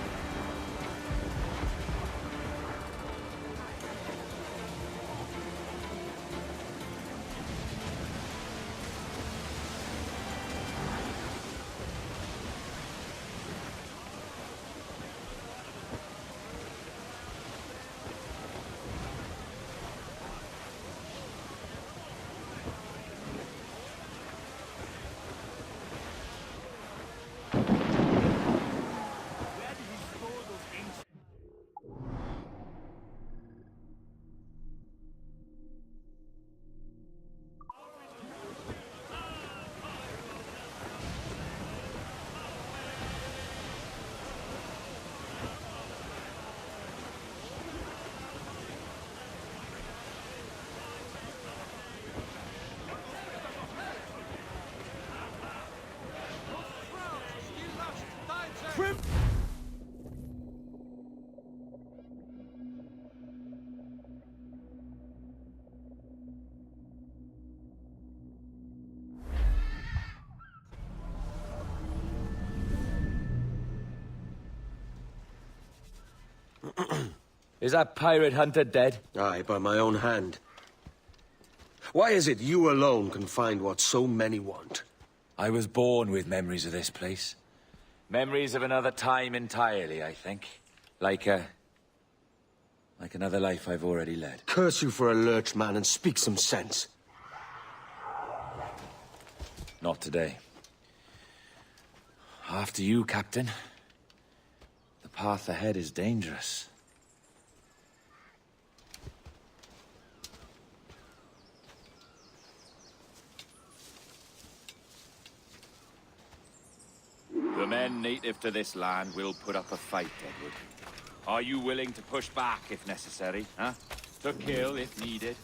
Is that pirate hunter dead? Aye, by my own hand. Why is it you alone can find what so many want? I was born with memories of this place. Memories of another time entirely, I think. Like another life I've already led. Curse you for a lurch, man, and speak some sense. Not today. After you, Captain. The path ahead is dangerous. The men native to this land will put up a fight, Edward. Are you willing to push back if necessary, huh? To kill if needed?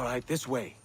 right, this way.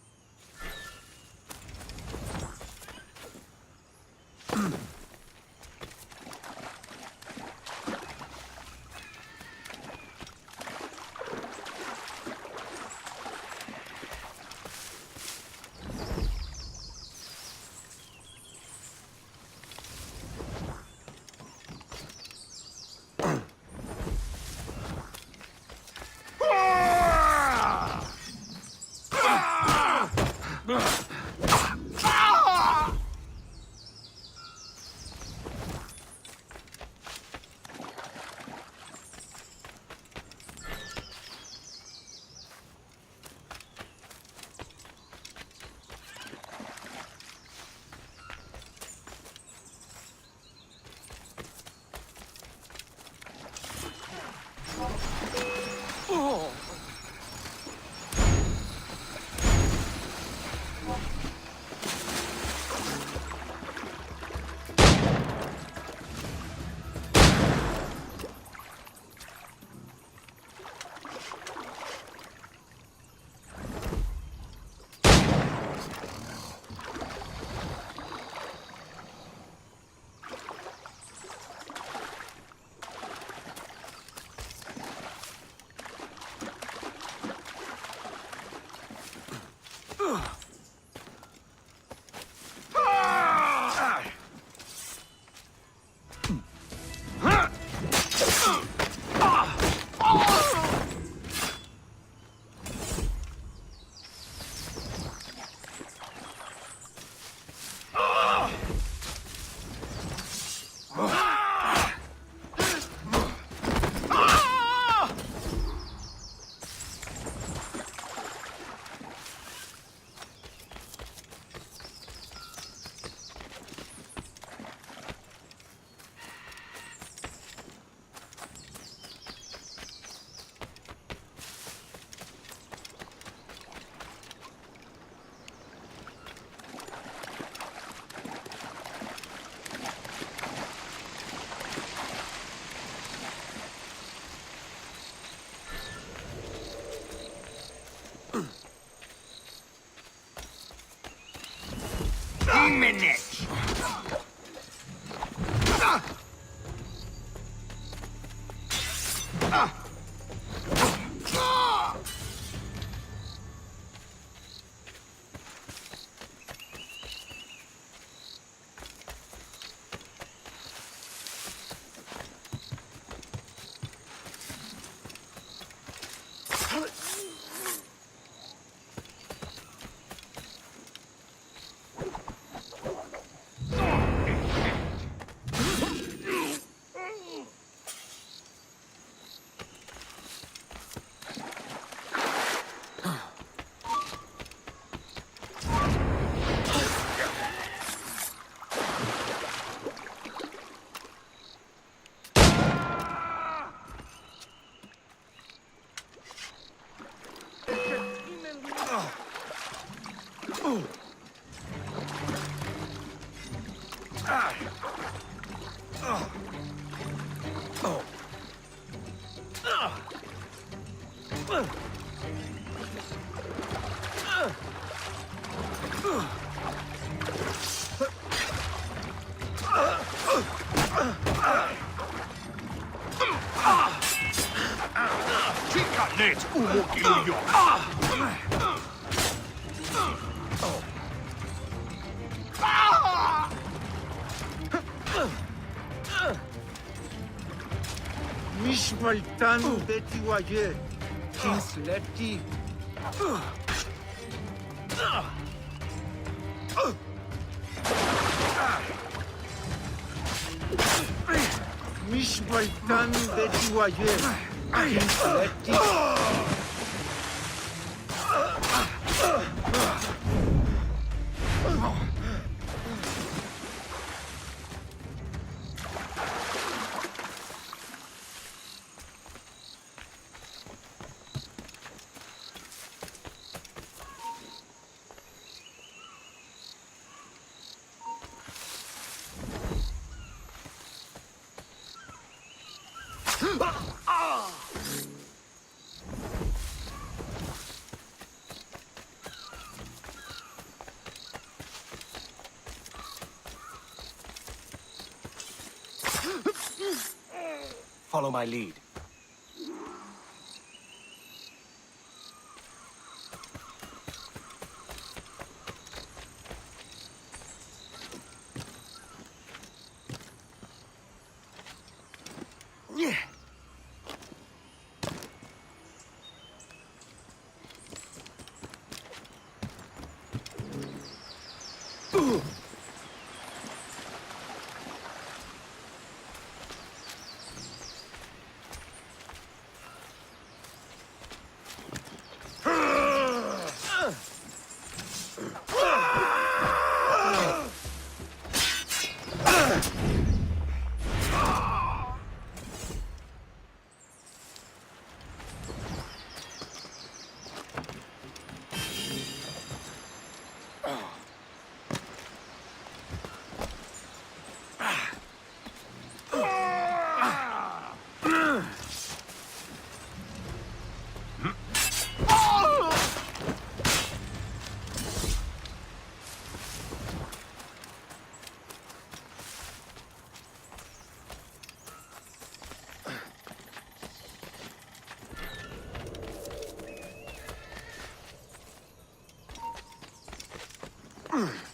Minute. Let's Mishmaltan Betty Wayet, Kinsleti. Mishmaltan Betty Wayet, Kinsleti. Follow my lead.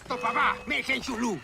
Papa, 面先修路。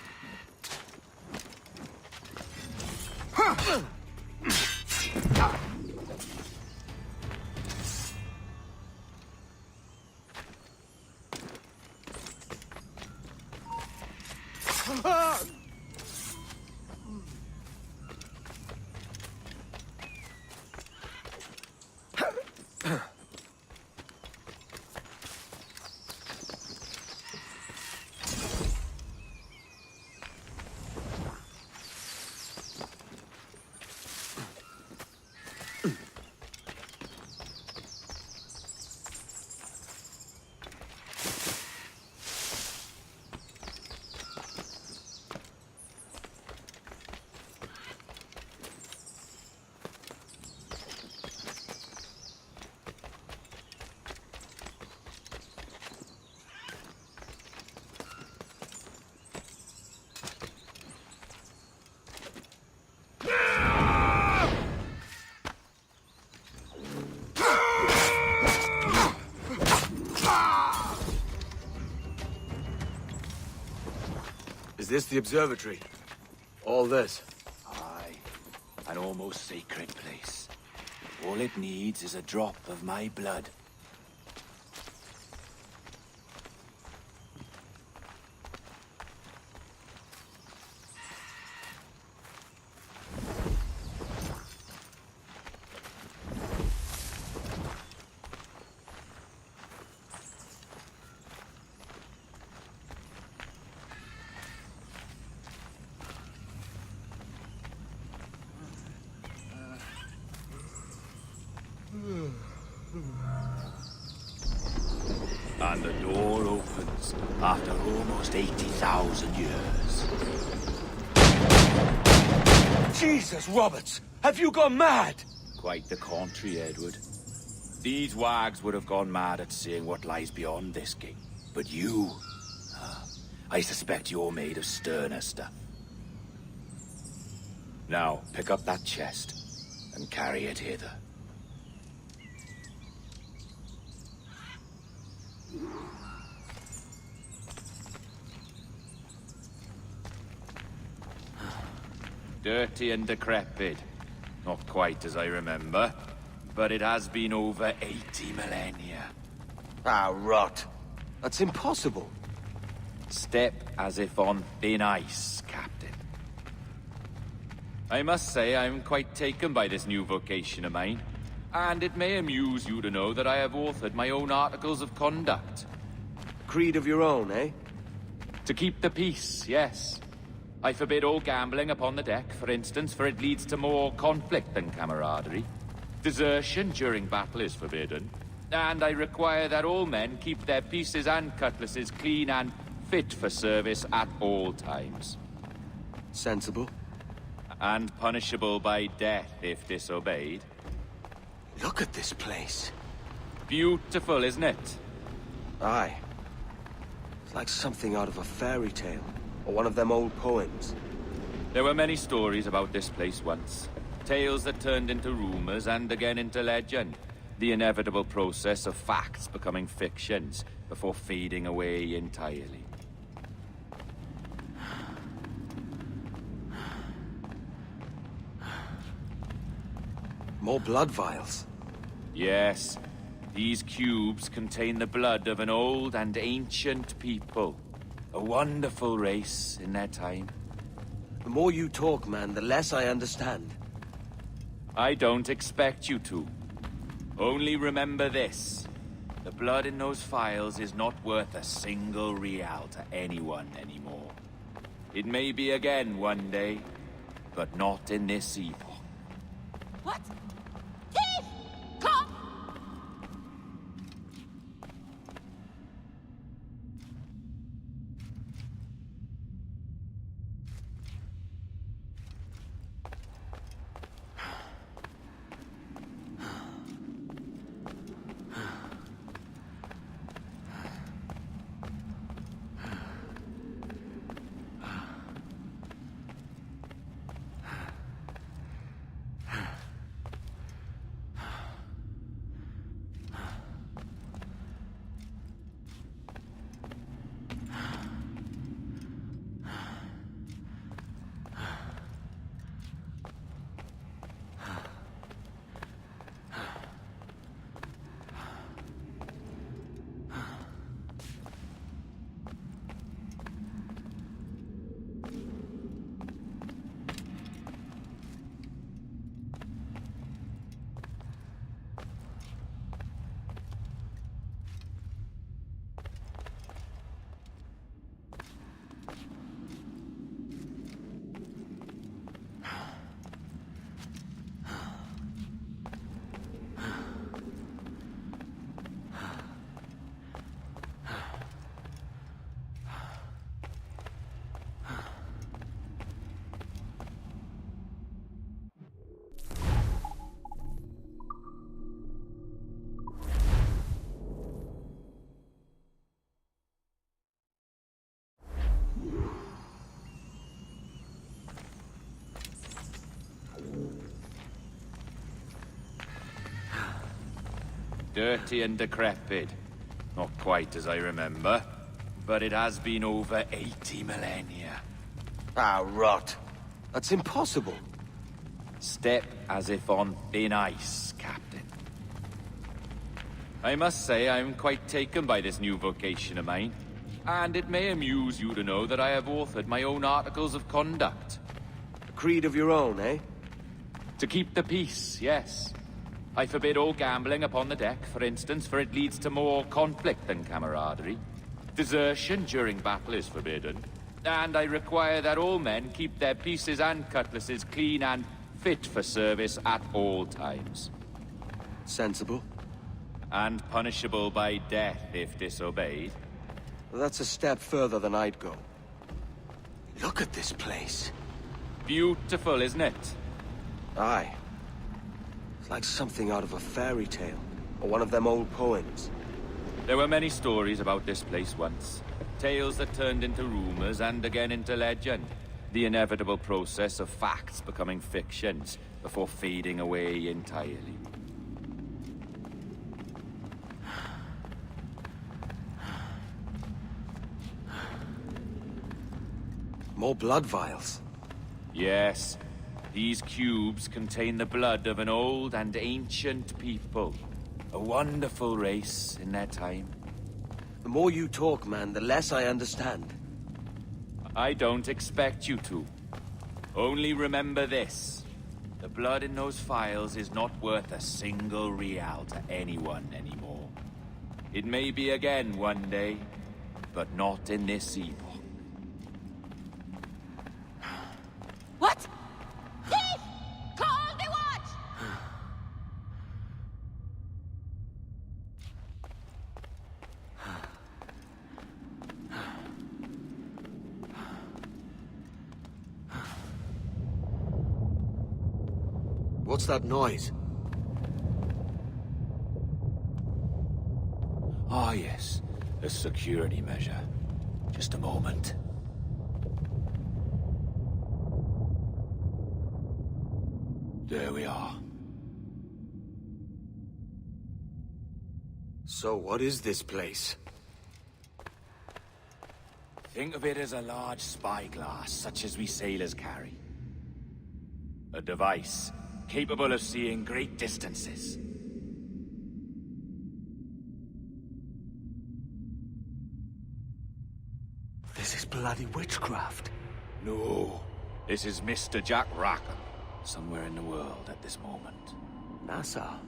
Is this the observatory? All this? Aye. An almost sacred place. All it needs is a drop of my blood. And the door opens after almost 80,000 years. Jesus, Roberts! Have you gone mad? Quite the contrary, Edward. These wags would have gone mad at seeing what lies beyond this gate. But you... I suspect you're made of sterner stuff. Now, pick up that chest and carry it hither. Dirty and decrepit. Not quite as I remember, but it has been over 80 millennia. Ah, rot. That's impossible. Step as if on thin ice, Captain. I must say I'm quite taken by this new vocation of mine. And it may amuse you to know that I have authored my own articles of conduct. Creed of your own, eh? To keep the peace, yes. I forbid all gambling upon the deck, for instance, for it leads to more conflict than camaraderie. Desertion during battle is forbidden. And I require that all men keep their pieces and cutlasses clean and fit for service at all times. Sensible. And punishable by death if disobeyed. Look at this place. Beautiful, isn't it? Aye. It's like something out of a fairy tale. Or one of them old poems. There were many stories about this place once. Tales that turned into rumors and again into legend. The inevitable process of facts becoming fictions before fading away entirely. More blood vials. Yes, these cubes contain the blood of an old and ancient people. A wonderful race in their time. The more you talk, man, the less I understand. I don't expect you to. Only remember this. The blood in those files is not worth a single real to anyone anymore. It may be again one day, but not in this epoch. What? Thief! Come! Dirty and decrepit. Not quite as I remember, but it has been over 80 millennia. Ah, rot. That's impossible. Step as if on thin ice, Captain. I must say I'm quite taken by this new vocation of mine. And it may amuse you to know that I have authored my own articles of conduct. A creed of your own, eh? To keep the peace, yes. I forbid all gambling upon the deck, for instance, for it leads to more conflict than camaraderie. Desertion during battle is forbidden. And I require that all men keep their pieces and cutlasses clean and fit for service at all times. Sensible. And punishable by death if disobeyed. Well, that's a step further than I'd go. Look at this place. Beautiful, isn't it? Aye. It's like something out of a fairy tale, or one of them old poems. There were many stories about this place once. Tales that turned into rumors and again into legend. The inevitable process of facts becoming fictions before fading away entirely. More blood vials. Yes. These cubes contain the blood of an old and ancient people. A wonderful race in their time. The more you talk, man, the less I understand. I don't expect you to. Only remember this. The blood in those files is not worth a single real to anyone anymore. It may be again one day, but not in this epoch. What? Thief! Call the watch! What's that noise? Ah, yes. A security measure. Just a moment. There we are. So what is this place? Think of it as a large spyglass, such as we sailors carry. A device capable of seeing great distances. This is bloody witchcraft. No, this is Mr. Jack Rackham, somewhere in the world at this moment. NASA.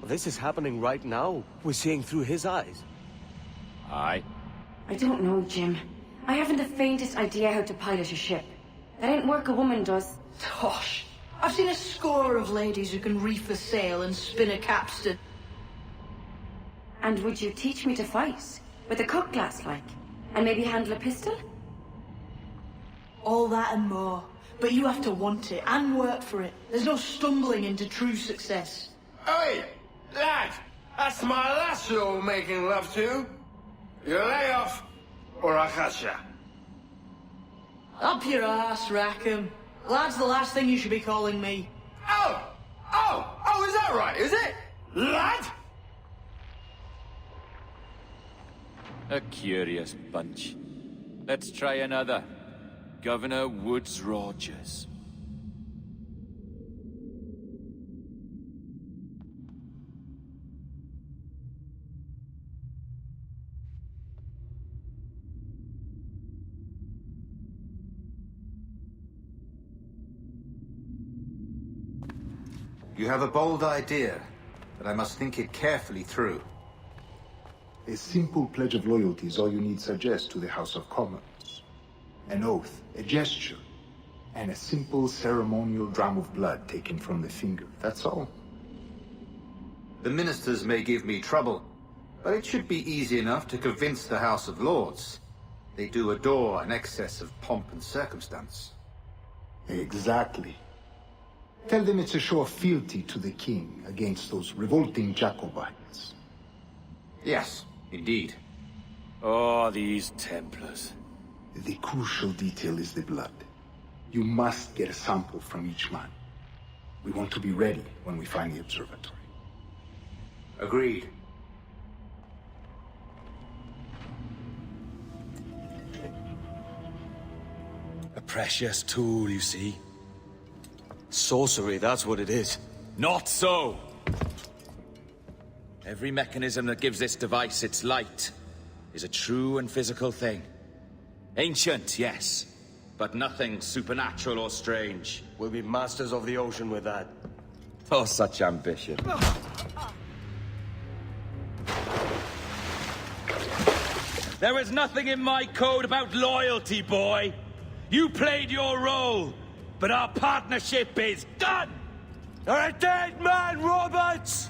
Well, this is happening right now. We're seeing through his eyes. Aye. I don't know, Jim. I haven't the faintest idea how to pilot a ship. That ain't work a woman does. Tosh. I've seen a score of ladies who can reef a sail and spin a capstan. And would you teach me to fight? With a cut glass, like? And maybe handle a pistol? All that and more. But you have to want it and work for it. There's no stumbling into true success. Hey, lad! That's my last you're making love to. You lay off, or I catch ya. Up your ass, Rackham. Lad's the last thing you should be calling me. Oh, is that right, is it? Lad? A curious bunch. Let's try another. Governor Woods Rogers. You have a bold idea, but I must think it carefully through. A simple pledge of loyalty is all you need suggest to the House of Commons. An oath, a gesture, and a simple ceremonial dram of blood taken from the finger. That's all. The ministers may give me trouble, but it should be easy enough to convince the House of Lords. They do adore an excess of pomp and circumstance. Exactly. Tell them it's a show of fealty to the king against those revolting Jacobites. Yes, indeed. Oh, these Templars. The crucial detail is the blood. You must get a sample from each man. We want to be ready when we find the observatory. Agreed. A precious tool, you see. Sorcery, that's what it is. Not so! Every mechanism that gives this device its light is a true and physical thing. Ancient, yes, but nothing supernatural or strange. We'll be masters of the ocean with that. Oh, such ambition. There is nothing in my code about loyalty, boy. You played your role, but our partnership is done! You're a dead man, Roberts!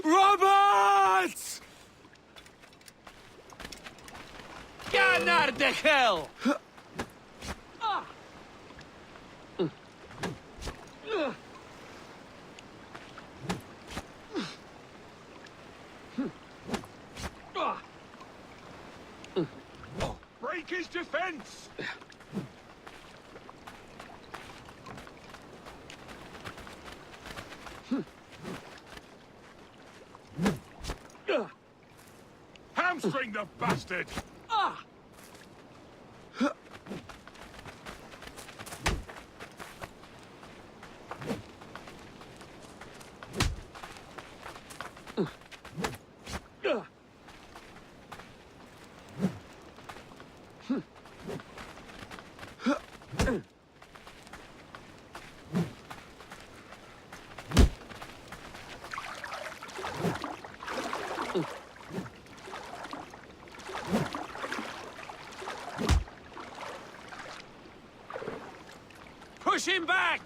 Roberts! Ganar de hell! Break his defense! Hamstring the bastard! Push him back!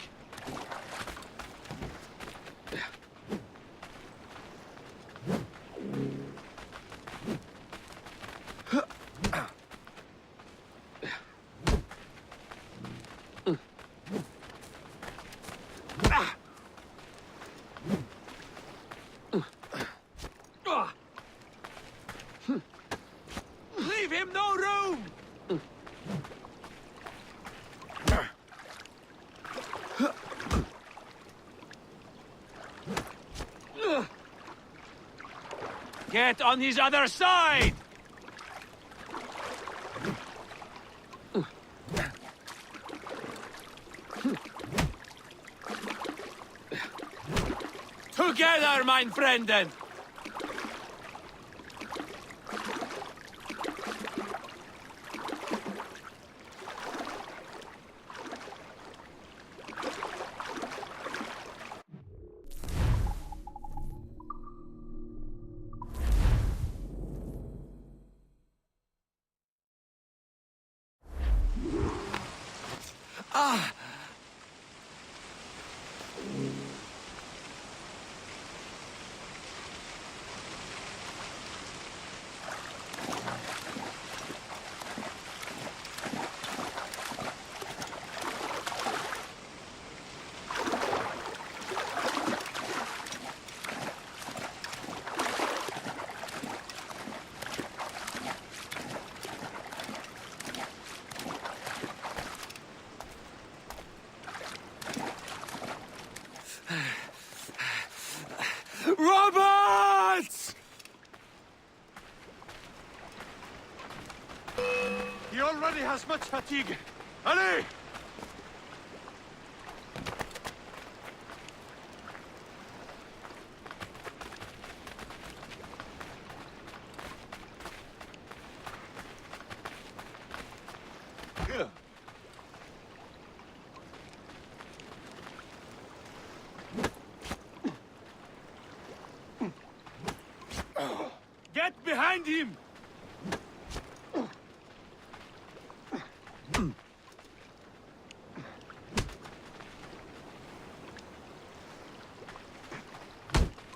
Leave him no room! Get on his other side! Together, mein Frenden! Roberts! He already has much fatigue. Allez! Get behind him!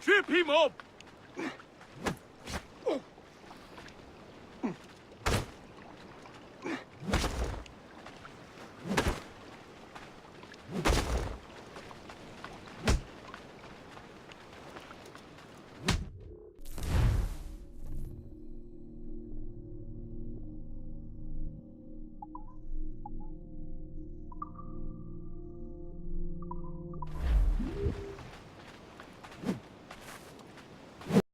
Trip him up!